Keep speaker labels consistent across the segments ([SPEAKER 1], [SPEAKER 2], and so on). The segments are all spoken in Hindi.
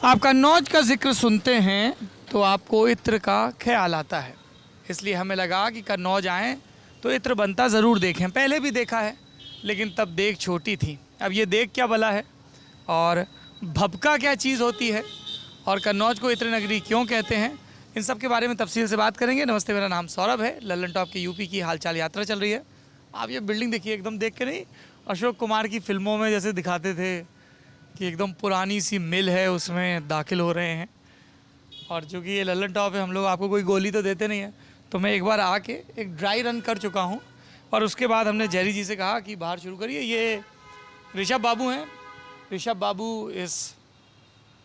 [SPEAKER 1] आप कन्नौज का जिक्र सुनते हैं तो आपको इत्र का ख्याल आता है, इसलिए हमें लगा कि कन्नौज आएँ तो इत्र बनता ज़रूर देखें। पहले भी देखा है लेकिन तब देख छोटी थी, अब ये देख क्या भला है और भभका क्या चीज़ होती है और कन्नौज को इत्र नगरी क्यों कहते हैं, इन सब के बारे में तफसील से बात करेंगे। नमस्ते, मेरा नाम सौरभ है। लल्लन टॉप की यूपी की हालचाल यात्रा चल रही है। आप ये बिल्डिंग देखिए, एकदम देख के नहीं अशोक कुमार की फिल्मों में जैसे दिखाते थे कि एकदम पुरानी सी मिल है, उसमें दाखिल हो रहे हैं। और चूँकि ये लल्लन टॉप है, हम लोग आपको कोई गोली तो देते नहीं है, तो मैं एक बार आके एक ड्राई रन कर चुका हूँ और उसके बाद हमने जेरी जी से कहा कि बाहर शुरू करिए। ये ऋषभ बाबू हैं। ऋषभ बाबू इस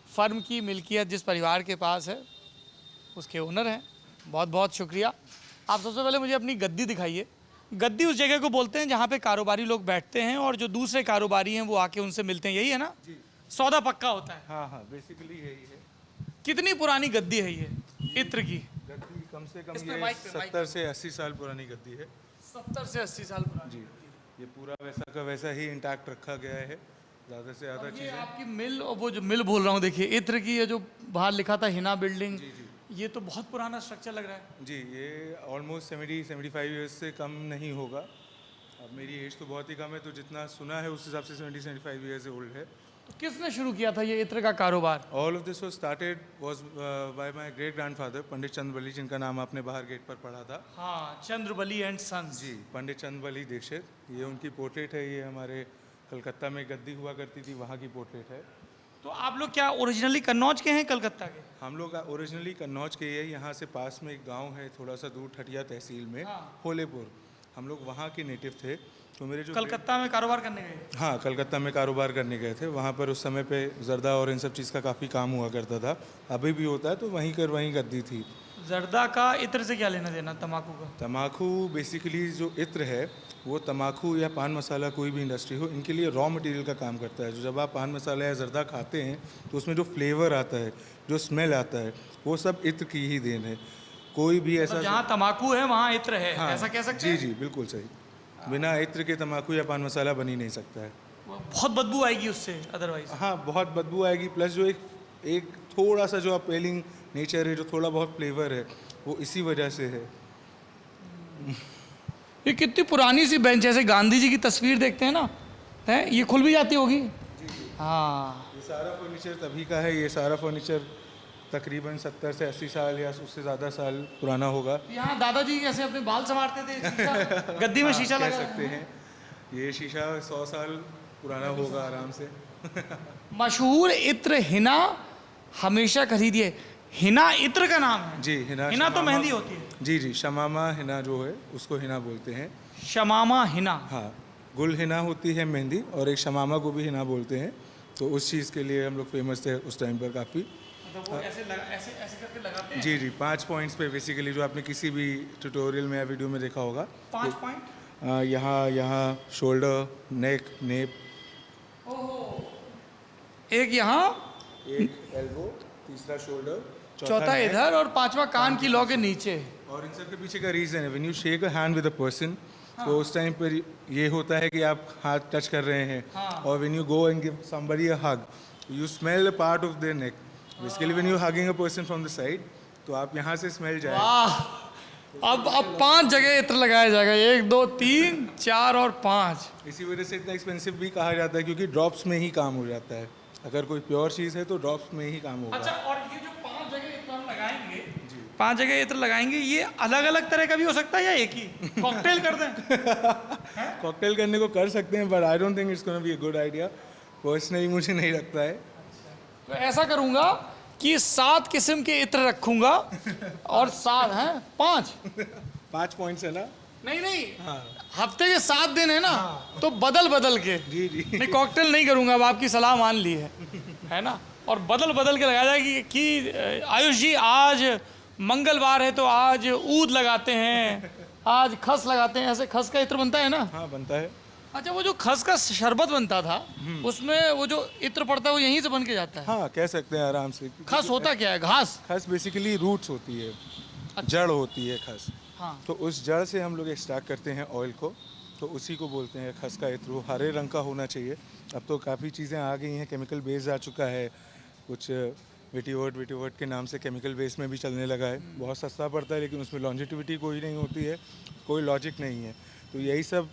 [SPEAKER 1] फर्म की मिल्कियत जिस परिवार के पास है उसके ओनर हैं। बहुत बहुत शुक्रिया। आप सबसे पहले मुझे अपनी गद्दी दिखाइए। गद्दी उस जगह को बोलते हैं जहाँ पे कारोबारी लोग बैठते हैं और जो दूसरे कारोबारी हैं वो आके उनसे मिलते हैं, यही है ना जी? सौदा पक्का होता है।
[SPEAKER 2] हाँ हाँ, बेसिकली यही है।
[SPEAKER 1] कितनी पुरानी गद्दी है ये इत्र की?
[SPEAKER 2] गद्दी कम से कम
[SPEAKER 1] इसमें
[SPEAKER 2] ये
[SPEAKER 1] माइक पे,
[SPEAKER 2] 70 से 80 साल पुरानी गद्दी है
[SPEAKER 1] 70 से 80 साल पुरानी
[SPEAKER 2] जी। ये पूरा वैसा का वैसा ही इंटैक्ट रखा गया है, ज़्यादा से ज़्यादा
[SPEAKER 1] और ये
[SPEAKER 2] चीज़ें।
[SPEAKER 1] आपकी मिल, और वो जो मिल बोल रहा हूँ देखिए इत्र की, ये जो बाहर लिखा था हिना बिल्डिंग,
[SPEAKER 2] जी जी
[SPEAKER 1] ये तो बहुत पुराना स्ट्रक्चर लग रहा है
[SPEAKER 2] जी। ये ऑलमोस्ट 70-75 ईयर्स से कम नहीं होगा। अब मेरी एज तो बहुत ही कम है, तो जितना सुना है उस हिसाब से 70-75 ईयर्स ओल्ड है।
[SPEAKER 1] तो किसने शुरू किया था ये इत्र का कारोबार?
[SPEAKER 2] All of this was started was by my great grandfather Pandit Chandrabali, जिनका नाम आपने बाहर गेट पर पढ़ा था।
[SPEAKER 1] हाँ, चंद्रबली एंड सन्स
[SPEAKER 2] जी, पंडित चंद्रबली दीक्षित, ये उनकी पोर्ट्रेट है। ये हमारे कलकत्ता में गद्दी हुआ करती थी, वहाँ की पोर्ट्रेट है।
[SPEAKER 1] तो आप लोग क्या ओरिजिनली कन्नौज के हैं, कलकत्ता के?
[SPEAKER 2] हम लोग ओरिजिनली कन्नौज के है। यहाँ से पास में एक गांव है थोड़ा सा दूर, ठठिया तहसील में,
[SPEAKER 1] हाँ।
[SPEAKER 2] होलेपुर। हम लोग वहाँ के नेटिव थे। तो मेरे जो
[SPEAKER 1] कलकत्ता में कारोबार करने गए?
[SPEAKER 2] हाँ, कलकत्ता में कारोबार करने गए थे। वहाँ पर उस समय पे जर्दा और इन सब चीज़ का काफ़ी काम हुआ करता था, अभी भी होता है। तो वहीं कर वहीं गद्दी थी।
[SPEAKER 1] जर्दा का इत्र से क्या लेना देना, तम्बाकू का?
[SPEAKER 2] तम्बाकू बेसिकली जो इत्र है वो तम्बाकू या पान मसाला, कोई भी इंडस्ट्री हो, इनके लिए रॉ मटेरियल का काम करता है। जो जब आप पान मसाला या जर्दा खाते हैं तो उसमें जो फ्लेवर आता है, जो स्मेल आता है, वो सब इत्र की ही देन है। कोई भी ऐसा
[SPEAKER 1] जहाँ तम्बाकू है वहाँ इत्र है,
[SPEAKER 2] हाँ,
[SPEAKER 1] ऐसा कह सकते
[SPEAKER 2] जी
[SPEAKER 1] हैं?
[SPEAKER 2] जी, बिल्कुल सही। बिना इत्र के तम्बाकू या पान मसाला बन ही नहीं सकता है।
[SPEAKER 1] बहुत बदबू आएगी उससे अदरवाइज।
[SPEAKER 2] हाँ, बहुत बदबू आएगी। प्लस जो एक थोड़ा सा जो अपीलिंग नेचर है, जो थोड़ा बहुत फ्लेवर है, वो इसी वजह से है।
[SPEAKER 1] ये कितनी पुरानी सी बेंच, जैसे गांधी जी की तस्वीर देखते हैं ना, है ये खुल भी जाती होगी। हाँ,
[SPEAKER 2] ये सारा फर्नीचर तभी का है। ये सारा फर्नीचर तकरीबन 70 से 80 साल या उससे ज़्यादा साल पुराना होगा।
[SPEAKER 1] यहाँ दादाजी कैसे अपने बाल संवारते थे, शीशा, गद्दी में शीशा
[SPEAKER 2] कह
[SPEAKER 1] लगा
[SPEAKER 2] सकते हैं। ये शीशा 100 साल पुराना होगा आराम से।
[SPEAKER 1] मशहूर इत्र हिना हमेशा खरीदिए। हिना इत्र का नाम है
[SPEAKER 2] जी, हिना।
[SPEAKER 1] हिना तो मेहंदी होती है।
[SPEAKER 2] जी जी, शमामा हिना जो है उसको हिना बोलते हैं।
[SPEAKER 1] शमामा हिना।
[SPEAKER 2] हाँ, गुल हिना होती है मेहंदी, और एक शमामा को भी हिना बोलते हैं। तो उस चीज़ के लिए हम लोग फेमस थे उस टाइम पर काफ़ी।
[SPEAKER 1] मतलब वो ऐसे ऐसे करके लगाते हैं?
[SPEAKER 2] जी जी, 5 पॉइंट्स पे बेसिकली, जो आपने किसी भी ट्यूटोरियल में या वीडियो में देखा होगा।
[SPEAKER 1] 5 पॉइंट?
[SPEAKER 2] यहाँ शोल्डर, नेक, नेप,
[SPEAKER 1] एक यहाँ,
[SPEAKER 2] एक एल्बो, तीसरा शोल्डर,
[SPEAKER 1] चौथा
[SPEAKER 2] neck,
[SPEAKER 1] इधर और पांचवा कान की लौ के नीचे।
[SPEAKER 2] और इन सब के पीछे का रीज़न है, when you shake a hand with a person, तो उस टाइम पर ये होता है कि आप हाथ टच कर रहे हैं। और when you go and give somebody a hug, you smell a part of their neck. Basically when you hugging a person from the side, तो आप यहाँ से स्मेल जाए।
[SPEAKER 1] वाह, अब 5 जगह इत्र लगाया जाएगा, 1 2 3 4 और 5।
[SPEAKER 2] इसी वजह से इतना एक्सपेंसिव भी कहा जाता है, क्योंकि ड्रॉप्स में ही काम हो जाता है। अगर कोई प्योर चीज़ है तो ड्रॉप्स में ही काम होगा।
[SPEAKER 1] अच्छा, और ये जो 5 जगह इत्र हम लगाएंगे, 5 जगह इत्र लगाएंगे, ये अलग अलग तरह का भी हो सकता है या एक ही? कॉकटेल कर दें?
[SPEAKER 2] कॉकटेल करने को कर सकते हैं, but I don't think it's gonna be a good idea. Personally मुझे नहीं लगता है।
[SPEAKER 1] तो ऐसा करूंगा कि 7 किस्म के इत्र रखूंगा और 7 हैं 5
[SPEAKER 2] पॉइंट्स है ना?
[SPEAKER 1] नहीं,
[SPEAKER 2] हाँ
[SPEAKER 1] हफ्ते के 7 दिन है ना, तो बदल बदल के।
[SPEAKER 2] जी जी।
[SPEAKER 1] नहीं, कॉकटेल नहीं करूंगा, अब आपकी सलाह मान ली है ना। और बदल बदल के लगाया जाए कि आयुष जी आज मंगलवार है तो आज ऊद लगाते हैं, आज खस लगाते हैं, ऐसे खस का इत्र बनता है ना?
[SPEAKER 2] हाँ, बनता है।
[SPEAKER 1] अच्छा, वो जो खस का शरबत बनता था उसमें वो जो इत्र पड़ता है वो यहीं से बन के जाता है?
[SPEAKER 2] हाँ, कह सकते हैं आराम से।
[SPEAKER 1] खस होता क्या है? घास?
[SPEAKER 2] खस बेसिकली रूट्स होती है, जड़ होती है खस।
[SPEAKER 1] हाँ।
[SPEAKER 2] तो उस जड़ से हम लोग एक्सट्रैक्ट करते हैं ऑयल को, तो उसी को बोलते हैं खस का इत्र। वो हरे रंग का होना चाहिए। अब तो काफ़ी चीज़ें आ गई हैं, केमिकल बेस्ड आ चुका है, कुछ विटीवर्ट के नाम से केमिकल बेस में भी चलने लगा है। बहुत सस्ता पड़ता है लेकिन उसमें लॉन्जिटिविटी कोई नहीं होती है, कोई लॉजिक नहीं है। तो यही सब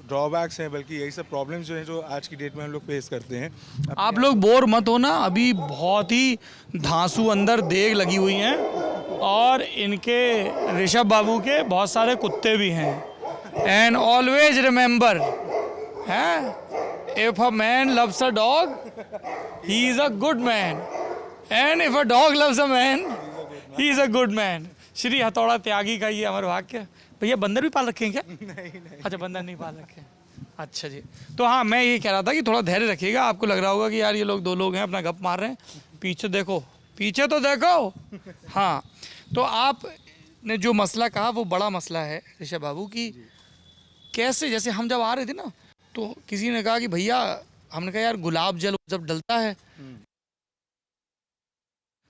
[SPEAKER 2] ड्रॉबैक्स हैं, बल्कि यही सब प्रॉब्लम्स जो हैं जो आज की डेट में हम लोग फेस करते हैं।
[SPEAKER 1] आप लोग बोर मत हो ना, अभी बहुत ही धांसू अंदर देग लगी हुई हैं और इनके ऋषभ बाबू के बहुत सारे कुत्ते भी हैं। एंड ऑलवेज रिमेंबर, है, if a man loves a dog he is a good man, and if a dog loves a man he is a good man. Shri हथौड़ा त्यागी का ये अमर वाक्य। भैया बंदर भी पाल रखे हैं क्या?
[SPEAKER 2] नहीं।
[SPEAKER 1] अच्छा, बंदर नहीं पाल रखे हैं। अच्छा जी। तो हाँ, मैं ये कह रहा था कि थोड़ा धैर्य रखिएगा। आपको लग रहा होगा कि यार ये लोग दो लोग हैं अपना गप मार रहे हैं, पीछे देखो, पीछे तो देखो। हाँ, तो आपने जो मसला कहा वो बड़ा मसला है ऋषभ बाबू की। कैसे, जैसे हम जब आ रहे थे ना तो किसी ने कहा कि भैया, हमने कहा यार गुलाब जल जब डलता है,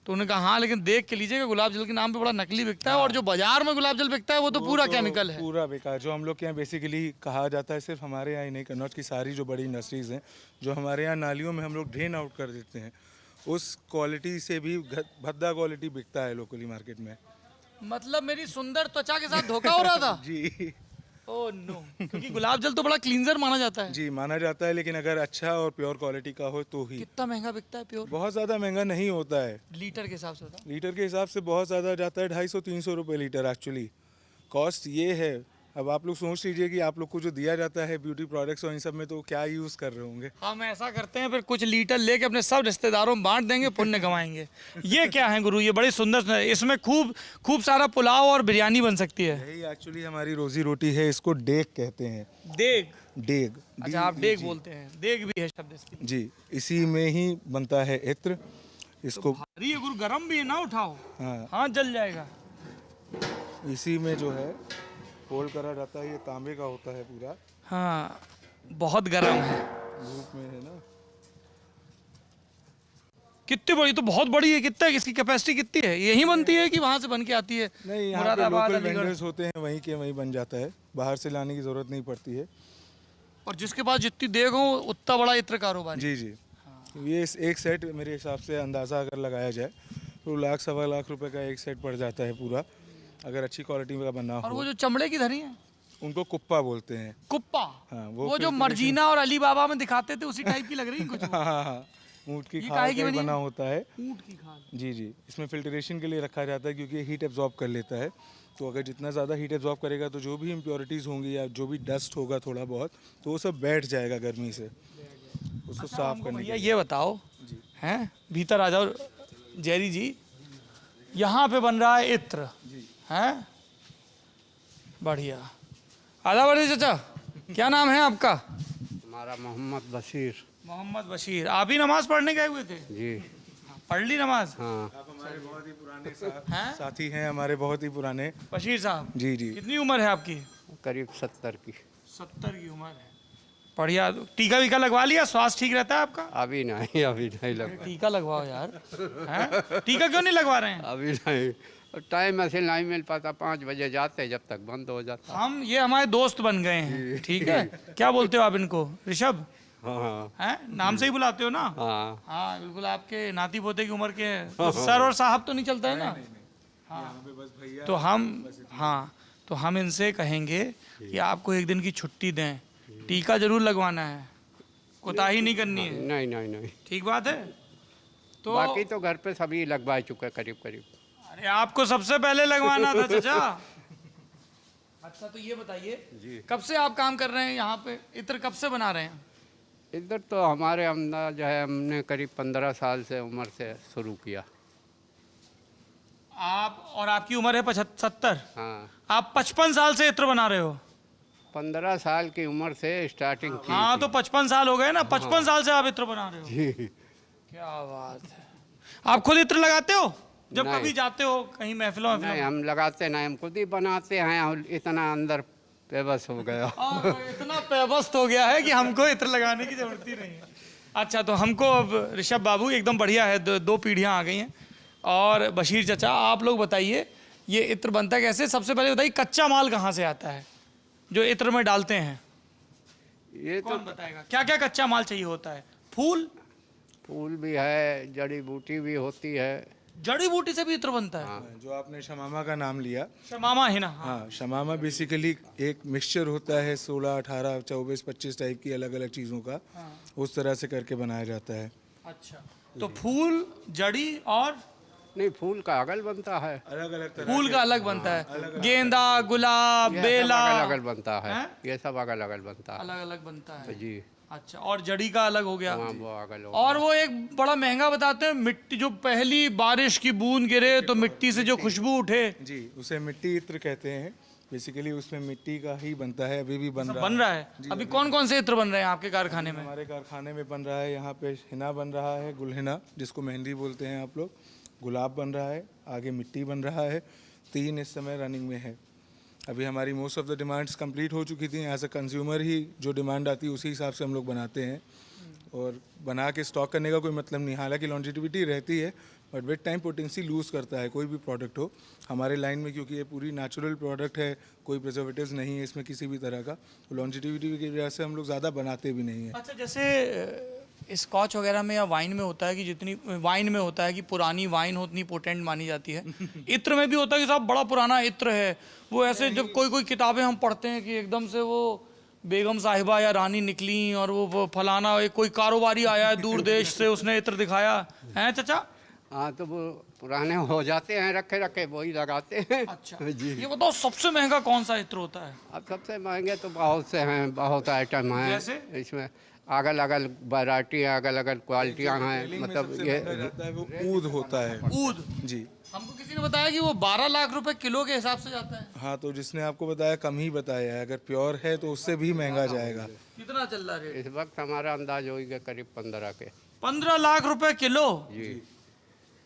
[SPEAKER 1] तो उन्होंने कहा हाँ लेकिन देख के लीजिएगा, गुलाब जल के नाम पे बड़ा नकली बिकता है, और जो बाजार में गुलाब जल बिकता है वो तो पूरा केमिकल है।
[SPEAKER 2] पूरा बेकार। जो हम लोग के यहाँ बेसिकली कहा जाता है, सिर्फ हमारे यहाँ ही नहीं, कन्नौज की सारी जो बड़ी इंडस्ट्रीज हैं, जो हमारे यहाँ नालियों में हम लोग ड्रेन आउट कर देते हैं, उस क्वालिटी से भी भद्दा क्वालिटी बिकता है लोकली मार्केट में।
[SPEAKER 1] मतलब मेरी सुंदर त्वचा के साथ धोखा हो रहा था।
[SPEAKER 2] जी।
[SPEAKER 1] ओह नो, क्योंकि गुलाब जल तो बड़ा क्लींजर माना जाता है।
[SPEAKER 2] जी, माना जाता है, लेकिन अगर अच्छा और प्योर क्वालिटी का हो तो ही।
[SPEAKER 1] कितना महंगा बिकता है प्योर?
[SPEAKER 2] बहुत ज़्यादा महंगा नहीं होता है।
[SPEAKER 1] लीटर के हिसाब से होता है?
[SPEAKER 2] लीटर के हिसाब से बहुत ज़्यादा जाता है, 250-300 रुपये लीटर एक्चुअली कॉस्ट ये है। अब आप लोग सोच लीजिए कि आप लोग को जो दिया जाता है ब्यूटी प्रोडक्ट्स और इन सब में, तो क्या यूज़ कर रहे होंगे।
[SPEAKER 1] हम ऐसा करते हैं, फिर कुछ लीटर लेके अपने सब रिश्तेदारों में बांट देंगे, पुण्य कमाएंगे। ये क्या है गुरु, ये बड़ी सुंदर, इसमें खूब सारा पुलाव और बिरयानी बन सकती है।
[SPEAKER 2] यही एक्चुअली हमारी रोजी रोटी है, इसको डेग कहते हैं।
[SPEAKER 1] देग?
[SPEAKER 2] डेग।
[SPEAKER 1] अच्छा, आप डेग बोलते हैं, देग भी है शब्द इसकी।
[SPEAKER 2] जी, इसी में ही बनता है इत्र। इसको
[SPEAKER 1] भारी है गुरु, गरम भी है ना, उठाओ।
[SPEAKER 2] हाँ,
[SPEAKER 1] हाँ, जल जाएगा।
[SPEAKER 2] इसी में जो है फोल्ड करा जाता है। ये तांबे का होता है पूरा।
[SPEAKER 1] हाँ, बहुत गर्म है,
[SPEAKER 2] धूप में है ना।
[SPEAKER 1] कितनी बड़ी, तो बहुत बड़ी है। कितना, इसकी कैपेसिटी कितनी है? यही बनती है कि वहाँ से बन के आती है?
[SPEAKER 2] नहीं, यहाँ पे
[SPEAKER 1] मुरादाबाद,
[SPEAKER 2] लोकल
[SPEAKER 1] अलीगढ़।
[SPEAKER 2] वेंडर्स होते हैं, वहीं के वहीं बन जाता है, बाहर से लाने की ज़रूरत नहीं पड़ती है।
[SPEAKER 1] और जिसके पास जितनी देग हो उतना बड़ा इत्र कारोबार।
[SPEAKER 2] जी जी। ये एक सेट मेरे हिसाब से अंदाज़ा अगर लगाया जाए तो 1,00,000-1.25 लाख रुपए का एक सेट पड़ जाता है पूरा, अगर अच्छी क्वालिटी का बना
[SPEAKER 1] और
[SPEAKER 2] हो।
[SPEAKER 1] वो जो चमड़े की धरी है,
[SPEAKER 2] उनको कुप्पा बोलते हैं।
[SPEAKER 1] कुप्पा?
[SPEAKER 2] हाँ,
[SPEAKER 1] वो जो मर्जीना और अली बाबा में दिखाते थे उसी टाइप की लग रही है कुछ।
[SPEAKER 2] हाँ, ऊँट की
[SPEAKER 1] ये
[SPEAKER 2] खाल
[SPEAKER 1] काहे की
[SPEAKER 2] का
[SPEAKER 1] बनी है?
[SPEAKER 2] बना होता है।
[SPEAKER 1] ऊँट की खाल?
[SPEAKER 2] जी जी। इसमें फिल्ट्रेशन के लिए रखा जाता है क्योंकि हीट एब्जॉर्ब कर लेता है। तो अगर जितना ज़्यादा हीट एब्जॉर्ब करेगा तो जो भी इम्प्योरिटीज़ होंगी या जो भी डस्ट होगा थोड़ा बहुत, तो वो सब बैठ जाएगा गर्मी से, उसको साफ करने
[SPEAKER 1] भैया
[SPEAKER 2] के
[SPEAKER 1] ये बताओ, हैं, भीतर आ जाओ जैरी जी, यहाँ पे बन रहा है इत्र, हैं? बढ़िया। आधा बढ़िया चाचा, क्या नाम है आपका?
[SPEAKER 3] हमारा मोहम्मद बशीर।
[SPEAKER 1] मोहम्मद बशीर। आप ही नमाज पढ़ने गए हुए थे?
[SPEAKER 3] जी
[SPEAKER 1] पढ़ ली नमाज?
[SPEAKER 3] हाँ।
[SPEAKER 2] आप हमारे बहुत ही पुराने
[SPEAKER 1] हैं?
[SPEAKER 2] साथी हैं, हमारे बहुत ही पुराने।
[SPEAKER 1] बशीर साहब,
[SPEAKER 2] जी जी।
[SPEAKER 1] कितनी उम्र है आपकी?
[SPEAKER 3] करीब 70 की।
[SPEAKER 1] 70 की उम्र है। बढ़िया। टीका वीका लगवा लिया? स्वास्थ्य ठीक रहता है आपका?
[SPEAKER 3] अभी नहीं लगवा।
[SPEAKER 1] टीका लगवाओ यार। हैं? टीका क्यों नहीं लगवा रहे हैं?
[SPEAKER 3] अभी नहीं, टाइम ऐसे नहीं मिल पाता, 5 बजे जाते जब तक बंद हो जाता।
[SPEAKER 1] हम, ये हमारे दोस्त बन गए हैं, ठीक है। क्या बोलते हो आप इनको? ऋषभ?
[SPEAKER 3] हाँ
[SPEAKER 1] हैं? नाम से ही बुलाते हो ना?
[SPEAKER 3] हाँ।
[SPEAKER 1] हाँ बिल्कुल, आपके नाती पोते की उम्र के हैं। तो सर और साहब तो नहीं चलता है ना? हाँ, तो हम इनसे कहेंगे कि आपको एक दिन की छुट्टी दें, टीका जरूर लगवाना है, कोताही नहीं करनी है।
[SPEAKER 3] नहीं।
[SPEAKER 1] ठीक बात है? तो
[SPEAKER 3] बाकी तो घर पे सभी लगवा चुके करीब।
[SPEAKER 1] अरे आपको सबसे पहले लगवाना था चाचा। अच्छा, तो ये बताइए, कब से आप काम कर रहे हैं यहाँ पे? इत्र कब से बना रहे हैं?
[SPEAKER 3] इधर तो हमारे अंदर जो है, हमने करीब 15 साल से उम्र से शुरू किया।
[SPEAKER 1] आप, और आपकी उम्र है 75?
[SPEAKER 3] हाँ।
[SPEAKER 1] आप 55 साल से इत्र बना रहे हो?
[SPEAKER 3] 15 साल की उम्र से स्टार्टिंग की
[SPEAKER 1] हाँ,
[SPEAKER 3] थी।
[SPEAKER 1] तो 55 साल हो गए ना। 55 साल से आप इत्र बना रहे हो?
[SPEAKER 3] जी।
[SPEAKER 1] क्या बात है। आप खुद इत्र लगाते हो जब
[SPEAKER 3] नहीं।
[SPEAKER 1] कभी जाते हो कहीं महफिलों में?
[SPEAKER 3] नहीं, हम लगाते नहीं, हम खुद ही बनाते हैं। और इतना अंदर बेबस हो गया।
[SPEAKER 1] इतना पेबस्त हो गया है कि हमको इत्र लगाने की जरूरत ही नहीं है। अच्छा, तो हमको अब ऋषभ बाबू एकदम बढ़िया है, दो पीढ़ियाँ आ गई हैं। और बशीर चाचा, आप लोग बताइए, ये इत्र बनता है कैसे? सबसे पहले बताइए, कच्चा माल कहाँ से आता है जो इत्र में डालते हैं?
[SPEAKER 3] ये तो
[SPEAKER 1] कौन बताएगा? क्या क्या कच्चा माल चाहिए होता है? फूल?
[SPEAKER 3] फूल भी है, जड़ी बूटी भी होती है।
[SPEAKER 1] जड़ी बूटी से भी इत्र बनता है?
[SPEAKER 2] जो आपने शमामा का नाम लिया,
[SPEAKER 1] शमामा है ना?
[SPEAKER 2] हाँ, शमामा बेसिकली एक मिक्सचर होता है 16, 18, 24, 25 टाइप की अलग अलग चीज़ों का, उस तरह से करके बनाया जाता है।
[SPEAKER 1] अच्छा, तो फूल, जड़ी और
[SPEAKER 3] नहीं, फूल का अगल बनता है,
[SPEAKER 2] अलग अलग तरह
[SPEAKER 1] फूल का अलग बनता है। गेंदा, गुलाब,
[SPEAKER 3] ये सब
[SPEAKER 1] बेला
[SPEAKER 3] अगल अगल बनता है।
[SPEAKER 1] हैं?
[SPEAKER 3] ये सब अगल अगल बनता है
[SPEAKER 1] अलग अलग बनता है।
[SPEAKER 3] जी।
[SPEAKER 1] अच्छा, और जड़ी का अलग हो गया।
[SPEAKER 3] हाँ, वो अगल हो
[SPEAKER 1] और वो एक बड़ा महंगा बताते हैं, मिट्टी, जो पहली बारिश की बूंद गिरे तो मिट्टी से जो खुशबू उठे,
[SPEAKER 2] जी, उसे मिट्टी इत्र कहते हैं। बेसिकली उसमें मिट्टी का ही बनता है, अभी भी बन रहा
[SPEAKER 1] बन रहा है। अभी कौन कौन से इत्र बन रहे हैं आपके कारखाने में?
[SPEAKER 2] हमारे कारखाने में बन रहा है। यहाँ पे हिना बन रहा है, गुलहिना जिसको मेहंदी बोलते हैं आप लोग, गुलाब बन रहा है, आगे मिट्टी बन रहा है। 3 इस समय रनिंग में है। अभी हमारी most of the demands complete हो चुकी थी। एज अ कंज्यूमर ही जो डिमांड आती है उसी हिसाब से हम लोग बनाते हैं, और बना के स्टॉक करने का कोई मतलब नहीं। हालांकि लॉन्जिटिविटी रहती है, but with time potency lose करता है कोई भी प्रोडक्ट हो हमारे लाइन में, क्योंकि ये पूरी नेचुरल प्रोडक्ट है, कोई प्रिजर्वेटिव्स नहीं है इसमें किसी भी तरह का। तो लॉन्जिटिविटी की वजह से हम लोग ज़्यादा बनाते भी नहीं हैं।
[SPEAKER 1] अच्छा, जैसे स्कॉच वगैरह में या वाइन में होता है कि जितनी वाइन में होता है कि पुरानी वाइन हो उतनी पोटेंट मानी जाती है। इत्र में भी होता है कि साहब बड़ा पुराना इत्र है, वो ऐसे जब कोई कोई किताबें हम पढ़ते हैं कि एकदम से वो बेगम साहिबा या रानी निकली और वो फलाना एक कोई कारोबारी आया है दूर देश से, उसने इत्र दिखाया है। चाचा,
[SPEAKER 3] हाँ, तो वो पुराने हो जाते हैं, रखे रखे वही लगाते हैं।
[SPEAKER 1] अच्छा
[SPEAKER 3] जी।
[SPEAKER 1] ये बताओ सबसे महंगा कौन सा इत्र होता है?
[SPEAKER 3] अब सबसे महंगे तो बहुत से हैं, बहुत आइटम हैं।
[SPEAKER 1] जैसे?
[SPEAKER 3] इसमें अगल अगल वैरायटी है, अगल अगल क्वालिटियाँ हैं। मतलब
[SPEAKER 2] सबसे
[SPEAKER 3] ये
[SPEAKER 2] महंगा जाता है वो ऊद होता है।
[SPEAKER 1] ऊद?
[SPEAKER 2] जी
[SPEAKER 1] हमको किसी ने बताया कि वो 12 लाख रुपए किलो के हिसाब से जाता है।
[SPEAKER 2] हाँ, तो जिसने आपको बताया कम ही बताया है। अगर प्योर है तो उससे भी महंगा जाएगा।
[SPEAKER 1] कितना चल रहा है रेट?
[SPEAKER 3] इस वक्त हमारा अंदाज होगा करीब 15 के।
[SPEAKER 1] 15 लाख रुपए किलो?
[SPEAKER 3] जी।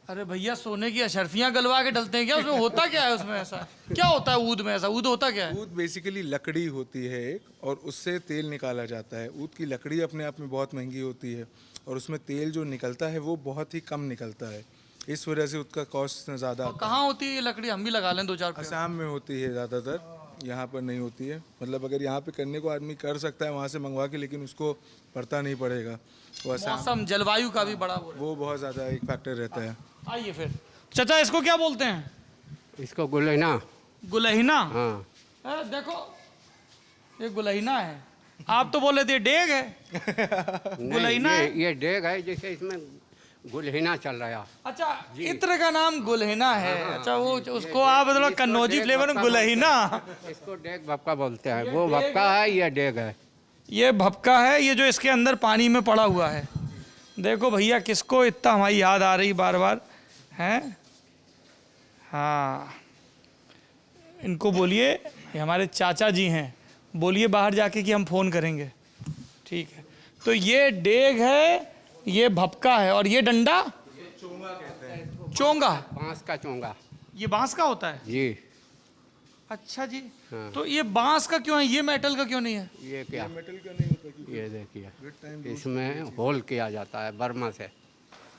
[SPEAKER 1] अरे भैया, सोने की अशर्फियां गलवा के डलते हैं क्या? उसमें होता क्या है? उसमें ऐसा क्या होता है ऊद में? ऐसा ऊद होता क्या है?
[SPEAKER 2] ऊद बेसिकली लकड़ी होती है एक, और उससे तेल निकाला जाता है। ऊद की लकड़ी अपने आप में बहुत महंगी होती है, और उसमें तेल जो निकलता है वो बहुत ही कम निकलता है। इस वजह से उसका कॉस्ट ज़्यादा आता है।
[SPEAKER 1] कहाँ होती है ये लकड़ी? हम भी लगा लें 2-4 पेड़।
[SPEAKER 2] असम में होती है ज़्यादातर, यहाँ पर नहीं होती है। मतलब अगर यहाँ पे करने को आदमी कर सकता है वहाँ से मंगवा के, लेकिन उसको पड़ता नहीं पड़ेगा। वो असम,
[SPEAKER 1] मौसम, जलवायु का भी बड़ा
[SPEAKER 2] वो बहुत ज़्यादा एक फैक्टर रहता है।
[SPEAKER 1] आइए फिर। चाचा, इसको क्या बोलते हैं?
[SPEAKER 3] इसको गुलेना।
[SPEAKER 1] गुलहिना?
[SPEAKER 3] हाँ,
[SPEAKER 1] देखो, ये गुलहिना है, आप तो बोले थे डेग है।
[SPEAKER 3] नहीं,
[SPEAKER 1] गुलेना है?
[SPEAKER 3] ये डेग है, जैसे इसमें गुलहिना चल रहा।
[SPEAKER 1] अच्छा, इत्र का नाम गुलहिना है। अच्छा, वो उसको आप मतलब कन्नौजी फ्लेवर में गुलहिना।
[SPEAKER 3] इसको डेग भपका बोलते हैं। वो भपका है, ये डेग है।
[SPEAKER 1] ये भपका है, ये जो इसके अंदर पानी में पड़ा हुआ है। देखो भैया, किसको इतना हमारी याद आ रही बार बार हैं। हाँ, इनको बोलिए, ये हमारे चाचा जी हैं, बोलिए बाहर जाके कि हम फ़ोन करेंगे। ठीक है, तो ये डेग है, ये भपका है, और ये डंडा
[SPEAKER 2] चोंगा कहते हैं।
[SPEAKER 1] चोंगा?
[SPEAKER 3] बांस का चोंगा।
[SPEAKER 1] ये बांस का होता है?
[SPEAKER 3] जी।
[SPEAKER 1] अच्छा जी।
[SPEAKER 3] हाँ।
[SPEAKER 1] तो ये बांस का क्यों है, ये मेटल का क्यों नहीं है?
[SPEAKER 3] ये क्या?
[SPEAKER 2] मेटल का नहीं होता, क्योंकि
[SPEAKER 3] ये देखिए,
[SPEAKER 2] विद टाइम
[SPEAKER 3] इसमें होल किया जाता है बर्मा से।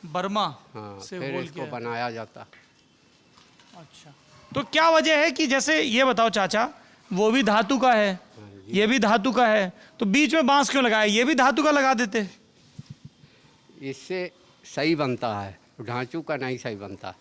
[SPEAKER 1] बर्मा
[SPEAKER 3] हाँ,
[SPEAKER 1] से
[SPEAKER 3] फिर
[SPEAKER 1] होल
[SPEAKER 3] इसको
[SPEAKER 1] किया है।
[SPEAKER 3] बनाया जाता।
[SPEAKER 1] अच्छा, तो क्या वजह है कि जैसे ये बताओ चाचा, वो भी धातु का है, ये भी धातु का है, तो बीच में बांस क्यों लगाया? ये भी धातु का लगा देते।
[SPEAKER 3] इससे सही बनता है, ढांचू का नहीं सही बनता।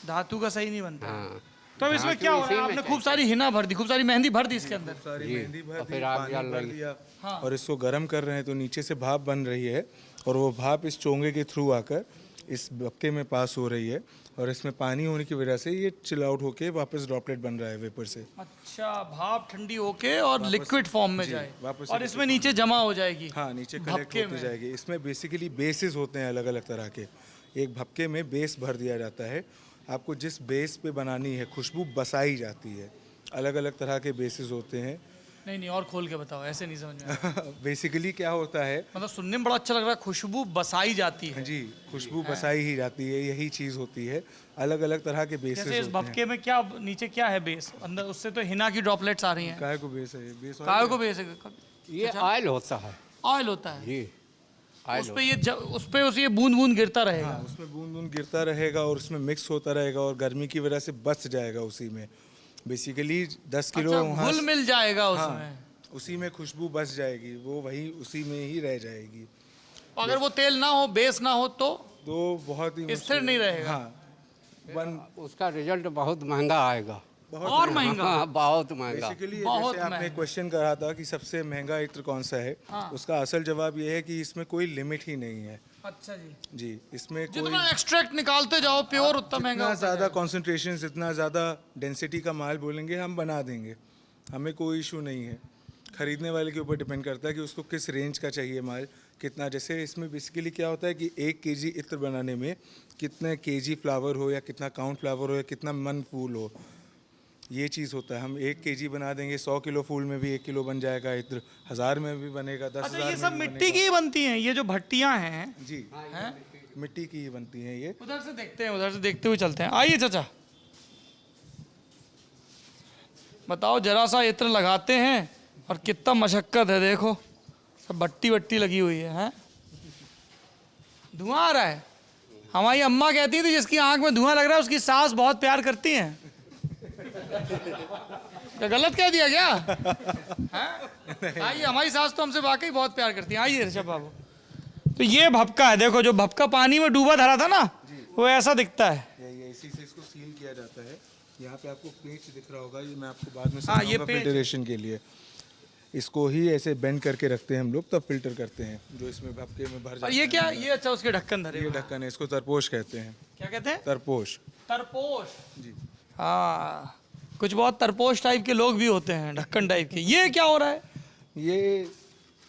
[SPEAKER 1] धातु का सही नहीं बनता।
[SPEAKER 3] हाँ,
[SPEAKER 1] तो अब इसमें
[SPEAKER 3] धातु
[SPEAKER 1] क्या हो रहा
[SPEAKER 3] इसी
[SPEAKER 1] है?
[SPEAKER 3] में
[SPEAKER 1] आपने खूब सारी हिना भर दी, खूब सारी मेहंदी भर दी इसके अंदर।
[SPEAKER 2] सारी
[SPEAKER 3] जी,
[SPEAKER 2] मेहंदी भर
[SPEAKER 3] और
[SPEAKER 2] दी,
[SPEAKER 3] फिर आग
[SPEAKER 2] पानी
[SPEAKER 3] जल
[SPEAKER 2] भर
[SPEAKER 3] रही।
[SPEAKER 2] दिया,
[SPEAKER 1] हाँ।
[SPEAKER 2] और इसको गर्म कर रहे हैं। तो नीचे से भाप बन रही है, और वो भाप इस चोंगे के थ्रू आकर इस बक्के में पास हो रही है, और इसमें पानी होने की वजह से ये चिल आउट होके वापस ड्रॉपलेट बन रहा है वेपर से।
[SPEAKER 1] अच्छा, भाप ठंडी होके और लिक्विड फॉर्म में जाए,
[SPEAKER 2] वापस
[SPEAKER 1] और इसमें नीचे जमा हो जाएगी।
[SPEAKER 2] हाँ, नीचे
[SPEAKER 1] भपके
[SPEAKER 2] कलेक्ट होती
[SPEAKER 1] में।
[SPEAKER 2] जाएगी। इसमें बेसिकली बेसिस होते हैं अलग अलग तरह के। एक भपके में बेस भर दिया जाता है। आपको जिस बेस पे बनानी है खुशबू बसाई जाती है। अलग अलग तरह के बेसिस होते हैं।
[SPEAKER 1] नहीं नहीं, और खोल के बताओ, ऐसे नहीं समझ में आया।
[SPEAKER 2] बेसिकली क्या होता है,
[SPEAKER 1] मतलब सुनने में बड़ा अच्छा लग रहा है, खुशबू बसाई जाती है।
[SPEAKER 2] जी, खुशबू बसाई ही जाती है, यही चीज़ होती है। अलग अलग तरह के बेसिस
[SPEAKER 1] जैसे इस
[SPEAKER 2] होते हैं।
[SPEAKER 1] भपके में क्या नीचे क्या है बेस, अंदर उससे तो हिना की ड्रॉपलेट्स आ रही हैं।
[SPEAKER 2] काय को बेस है ये? बेस
[SPEAKER 1] काय को बेस है?
[SPEAKER 3] ये ऑयल होता है।
[SPEAKER 1] ऑयल होता है।
[SPEAKER 3] जी, ऑयल
[SPEAKER 1] उस पे ये उस पे ये बूंद बूंद गिरता रहेगा।
[SPEAKER 2] हाँ, उसमें बूंद बूंद गिरता रहेगा, और उसमें मिक्स होता रहेगा, और गर्मी की वजह से बच जाएगा उसी में। बेसिकली 10 किलो
[SPEAKER 1] अच्छा,
[SPEAKER 2] वहाँ
[SPEAKER 1] घुल मिल जाएगा
[SPEAKER 2] हाँ,
[SPEAKER 1] उसमें।
[SPEAKER 2] उसी में खुशबू बच जाएगी, वो वही उसी में ही रह जाएगी।
[SPEAKER 1] अगर वो तेल ना हो, बेस ना हो तो
[SPEAKER 2] बहुत ही
[SPEAKER 1] स्थिर नहीं रहेगा।
[SPEAKER 2] हाँ
[SPEAKER 3] उसका रिजल्ट बहुत महंगा आएगा।
[SPEAKER 1] और महंगा।
[SPEAKER 3] हाँ, बहुत महंगा।
[SPEAKER 2] बेसिकली
[SPEAKER 1] बहुत
[SPEAKER 2] जैसे आपने क्वेश्चन करा था कि सबसे महंगा इत्र कौन सा है, उसका असल जवाब ये है कि इसमें कोई लिमिट ही नहीं है
[SPEAKER 1] अच्छा जी,
[SPEAKER 2] जी। इसमें कोई
[SPEAKER 1] जितना एक्सट्रैक्ट निकालते जाओ प्योर उतना महंगा
[SPEAKER 2] जितना
[SPEAKER 1] होता
[SPEAKER 2] ज़्यादा
[SPEAKER 1] जाएगा।
[SPEAKER 2] कॉन्सेंट्रेशन, जितना ज़्यादा डेंसिटी का माल बोलेंगे हम बना देंगे, हमें कोई इशू नहीं है। खरीदने वाले के ऊपर डिपेंड करता है कि उसको किस रेंज का चाहिए माल, कितना। जैसे इसमें बेसिकली क्या होता है कि 1 केजी इत्र बनाने में कितने केजी फ्लावर हो, या कितना काउंट फ्लावर हो, या कितना मन फूल हो, ये चीज़ होता है। हम 1 केजी बना देंगे, 100 किलो फूल में भी 1 किलो बन जाएगा इत्र, 1000 में भी बनेगा, 10,000
[SPEAKER 1] अच्छा, ये
[SPEAKER 2] में
[SPEAKER 1] सब
[SPEAKER 2] भी
[SPEAKER 1] मिट्टी की ही बनती हैं, ये जो भट्टियां हैं
[SPEAKER 2] बनेगा। जी
[SPEAKER 1] हैं?
[SPEAKER 2] मिट्टी की ही बनती हैं ये।
[SPEAKER 1] उधर से देखते हैं, उधर से देखते हुए चलते हैं। आइए चाचा, बताओ जरा सा इत्र लगाते हैं और कितना मशक्कत है। देखो सब भट्टी वट्टी लगी हुई है, हैं? धुआं आ रहा है। हमारी अम्मा कहती थी जिसकी आंख में धुआं लग रहा है उसकी सास बहुत प्यार करती हैं। क्या गलत कह दिया क्या? हैं? आइए, हमारी सास तो हमसे वाकई बहुत प्यार करती है। आइए ऋषभ बाबू, तो ये भपका है। देखो जो भपका पानी में डूबा धरा था ना, वो ऐसा दिखता है।
[SPEAKER 2] ये इसी से इसको सील किया जाता है। यहाँ पे आपको पेंच दिख रहा होगा, ये मैं आपको बाद में
[SPEAKER 1] हाँ, ये
[SPEAKER 2] समझाऊंगा
[SPEAKER 1] पेंच।
[SPEAKER 2] फिल्टरेशन के लिए। इसको ही ऐसे बेंड करके रखते हैं हम लोग, तब फिल्टर करते हैं जो इसमें भपके में भर जाता
[SPEAKER 1] और
[SPEAKER 2] है।
[SPEAKER 1] ये क्या, ये अच्छा उसके ढक्कन धरे
[SPEAKER 2] ये
[SPEAKER 1] हुए हैं।
[SPEAKER 2] ढक्कन है, इसको तरपोश कहते हैं।
[SPEAKER 1] क्या कहते हैं?
[SPEAKER 2] तरपोश
[SPEAKER 1] तरपोश।
[SPEAKER 2] जी।
[SPEAKER 1] हाँ, कुछ बहुत तरपोश टाइप के लोग भी होते हैं, ढक्कन टाइप के। ये क्या हो रहा है,
[SPEAKER 2] ये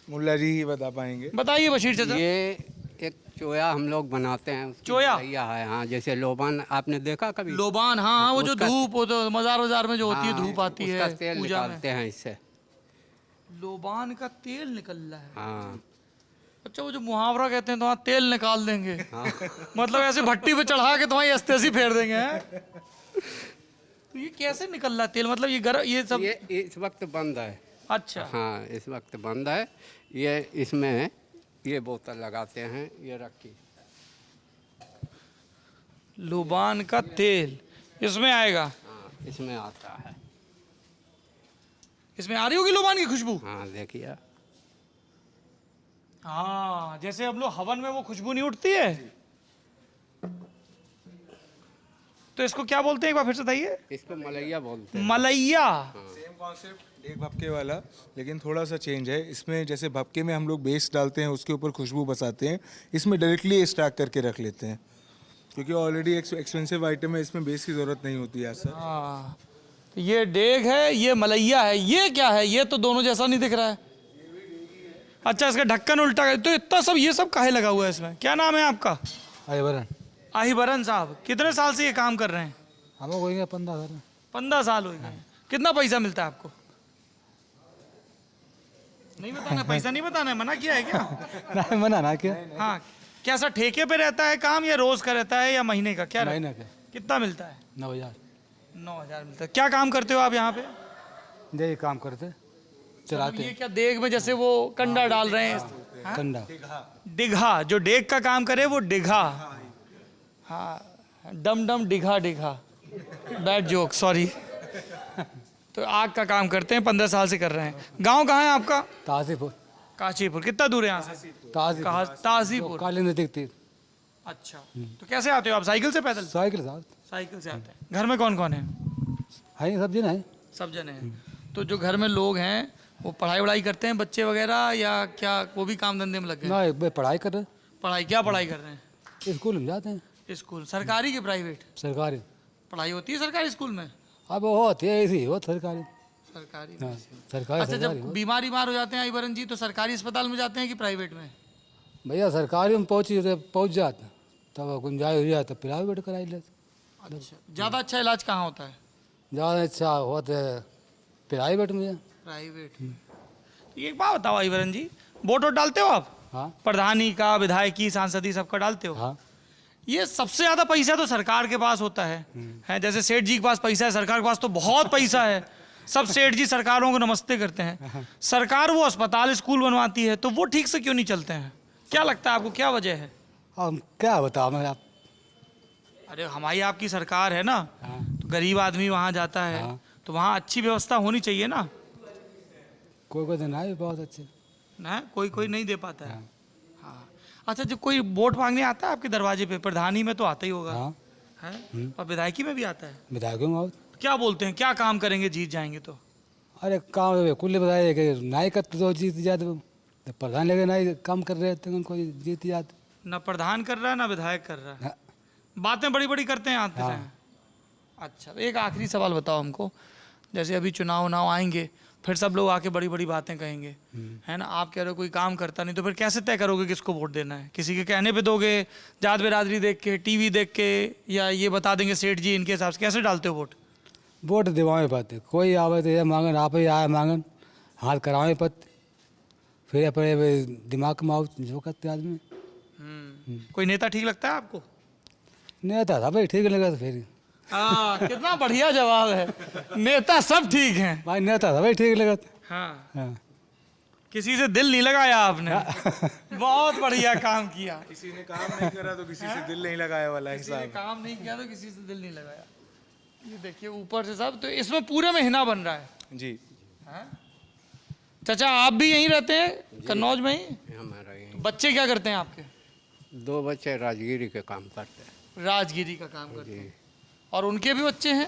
[SPEAKER 2] मुल्ला जी ही बता पाएंगे।
[SPEAKER 1] बताइए बशीर चाचा।
[SPEAKER 3] ये एक चोया हम लोग बनाते हैं। उसकी
[SPEAKER 1] चोया?
[SPEAKER 3] मलैया है, हाँ। जैसे लोबान आपने देखा कभी?
[SPEAKER 1] लोबान, हाँ हाँ, वो जो
[SPEAKER 3] उसका-
[SPEAKER 1] धूप, वो तो मजार वजार में जो होती है,
[SPEAKER 3] हाँ,
[SPEAKER 1] धूप आती
[SPEAKER 3] उसका
[SPEAKER 1] है
[SPEAKER 3] तेल
[SPEAKER 1] पूजा में।
[SPEAKER 3] निकालते हैं इससे।
[SPEAKER 1] लोबान का तेल निकल रहा है।
[SPEAKER 3] हाँ,
[SPEAKER 1] अच्छा, वो जो मुहावरा कहते हैं तो वहाँ तेल निकाल देंगे,
[SPEAKER 3] हाँ।
[SPEAKER 1] मतलब ऐसे भट्टी पे चढ़ा के तुम्हारी अस्तेसी फेर देंगे, हैं? तो ये कैसे निकल रहा है तेल, मतलब ये ये सब?
[SPEAKER 3] ये इस वक्त बंद है।
[SPEAKER 1] अच्छा,
[SPEAKER 3] हाँ, इस वक्त बंद है। ये इसमें ये बोतल लगाते हैं, ये रखी।
[SPEAKER 1] लोबान का तेल इसमें आएगा।
[SPEAKER 3] हाँ, इसमें आता है।
[SPEAKER 1] इसमें आ रही होगी लोबान की खुशबू।
[SPEAKER 3] हाँ, देखिए।
[SPEAKER 1] हाँ, जैसे हम लोग हवन में वो खुशबू नहीं उठती है, तो इसको क्या बोलते हैं एक बार फिर से बताइए?
[SPEAKER 3] इसको मलैया बोलते हैं।
[SPEAKER 1] मलैया।
[SPEAKER 2] सेम कॉन्सेप्ट, एक भपके वाला, लेकिन थोड़ा सा चेंज है। इसमें जैसे भपके में हम लोग बेस डालते हैं, उसके ऊपर खुशबू बसाते हैं, इसमें डायरेक्टली एक्सट्रैक्ट करके रख लेते हैं, क्योंकि ऑलरेडी एक्सपेंसिव आइटम है, इसमें बेस की ज़रूरत नहीं होती है सर।
[SPEAKER 1] हाँ, तो ये डेग है, ये मलैया है। ये क्या है? ये तो दोनों जैसा नहीं दिख रहा है। अच्छा, इसका ढक्कन उल्टा है। तो इतना सब, ये सब काहे लगा हुआ है इसमें? क्या नाम है आपका?
[SPEAKER 4] आइवरन
[SPEAKER 1] आहिबरन साहब, कितने साल से ये काम कर रहे हैं?
[SPEAKER 4] हम हो गए 15 साल
[SPEAKER 1] 15 साल हो गए। कितना पैसा मिलता है आपको? नहीं बताना, पैसा नहीं बताना है, मना किया है क्या?
[SPEAKER 4] ना मना ना क्या
[SPEAKER 1] हाँ, क्या सर ठेके पे रहता है काम, या रोज का रहता है, या महीने का क्या रहता
[SPEAKER 4] महीना
[SPEAKER 1] है?
[SPEAKER 4] के
[SPEAKER 1] कितना मिलता है?
[SPEAKER 4] 9,000
[SPEAKER 1] 9,000 मिलता है। क्या काम करते हो आप यहाँ पे?
[SPEAKER 4] यही काम करते चलाते
[SPEAKER 1] ये क्या देग में जैसे वो कंडा डाल रहे हैं? हाँ?
[SPEAKER 4] कंडा
[SPEAKER 1] डिघा, जो डेग का काम करे वो डिघा। हाँ, डम डम Digha Digha, bad joke, sorry. तो आग का काम करते हैं, 15 साल से कर रहे हैं। गांव कहाँ है आपका?
[SPEAKER 4] तासीपुर
[SPEAKER 1] काशीपुर। कितना दूर है यहाँ से?
[SPEAKER 4] तासीपुर
[SPEAKER 1] तासीपुर।
[SPEAKER 4] काली नदी दिखती
[SPEAKER 1] अच्छा, तो कैसे आते हो आप? साइकिल से, पैदल?
[SPEAKER 4] साइकिल साथ
[SPEAKER 1] साइकिल से आते हैं। घर में कौन कौन है?
[SPEAKER 4] है सब दिन है
[SPEAKER 1] सब जने हैं। तो जो घर में लोग हैं वो पढ़ाई वढ़ाई करते हैं, बच्चे वगैरह, या क्या वो भी काम धंधे में लगे हैं?
[SPEAKER 4] ना एक भाई पढ़ाई कर रहे
[SPEAKER 1] पढ़ाई, क्या पढ़ाई कर रहे हैं?
[SPEAKER 4] स्कूल में जाते हैं
[SPEAKER 1] स्कूल सरकारी की प्राइवेट?
[SPEAKER 4] सरकारी
[SPEAKER 1] पढ़ाई होती है सरकारी स्कूल में?
[SPEAKER 4] अब होती है ऐसी हो सरकारी
[SPEAKER 1] सरकारी।
[SPEAKER 4] हाँ, सरकारी
[SPEAKER 1] अच्छा,
[SPEAKER 4] सरकारी
[SPEAKER 1] जब
[SPEAKER 4] हो
[SPEAKER 1] बीमार हो जाते हैं आईबरन जी, तो सरकारी अस्पताल में जाते हैं कि प्राइवेट में?
[SPEAKER 4] भैया सरकारी में पहुँच जाते तब गुंजाइश हो जाए तो प्राइवेट कराई लेते
[SPEAKER 1] अच्छा, ज़्यादा अच्छा इलाज कहाँ होता है?
[SPEAKER 4] ज़्यादा अच्छा होते प्राइवेट में
[SPEAKER 1] प्राइवेट में। तो एक बात बताओ आईबरन जी, वोट वोट डालते हो आप?
[SPEAKER 4] हाँ
[SPEAKER 1] प्रधानी का, विधायकी, सांसदी, सबका डालते हो?
[SPEAKER 4] हाँ
[SPEAKER 1] ये सबसे ज्यादा पैसा तो सरकार के पास होता है जैसे सेठ जी के पास पैसा है, सरकार के पास तो बहुत पैसा है। सब सेठ जी सरकारों को नमस्ते करते हैं। सरकार वो अस्पताल, स्कूल बनवाती है, तो वो ठीक से क्यों नहीं चलते हैं? क्या लगता है आपको, क्या वजह है?
[SPEAKER 4] अब क्या बताओ मैं आप
[SPEAKER 1] अरे हमारी आपकी सरकार है ना,
[SPEAKER 4] हाँ
[SPEAKER 1] तो गरीब आदमी वहाँ जाता है,
[SPEAKER 4] हाँ।
[SPEAKER 1] तो वहाँ अच्छी व्यवस्था होनी चाहिए ना।
[SPEAKER 4] कोई दिन आए बहुत अच्छे
[SPEAKER 1] ना कोई कोई नहीं दे पाता है। हाँ, अच्छा, जब कोई वोट मांगने आता है आपके दरवाजे पे, प्रधानी में तो आता ही होगा,
[SPEAKER 4] हाँ
[SPEAKER 1] है? और विधायकी में भी आता है?
[SPEAKER 4] विधायकों में आओ।
[SPEAKER 1] क्या बोलते हैं, क्या काम करेंगे जीत जाएंगे तो?
[SPEAKER 4] अरे काम कुल बताए कि नाई का तो जीत जाते वो, तो प्रधान लेके नाई काम कर रहे थे उनको जीत जाते।
[SPEAKER 1] ना प्रधान कर रहा है ना विधायक कर रहा है,
[SPEAKER 4] हाँ।
[SPEAKER 1] बातें बड़ी बड़ी करते हैं आते हैं। अच्छा, एक आखिरी सवाल बताओ हमको, जैसे अभी चुनाव उनाव आएंगे, फिर सब लोग आके बड़ी बड़ी बातें कहेंगे, है ना? आप कह रहे हो कोई काम करता नहीं, तो फिर कैसे तय करोगे किसको वोट देना है? किसी के कहने पे दोगे, जात बिरादरी देख के, टीवी देख के, या ये बता देंगे सेठ जी इनके हिसाब से? कैसे डालते हो वोट?
[SPEAKER 4] वोट दिवाएँ पाते, कोई आवे तो ये मांगन, आप ही आए मांगन, हाथ करावे पत, फिर अपने दिमाग में आओ जो करते आदमी।
[SPEAKER 1] कोई नेता ठीक लगता है आपको?
[SPEAKER 4] नेता था भाई ठीक लगा तो फिर
[SPEAKER 1] हाँ, कितना बढ़िया जवाब है, नेता सब ठीक हैं।
[SPEAKER 4] भाई नेता था भाई ठीक लगा तो।
[SPEAKER 1] हाँ,
[SPEAKER 4] हाँ।
[SPEAKER 1] किसी से दिल नहीं लगाया आपने, बहुत बढ़िया काम किया।
[SPEAKER 2] किसी ने काम नहीं करा तो किसी से दिल नहीं लगाया वाला
[SPEAKER 1] किसी ने
[SPEAKER 2] हिसाब।
[SPEAKER 1] काम नहीं किया तो किसी से दिल नहीं लगाया। ये देखिए ऊपर से सब, तो इसमें पूरे में हिना बन रहा है।
[SPEAKER 2] जी।
[SPEAKER 1] हाँ? चाचा आप भी यहीं रहते हैं कन्नौज में ही?
[SPEAKER 3] हमारा यही
[SPEAKER 1] बच्चे क्या करते हैं आपके?
[SPEAKER 3] 2 बच्चे राजगिरी के काम करते हैं।
[SPEAKER 1] राजगिरी का काम करते
[SPEAKER 3] जी
[SPEAKER 1] हैं। और उनके भी बच्चे हैं?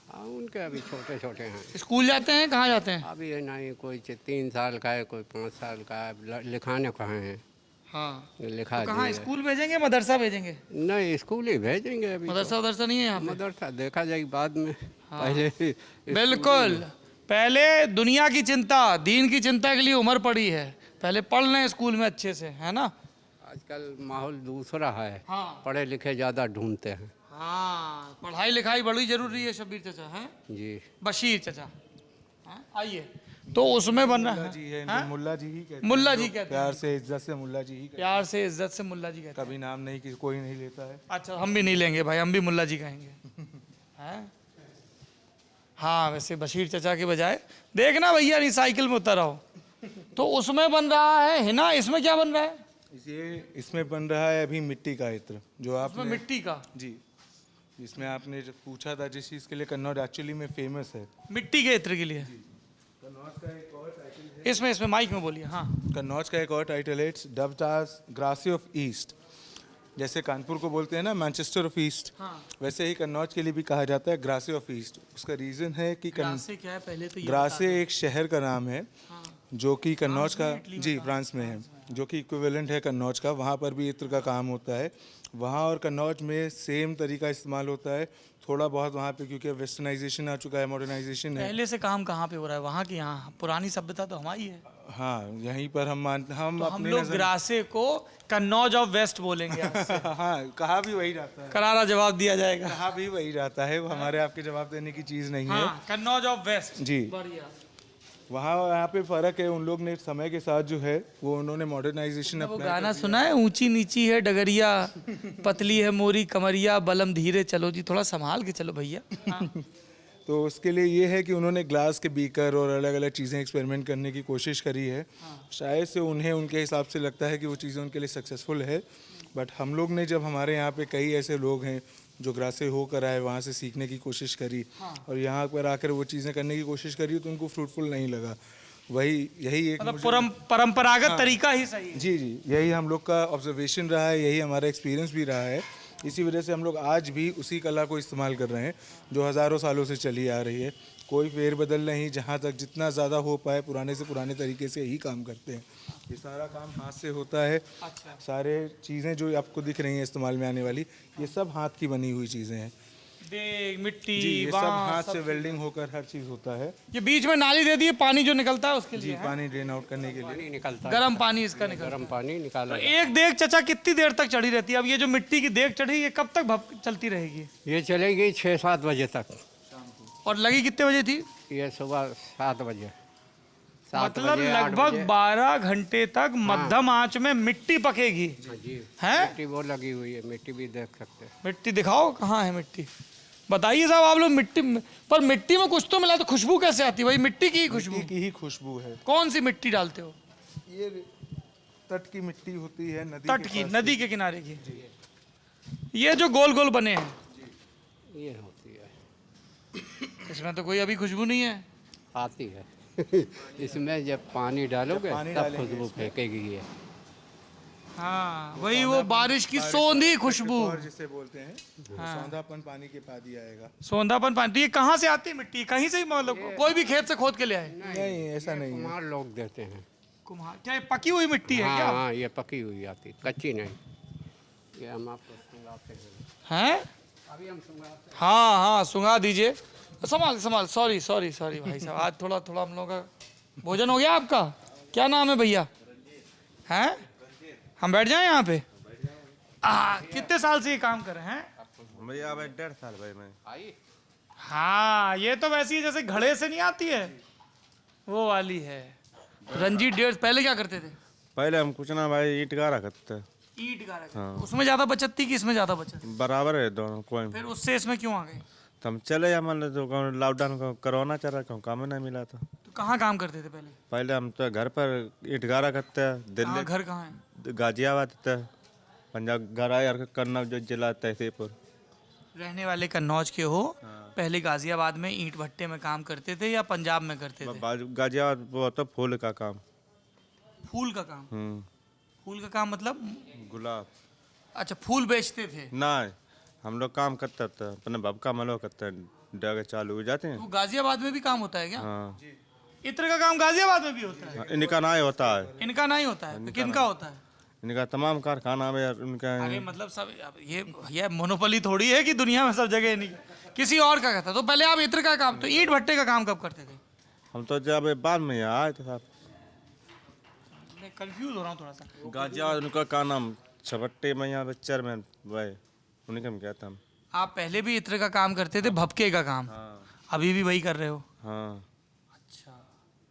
[SPEAKER 3] हाँ, उनके अभी छोटे छोटे हैं।
[SPEAKER 1] स्कूल जाते हैं? कहाँ जाते हैं?
[SPEAKER 3] अभी नहीं, कोई 3 साल का है, कोई 5 साल का है। लिखाने कहाँ है,
[SPEAKER 1] हाँ,
[SPEAKER 3] लिखा
[SPEAKER 1] तो कहाँ
[SPEAKER 3] दिए।
[SPEAKER 1] स्कूल भेजेंगे मदरसा भेजेंगे?
[SPEAKER 3] नहीं, स्कूल ही भेजेंगे अभी।
[SPEAKER 1] मदरसा उदरसा नहीं है यहाँ पे?
[SPEAKER 3] मदरसा देखा जाएगी बाद में, पहले
[SPEAKER 1] बिल्कुल, पहले दुनिया की चिंता, दीन की चिंता के लिए उम्र पड़ी है, पहले पढ़ लें स्कूल में अच्छे से, है ना?
[SPEAKER 3] आजकल माहौल दूसरा है,
[SPEAKER 1] हाँ
[SPEAKER 3] पढ़े लिखे ज़्यादा ढूंढते हैं।
[SPEAKER 1] हाँ, पढ़ाई लिखाई बड़ी जरूरी है शब्बीर चाचा, हैं?
[SPEAKER 3] जी
[SPEAKER 1] बशीर चाचा, हाँ, आइए। तो उसमें बन रहा
[SPEAKER 2] मुल्ला जी है,
[SPEAKER 1] है,
[SPEAKER 2] इनको
[SPEAKER 1] हाँ?
[SPEAKER 2] मुल्ला जी ही कहते हैं।
[SPEAKER 1] मुल्ला जी
[SPEAKER 2] लोग
[SPEAKER 1] कहते हैं।
[SPEAKER 2] प्यार से इज्जत से मुल्ला जी ही कहते
[SPEAKER 1] प्यार से इज्जत से मुल्ला जी कहते
[SPEAKER 2] हैं। कभी नाम नहीं कि कोई नहीं लेता है।
[SPEAKER 1] हैं। अच्छा, हम भी नहीं लेंगे भाई, हम भी मुल्ला जी कहेंगे, हैं? हाँ, वैसे बशीर चाचा के बजाय देखना भैया, नहीं साइकिल में उतर आओ। तो उसमें बन रहा है हिना, इसमें क्या बन रहा है?
[SPEAKER 2] इसमें बन रहा है अभी मिट्टी का इत्र, जो
[SPEAKER 1] इसमें
[SPEAKER 2] आपने
[SPEAKER 1] मिट्टी का,
[SPEAKER 2] जी, इसमें आपने जो पूछा था जिस चीज़ के लिए कन्नौज एक्चुअली में फेमस है।
[SPEAKER 1] मिट्टी के इत्र के लिए।
[SPEAKER 2] कन्नौज का एक और टाइटल है,
[SPEAKER 1] इसमें माइक में बोलिए। हाँ,
[SPEAKER 2] कन्नौज का एक और टाइटल है, इट्स डब्ड एज ग्रासी ऑफ ईस्ट। जैसे कानपुर को बोलते हैं ना मैनचेस्टर ऑफ ईस्ट,
[SPEAKER 1] हाँ।
[SPEAKER 2] वैसे ही कन्नौज के लिए भी कहा जाता है ग्रासी ऑफ ईस्ट। उसका रीज़न है कि
[SPEAKER 1] ग्रासे क्या है पहले तो ये
[SPEAKER 2] ग्रासे एक शहर का नाम है
[SPEAKER 1] हाँ।
[SPEAKER 2] जो कि कन्नौज का,
[SPEAKER 1] इटली में
[SPEAKER 2] जी फ्रांस में है, जो कि इक्विवेलेंट है कन्नौज का। वहाँ पर भी इत्र का काम होता है, वहाँ और कन्नौज में सेम तरीका इस्तेमाल होता है। थोड़ा बहुत वहाँ पे क्योंकि वेस्टर्नाइजेशन आ चुका है, मॉडर्नाइजेशन है।
[SPEAKER 1] पहले से काम कहाँ पे हो रहा है? वहाँ की यहाँ पुरानी सभ्यता तो हमारी है।
[SPEAKER 2] हाँ, यहीं पर हम
[SPEAKER 1] तो हम
[SPEAKER 2] अपने
[SPEAKER 1] लोग ग्रासे को कन्नौज ऑफ वेस्ट बोलेंगे आज से।
[SPEAKER 2] हाँ, कहा भी वही जाता है,
[SPEAKER 1] करारा जवाब दिया जाएगा।
[SPEAKER 2] कहा भी वही जाता है, वो हमारे आपके जवाब देने की चीज़ नहीं है।
[SPEAKER 1] हाँ, कन्नौज ऑफ वेस्ट।
[SPEAKER 2] जी।
[SPEAKER 1] बढ़िया।
[SPEAKER 2] वहाँ यहाँ पे फ़र्क है, उन लोग ने समय के साथ जो है वो उन्होंने मॉडर्नाइजेशन
[SPEAKER 1] वो
[SPEAKER 2] अपनाया।
[SPEAKER 1] गाना सुना है, ऊंची नीची है डगरिया, पतली है मोरी कमरिया, बलम धीरे चलो जी, थोड़ा संभाल के चलो भैया। हाँ।
[SPEAKER 2] तो उसके लिए ये है कि उन्होंने ग्लास के बीकर और अलग अलग चीज़ें एक्सपेरिमेंट करने की कोशिश करी है। शायद से उन्हें उनके हिसाब से लगता है कि वो चीज़ें उनके लिए सक्सेसफुल है। बट हम लोग ने जब हमारे यहाँ पे कई ऐसे लोग हैं जो ग्रासे होकर आए, वहाँ से सीखने की कोशिश करी और यहाँ पर आकर वो चीज़ें करने की कोशिश करी तो उनको फ्रूटफुल नहीं लगा। यही एक
[SPEAKER 1] मतलब परंपरागत तरीका ही सही है।
[SPEAKER 2] जी जी, यही हम लोग का ऑब्जर्वेशन रहा है, यही हमारा एक्सपीरियंस भी रहा है। इसी वजह से हम लोग आज भी उसी कला को इस्तेमाल कर रहे हैं जो हज़ारों सालों से चली आ रही है। कोई फेरबदल नहीं, जहाँ तक जितना ज़्यादा हो पाए पुराने से पुराने तरीके से ही काम करते हैं। ये सारा काम हाथ से होता है।
[SPEAKER 1] अच्छा।
[SPEAKER 2] सारे चीज़ें जो आपको दिख रही हैं इस्तेमाल में आने वाली, ये सब हाथ की बनी हुई चीज़ें हैं।
[SPEAKER 1] देग, मिट्टी,
[SPEAKER 2] जी, ये सब
[SPEAKER 1] बांस,
[SPEAKER 2] हाथ
[SPEAKER 1] सब
[SPEAKER 2] से वेल्डिंग होकर हर चीज़ होता है।
[SPEAKER 1] ये बीच में नाली दे दी है, पानी जो निकलता है उसके
[SPEAKER 2] जी,
[SPEAKER 1] लिए है?
[SPEAKER 2] पानी ड्रेन आउट करने के लिए।
[SPEAKER 3] पानी निकलता है,
[SPEAKER 1] गर्म पानी इसका निकलता
[SPEAKER 3] गर्म पानी निकाला
[SPEAKER 1] है।
[SPEAKER 3] जाता
[SPEAKER 1] एक देग चाचा कितनी देर तक चढ़ी रहती है? अब ये जो मिट्टी की देग चढ़ी, ये कब तक चलती रहेगी?
[SPEAKER 3] है। ये चलेगी 6-7 बजे तक।
[SPEAKER 1] और लगी कितने बजे थी?
[SPEAKER 3] ये सुबह 7 बजे, 7
[SPEAKER 1] मतलब
[SPEAKER 3] बजे, 8
[SPEAKER 1] लगभग
[SPEAKER 3] बजे।
[SPEAKER 1] 12 घंटे तक मध्यम आंच में मिट्टी पकेगी,
[SPEAKER 3] हाँ जी,
[SPEAKER 1] हैं?
[SPEAKER 3] मिट्टी वो लगी हुई है, मिट्टी भी देख सकते हैं।
[SPEAKER 1] मिट्टी दिखाओ, कहाँ है मिट्टी? बताइए साहब, आप लोग मिट्टी पर मिट्टी में कुछ तो मिला, तो खुशबू कैसे आती है भाई? मिट्टी की ही खुशबू।
[SPEAKER 2] मिट्टी की ही खुशबू है।
[SPEAKER 1] कौन सी मिट्टी डालते हो?
[SPEAKER 2] ये तट की मिट्टी होती है, नदी
[SPEAKER 1] तट
[SPEAKER 2] के
[SPEAKER 1] की,
[SPEAKER 2] पास
[SPEAKER 1] नदी के किनारे की। ये जो गोल गोल बने हैं,
[SPEAKER 3] ये होती है,
[SPEAKER 1] इसमें तो कोई अभी खुशबू नहीं है।
[SPEAKER 3] आती है। इसमें जब पानी डालोगे
[SPEAKER 2] जब पानी
[SPEAKER 3] तब
[SPEAKER 2] डालेंगे
[SPEAKER 3] खुशबू फेंकेगी ये।
[SPEAKER 1] हाँ वही वो बारिश की सोंधी खुशबू,
[SPEAKER 2] और जिसे बोलते हैं सौंधापन पानी के बाद ही आएगा।
[SPEAKER 1] सौंधापन पानी। तो ये कहाँ से आती है मिट्टी? कहीं से ही, मतलब कोई भी खेत से खोद के ले आए?
[SPEAKER 2] नहीं ऐसा नहीं है।
[SPEAKER 3] कुम्हार लोग देते हैं।
[SPEAKER 1] कुम्हार? क्या ये पकी हुई मिट्टी है क्या?
[SPEAKER 3] हाँ ये पकी हुई आती, कच्ची नहीं। ये हम आपको सुंघाते हैं।
[SPEAKER 1] हैं?
[SPEAKER 3] अभी हम सुंघाते हैं।
[SPEAKER 1] हाँ हाँ सुंघा दीजिए। संभाल संभाल, सॉरी सॉरी सॉरी भाई साहब, आज थोड़ा थोड़ा हम लोगों का भोजन हो गया। आपका क्या नाम है भैया? हैं? हम बैठ जाएं यहाँ पे? कितने साल से ये काम कर रहे हैं?
[SPEAKER 5] भैया अब 1.5 साल भाई मैं।
[SPEAKER 3] आई
[SPEAKER 1] हाँ ये तो वैसी है जैसे घड़े से नहीं आती है, वो वाली है। रंजीत 1.5। पहले क्या करते थे?
[SPEAKER 5] पहले हम कुछ ना भाई ईंट गारा करते हैं।
[SPEAKER 1] ईंट का रखा। उसमें ज्यादा बचत थी कि इसमें ज्यादा बचत?
[SPEAKER 5] बराबर है दोनों कोई।
[SPEAKER 1] फिर उससे इसमें क्यों आ गए?
[SPEAKER 5] तो हम चले या मान लो जो लॉकडाउन को कोरोना चल रहा, काम ही नहीं मिला था।
[SPEAKER 1] तो कहाँ काम करते थे पहले?
[SPEAKER 5] पहले हम तो घर पर ईंट गारा करते हैं।
[SPEAKER 1] कहाँ,
[SPEAKER 5] दिल्ली
[SPEAKER 1] घर कहाँ है?
[SPEAKER 5] गाजियाबाद था, पंजाब घर आया कन्नौज जो जिला तहसीलपुर।
[SPEAKER 1] रहने वाले कन्नौज के हो? पहले गाजियाबाद में ईंट भट्टे में काम करते थे या पंजाब में करते थे?
[SPEAKER 5] गाजियाबाद वो तो फूल का काम।
[SPEAKER 1] फूल का काम? फूल का काम मतलब?
[SPEAKER 5] गुलाब
[SPEAKER 1] अच्छा फूल बेचते थे?
[SPEAKER 5] नहीं, हम लोग काम करते थे अपने बाप का मलो करते हैं, डगे चालू हो जाते हैं।
[SPEAKER 1] तो गाजियाबाद में भी काम होता है क्या?
[SPEAKER 5] हाँ
[SPEAKER 1] इत्र का काम गाजियाबाद में भी होता है?
[SPEAKER 5] इनका ना होता है,
[SPEAKER 1] इनका नहीं होता है तो किनका होता है?
[SPEAKER 5] इनका तमाम कारखाना में उनका
[SPEAKER 1] अरे मतलब सब, अब ये मोनोपोली थोड़ी है कि दुनिया में सब जगह नहीं, किसी और का कहता। तो पहले आप इत्र का काम, तो ईंट भट्टे का काम कब करते थे?
[SPEAKER 5] हम तो जब बाद में यहाँ आए थे साहब।
[SPEAKER 1] मैं कंफ्यूज हो रहा हूँ थोड़ा सा।
[SPEAKER 5] गाजियाबाद उनका का नाम छपट्टे में यहाँ पिक्चर में भाई उन्हीं का कहता हम।
[SPEAKER 1] आप पहले भी इत्र का काम करते थे, भपके का काम?
[SPEAKER 5] हाँ
[SPEAKER 1] अभी भी वही कर रहे हो?
[SPEAKER 5] हाँ।
[SPEAKER 1] अच्छा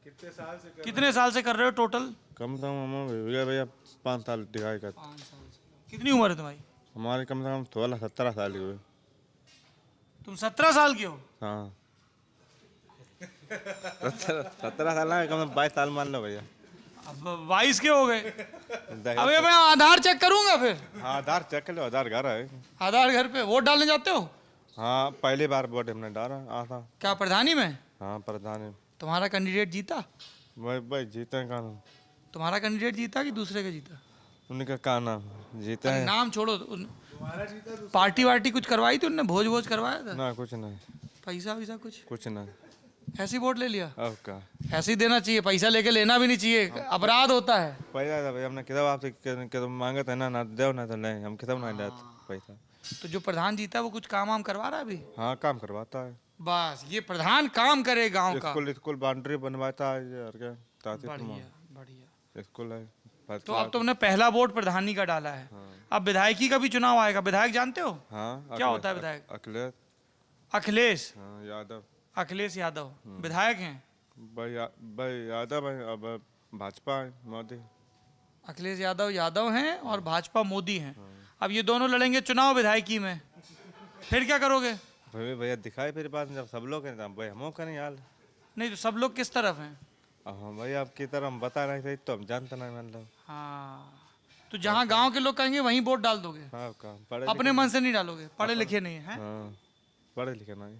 [SPEAKER 2] कितने साल से
[SPEAKER 1] कितने साल से कर रहे हो टोटल?
[SPEAKER 5] कम से कम भैया भैया 5 साल दिखाई का।
[SPEAKER 1] 5 साल से। कितनी उम्र है तुम्हारी?
[SPEAKER 5] हमारे कम से कम 16-17 साल की हुए।
[SPEAKER 1] तुम 17 साल के हो?
[SPEAKER 5] हाँ 17 साल ना, कम से 22 साल मान लो भैया।
[SPEAKER 1] अब 22 के हो गए।
[SPEAKER 5] देखा-
[SPEAKER 1] अबे मैं आधार चेक करूंगा फिर।
[SPEAKER 5] हाँ आधार चेक कर लो, आधार घर है।
[SPEAKER 1] आधार घर पे वोट डालने जाते हो?
[SPEAKER 5] हाँ पहली बार वोट हमने डाला था।
[SPEAKER 1] क्या प्रधानी में?
[SPEAKER 5] हाँ प्रधान
[SPEAKER 1] तुम्हारा कैंडिडेट जीता?
[SPEAKER 5] भाई जीते का नाम,
[SPEAKER 1] तुम्हारा कैंडिडेट जीता कि दूसरे का जीता?
[SPEAKER 5] उनका का नाम जीते
[SPEAKER 1] अरे
[SPEAKER 5] हैं
[SPEAKER 1] नाम छोड़ो, पार्टी वार्टी कुछ करवाई थी उनने? भोज भोज करवाया था?
[SPEAKER 5] ना, कुछ नहीं
[SPEAKER 1] पैसा वैसा कुछ?
[SPEAKER 5] कुछ नहीं।
[SPEAKER 1] ऐसे ही वोट ले लिया?
[SPEAKER 5] अब का
[SPEAKER 1] ऐसे ही देना चाहिए, पैसा लेके लेना भी नहीं चाहिए, अपराध होता है।
[SPEAKER 5] पैसा था भाई हमने किताब आपसे किताब मांगे थे ना दो ना तो नहीं, हम किताब नहीं देते पैसा।
[SPEAKER 1] तो जो प्रधान जीता है वो कुछ काम वाम करवा रहा है अभी?
[SPEAKER 5] हाँ काम करवाता है,
[SPEAKER 1] बस ये प्रधान काम करे गांव का।
[SPEAKER 5] स्कूल बाउंड्री बनवाता है और क्या ताकि
[SPEAKER 1] बढ़िया बढ़िया।
[SPEAKER 5] स्कूल है।
[SPEAKER 1] तो अब तुमने पहला वोट प्रधानी का डाला है, अब विधायकी का भी चुनाव आएगा। विधायक जानते हो?
[SPEAKER 5] हाँ
[SPEAKER 1] क्या होता है विधायक?
[SPEAKER 5] अखिलेश
[SPEAKER 1] अखिलेश?
[SPEAKER 5] हाँ यादव।
[SPEAKER 1] अखिलेश यादव विधायक हैं?
[SPEAKER 5] भाई यादव है, अब भाजपा है मोदी।
[SPEAKER 1] अखिलेश यादव यादव हैं और भाजपा मोदी हैं। अब ये दोनों लड़ेंगे चुनाव विधायकी में, फिर क्या करोगे?
[SPEAKER 5] भाई भैया दिखाई फिर बात जब सब लोग हैं भाई हम करें यार।
[SPEAKER 1] नहीं तो सब लोग किस तरफ हैं?
[SPEAKER 5] अब हम भाई आपकी तरह हम बता रहे थे तो हम जानते नहीं मतलब।
[SPEAKER 1] हाँ तो जहाँ गांव के लोग कहेंगे वहीं वोट डाल दोगे?
[SPEAKER 5] हाँ का पढ़े
[SPEAKER 1] अपने मन से नहीं डालोगे? पढ़े लिखे नहीं हैं?
[SPEAKER 5] हाँ पढ़े लिखे नहीं।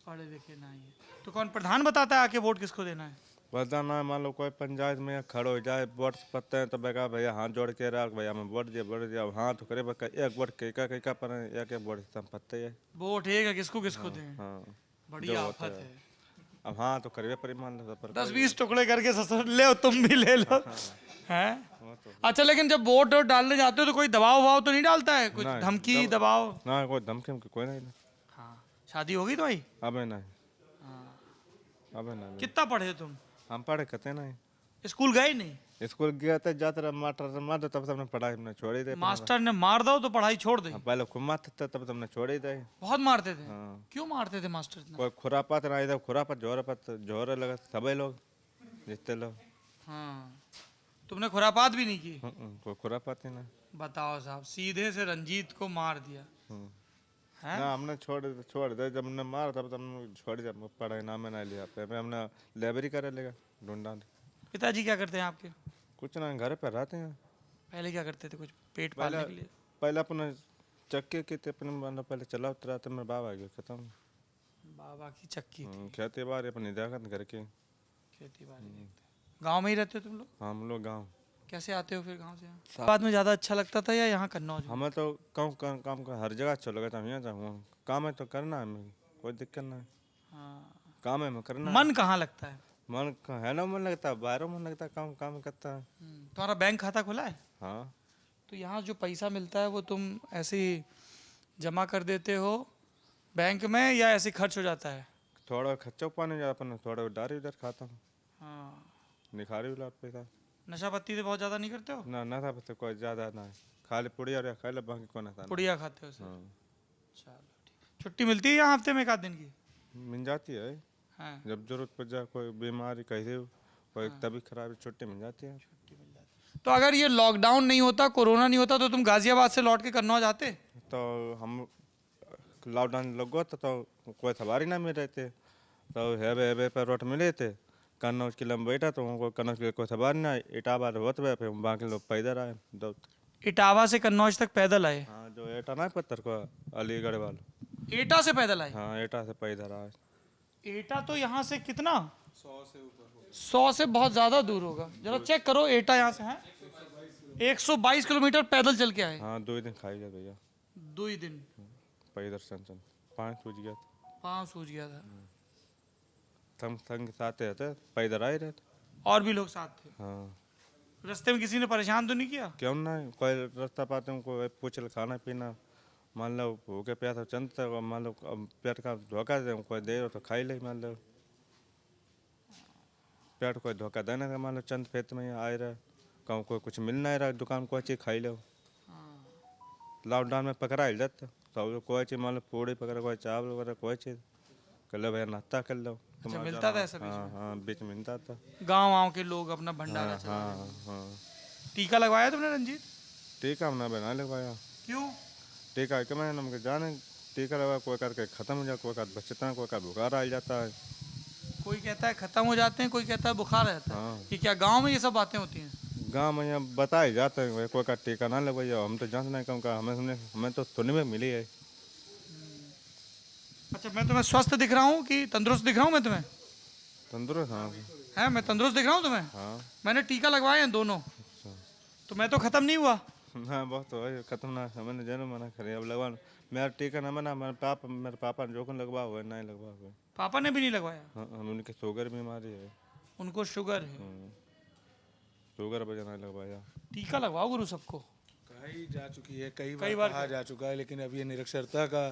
[SPEAKER 1] पढ़े लिखे नहीं है तो कौन प्रधान बताता है आके वोट किसको देना है?
[SPEAKER 5] पता ना, मान लो कोई पंचायत में खड़ो हो जाए वोट पत्ते हैं तो बेगा भैया हाथ जोड़ के रख भैया हमें वोट दिया अब हाँ तो करे एक वोट कई पर एक वोट सब पत्ते है।
[SPEAKER 1] वोट एक है, किसको किसको दें?
[SPEAKER 5] हाँ
[SPEAKER 1] बढ़िया
[SPEAKER 5] जो होता
[SPEAKER 1] आफत है।
[SPEAKER 5] अब हाँ तो करे पर मान लो पर
[SPEAKER 1] 10-20 टुकड़े करके ससुर ले तुम भी ले लो हैं।
[SPEAKER 5] हाँ तो
[SPEAKER 1] अच्छा लेकिन जब वोट डालने जाते हो तो कोई दबाव वबाव तो नहीं डालता है? कुछ
[SPEAKER 5] नहीं,
[SPEAKER 1] धमकी दबाव?
[SPEAKER 5] ना कोई धमकी कोई नहीं।
[SPEAKER 1] हाँ शादी होगी तो भाई?
[SPEAKER 5] अबे नहीं, अबे नहीं।
[SPEAKER 1] कितना पढ़े तुम?
[SPEAKER 5] हम पढ़े कहते नहीं,
[SPEAKER 1] स्कूल गए नहीं?
[SPEAKER 5] स्कूल गया था जाते रहा मास्टर मार दो तब हमने पढ़ाई हमने छोड़ ही दे।
[SPEAKER 1] मास्टर ने मार दो तो पढ़ाई छोड़ दी?
[SPEAKER 5] पहले खूब मारते थे तब हमने छोड़ ही दे।
[SPEAKER 1] बहुत मारते थे?
[SPEAKER 5] हाँ।
[SPEAKER 1] क्यों मारते थे मास्टर इतना?
[SPEAKER 5] कोई खुरापात ना इधर खुरापात जोर लगा सभी लोग जितने लोग।
[SPEAKER 1] हाँ तुमने खुरापात भी नहीं की?
[SPEAKER 5] कोई खुरापात ही ना।
[SPEAKER 1] बताओ साहब, सीधे से रंजीत को मार दिया है?
[SPEAKER 5] ना हमने छोड़ दे जब हमने मारा तब हमने छोड़ दिया, पढ़ाई नाम में नहीं लिया पे हमने लाइब्रेरी करे लेगा ढूंढा।
[SPEAKER 1] पिताजी क्या करते हैं आपके?
[SPEAKER 5] कुछ ना घर पे रहते हैं।
[SPEAKER 1] पहले क्या करते थे? कुछ पेट पालने के लिए?
[SPEAKER 5] पहले अपने चक्के के थे अपने मतलब पहले चला उतरा तो मेरे बाबा आ गया खत्म।
[SPEAKER 1] बाबा की चक्की थी?
[SPEAKER 5] खेती बाड़ी अपनी देखत घर के।
[SPEAKER 1] खेती बाड़ी देखते। गांव में ही रहते हो तुम लोग?
[SPEAKER 5] हम लोग गाँव।
[SPEAKER 1] कैसे आते हो फिर गांव से यहाँ? बाद में ज़्यादा अच्छा लगता था या यहाँ कन्नौज?
[SPEAKER 5] हमें तो काम का हर जगह अच्छा लगा था। यहाँ जाऊँ काम है तो करना है, हमें कोई दिक्कत ना है। काम है मैं करना है।
[SPEAKER 1] मन कहाँ लगता है?
[SPEAKER 5] मन है ना, मन लगता है बाहरों, मन लगता है काम काम करता है।
[SPEAKER 1] तुम्हारा बैंक खाता खुला है?
[SPEAKER 5] हाँ,
[SPEAKER 1] तो यहाँ जो पैसा मिलता है वो तुम ऐसे ही जमा कर देते हो बैंक में या ऐसे खर्च हो जाता है?
[SPEAKER 5] थोड़ा खर्चा पानी जा अपन थोड़ा उधार इधर खाता हूँ,
[SPEAKER 1] हाँ।
[SPEAKER 5] निखारी उला पैसा।
[SPEAKER 1] नशा पत्ती तो बहुत ज़्यादा नहीं करते हो?
[SPEAKER 5] ना था बस कोई ज़्यादा ना है, खाली पुड़िया और खा ले, बाकी को ना था।
[SPEAKER 1] पुड़िया खाते हो सिर्फ?
[SPEAKER 5] हाँ,
[SPEAKER 1] चलो ठीक। छुट्टी मिलती है यहाँ हफ्ते में एक आध दिन की?
[SPEAKER 5] मिल जाती है।
[SPEAKER 1] हाँ।
[SPEAKER 5] जब जरूरत पड़ जाए, कोई बीमारी कैसे हो, कोई तबीयत खराब, छुट्टी मिल जाती है।
[SPEAKER 1] तो अगर ये लॉकडाउन नहीं होता, कोरोना नहीं होता, तो तुम गाजियाबाद से लौट के कन्नौज आते?
[SPEAKER 5] तो हम लॉकडाउन लगो तो कोई सवारी ना मिल रहे थे, तो हेबे पर रोट मिले थे। कन्नौज के लंब बैठा तो हमको कन्नौज के कोई सवारी ना, इटाबाद होते हुए फिर बाकी लोग पैदल आए दो।
[SPEAKER 1] इटावा से कन्नौज तक पैदल आए?
[SPEAKER 5] हाँ, जो एटा ना पत्थर को अलीगढ़ वाला।
[SPEAKER 1] एटा से पैदल आए?
[SPEAKER 5] हाँ, एटा से पैदल आए।
[SPEAKER 1] एटा तो यहाँ से कितना? 100 से बहुत ज्यादा दूर होगा। जरा चेक करो, एटा यहाँ से है 122 किलोमीटर पैदल चल के आए।
[SPEAKER 5] हाँ, 2 दिन खाई जा भैया,
[SPEAKER 1] 2 ही दिन?
[SPEAKER 5] पैदल सन 5 सूझ गया था।
[SPEAKER 1] 5 सूझ गया था।
[SPEAKER 5] संग साथ रहते, पैदल आए रहते।
[SPEAKER 1] और भी लोग साथ थे?
[SPEAKER 5] हाँ,
[SPEAKER 1] रास्ते में किसी ने परेशान तो नहीं किया?
[SPEAKER 5] क्यों ना, कोई रास्ता पाते हैं कोई पूछ ले, खाना पीना मान लो भूखे प्यास चंद तक, मान लो पेट का धोखा दे कोई दे तो खाई ले, मान लो पेट कोई धोखा देने का, मान लो चंद फेत में आए रहे, कहूँ कोई कुछ मिल नहीं रहा, दुकान कोई चीज़ खाई लो। लॉकडाउन में पकड़ा ही जाता सब, कोई चीज़ मान लो पूड़ी पकड़ा, कोई चावल वगैरह कोई चीज़ कर लो भैया, नाश्ता कर लो।
[SPEAKER 1] अच्छा, मिलता था ऐसा?
[SPEAKER 5] हाँ हाँ, बीच में मिलता था।
[SPEAKER 1] गाँव के लोग अपना भंडारा
[SPEAKER 5] हाँ
[SPEAKER 1] चला।
[SPEAKER 5] हाँ हाँ।
[SPEAKER 1] टीका लगवाया तुमने रंजीत?
[SPEAKER 5] टीका हमने बना लगवाया।
[SPEAKER 1] क्यों?
[SPEAKER 5] टीका है कि मैंने नमक जाने, टीका लगा कोई करके ख़त्म हो जाए, कोई का बचता है, कोई का बुखार आ जाता है।
[SPEAKER 1] कोई कहता है खत्म हो जाते हैं, कोई कहता है बुखार रहता है।
[SPEAKER 5] हाँ।
[SPEAKER 1] ये क्या गांव में ये सब बातें होती हैं?
[SPEAKER 5] गाँव में यहाँ बताए जाते हैं भाई, कोई का टीका ना लगवाइए, हम तो जांच नहीं कहूँ, हमें तो सुनने में मिली है।
[SPEAKER 1] अच्छा, मैं तुम्हें स्वस्थ दिख रहा हूँ कि तंदुरुस्त दिख रहा हूँ? मैं तुम्हें
[SPEAKER 5] तंदुरुस्त हाँ।
[SPEAKER 1] है, मैं तंदुरुस्त दिख रहा हूँ तुम्हें?
[SPEAKER 5] हाँ,
[SPEAKER 1] मैंने टीका लगवाए हैं दोनों, तो मैं तो खत्म नहीं हुआ।
[SPEAKER 5] हाँ बहुत तो है खत्म ना, हमें जरूर मना करे अब लगवा। मेरा टीका ना मना, मेरे पापा जो कौन लगवा हुआ है, नहीं लगवा हुआ है।
[SPEAKER 1] पापा ने भी नहीं लगवाया?
[SPEAKER 5] हाँ, हम उनकी शुगर बीमारी है।
[SPEAKER 1] उनको शुगर है?
[SPEAKER 5] शुगर वजह नहीं लगवाया।
[SPEAKER 1] टीका लगवाओ गुरु सबको।
[SPEAKER 2] कही जा चुकी है, कई
[SPEAKER 1] कई
[SPEAKER 2] बार
[SPEAKER 1] बार
[SPEAKER 2] कहा जा चुका है, लेकिन अब ये निरक्षरता का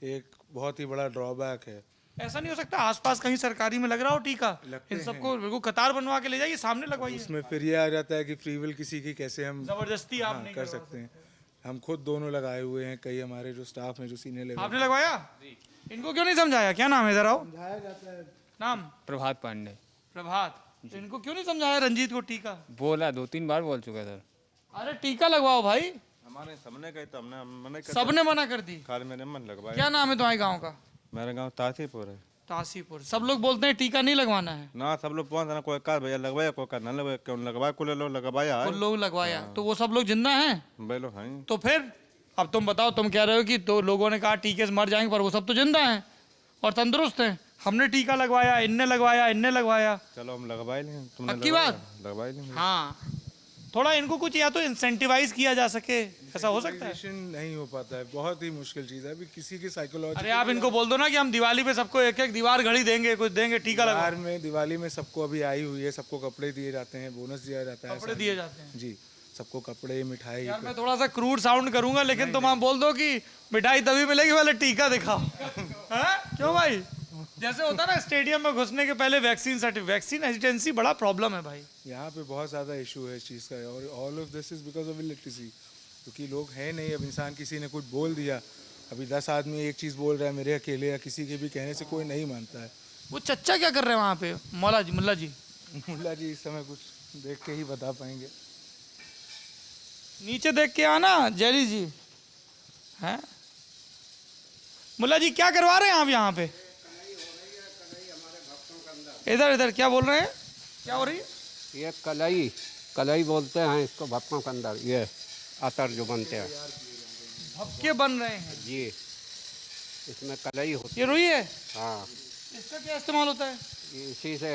[SPEAKER 2] एक बहुत ही बड़ा ड्रॉबैक है।
[SPEAKER 1] ऐसा नहीं हो सकता आसपास कहीं सरकारी में लग रहा हो टीका,
[SPEAKER 2] लगते
[SPEAKER 1] इन सबको बिल्कुल कतार बनवा के ले जाइए, सामने लगवाइए।
[SPEAKER 2] उसमें फिर ये आ जाता है कि फ्री विल किसी की कैसे हम
[SPEAKER 1] जबरदस्ती आप
[SPEAKER 2] हाँ,
[SPEAKER 1] नहीं
[SPEAKER 2] कर सकते हैं। हम खुद दोनों लगाए हुए हैं, कई हमारे जो स्टाफ हैं जो सीनियर लेवल।
[SPEAKER 1] आपने लगवाया? इनको क्यों नहीं समझाया? क्या नाम है जरा?
[SPEAKER 2] समझाया जाता है।
[SPEAKER 1] नाम?
[SPEAKER 6] प्रभात पांडे।
[SPEAKER 1] प्रभात। तो इनको क्यों नहीं समझाया रंजीत को टीका?
[SPEAKER 6] बोला 2-3 बार बोल चुका सर।
[SPEAKER 1] अरे टीका लगवाओ भाई।
[SPEAKER 5] हमारे सबने कही तो हमने मना कर,
[SPEAKER 1] सबने मना कर दी।
[SPEAKER 5] खाली मैंने मन लगवाया।
[SPEAKER 1] क्या नाम है तुम्हारे गांव का?
[SPEAKER 5] मेरा गांव तासीपुर है।
[SPEAKER 1] तासीपुर। सब लोग बोलते हैं टीका नहीं लगवाना है।
[SPEAKER 5] ना सब लोग पहुंच ना, कोई का भैया लगवाया, कोई का ना लगवाया, क्यों लगवाया, कुल लोग लगवाया
[SPEAKER 1] वो
[SPEAKER 5] है।
[SPEAKER 1] लोग लगवाया तो वो सब लोग जिंदा हैं?
[SPEAKER 5] बोलो हाँ।
[SPEAKER 1] तो फिर अब तुम बताओ, तुम कह रहे हो कि तो लोगों ने कहा टीके से मर जाएंगे, पर वो सब तो जिंदा हैं और तंदुरुस्त हैं। हमने टीका लगवाया, इनने लगवाया, इनने लगवाया।
[SPEAKER 5] चलो हम लगवा ही लेंगे, तुमने
[SPEAKER 1] पक्की
[SPEAKER 5] लगवाया?
[SPEAKER 1] बात?
[SPEAKER 5] लगवा ही लेंगे।
[SPEAKER 1] हाँ, थोड़ा इनको कुछ या तो इंसेंटिवाइज किया जा सके, ऐसा हो सकता है?
[SPEAKER 2] Sensitization नहीं हो पाता है, बहुत ही मुश्किल चीज़ है। अभी किसी की साइकोलॉजी
[SPEAKER 1] अरे आप इनको बोल दो ना कि हम दिवाली पे सबको एक एक दीवार घड़ी देंगे, कुछ देंगे, टीका लगा।
[SPEAKER 2] बिहार में दिवाली में सबको अभी आई हुई है, सबको कपड़े दिए जाते हैं, बोनस दिया जाता है।
[SPEAKER 1] कपड़े दिए जाते हैं।
[SPEAKER 2] जी, सबको कपड़े, मिठाई।
[SPEAKER 1] यार मैं थोड़ा सा क्रूड साउंड करूंगा, लेकिन तुम आप बोल दो कि मिठाई तभी मिलेगी पहले टीका दिखाओ। हैं? क्यों भाई? जैसे होता है ना स्टेडियम में घुसने के पहले वैक्सीन हेजिटेंसी बड़ा प्रॉब्लम है भाई।
[SPEAKER 2] यहाँ पे बहुत ज़्यादा इशू है इस चीज़ का, और all of this is because of electricity, क्योंकि लोग हैं नहीं। अब इंसान किसी ने कुछ बोल दिया, अभी 10 आदमी एक चीज़ बोल रहा है, मेरे अकेले या किसी के भी कहने से कोई नहीं मानता है।
[SPEAKER 1] वो चच्चा क्या कर रहे हैं वहाँ पे? मुल्ला जी
[SPEAKER 2] मुल्ला जी इस समय कुछ देख के ही बता पाएंगे।
[SPEAKER 1] नीचे देख के आना जैरी जी। हैं? मुल्ला जी क्या करवा रहे हैं आप यहाँ पे? इधर इधर क्या बोल रहे हैं? क्या हो रही है?
[SPEAKER 3] ये कलई बोलते हैं इसको, भक्तों के अंदर ये अतर जो बनते हैं
[SPEAKER 1] भपके बन रहे हैं
[SPEAKER 3] जी, इसमें कलई होती
[SPEAKER 1] ये रुई है?
[SPEAKER 3] है। हाँ,
[SPEAKER 1] इसका क्या इस्तेमाल होता है?
[SPEAKER 3] इसी से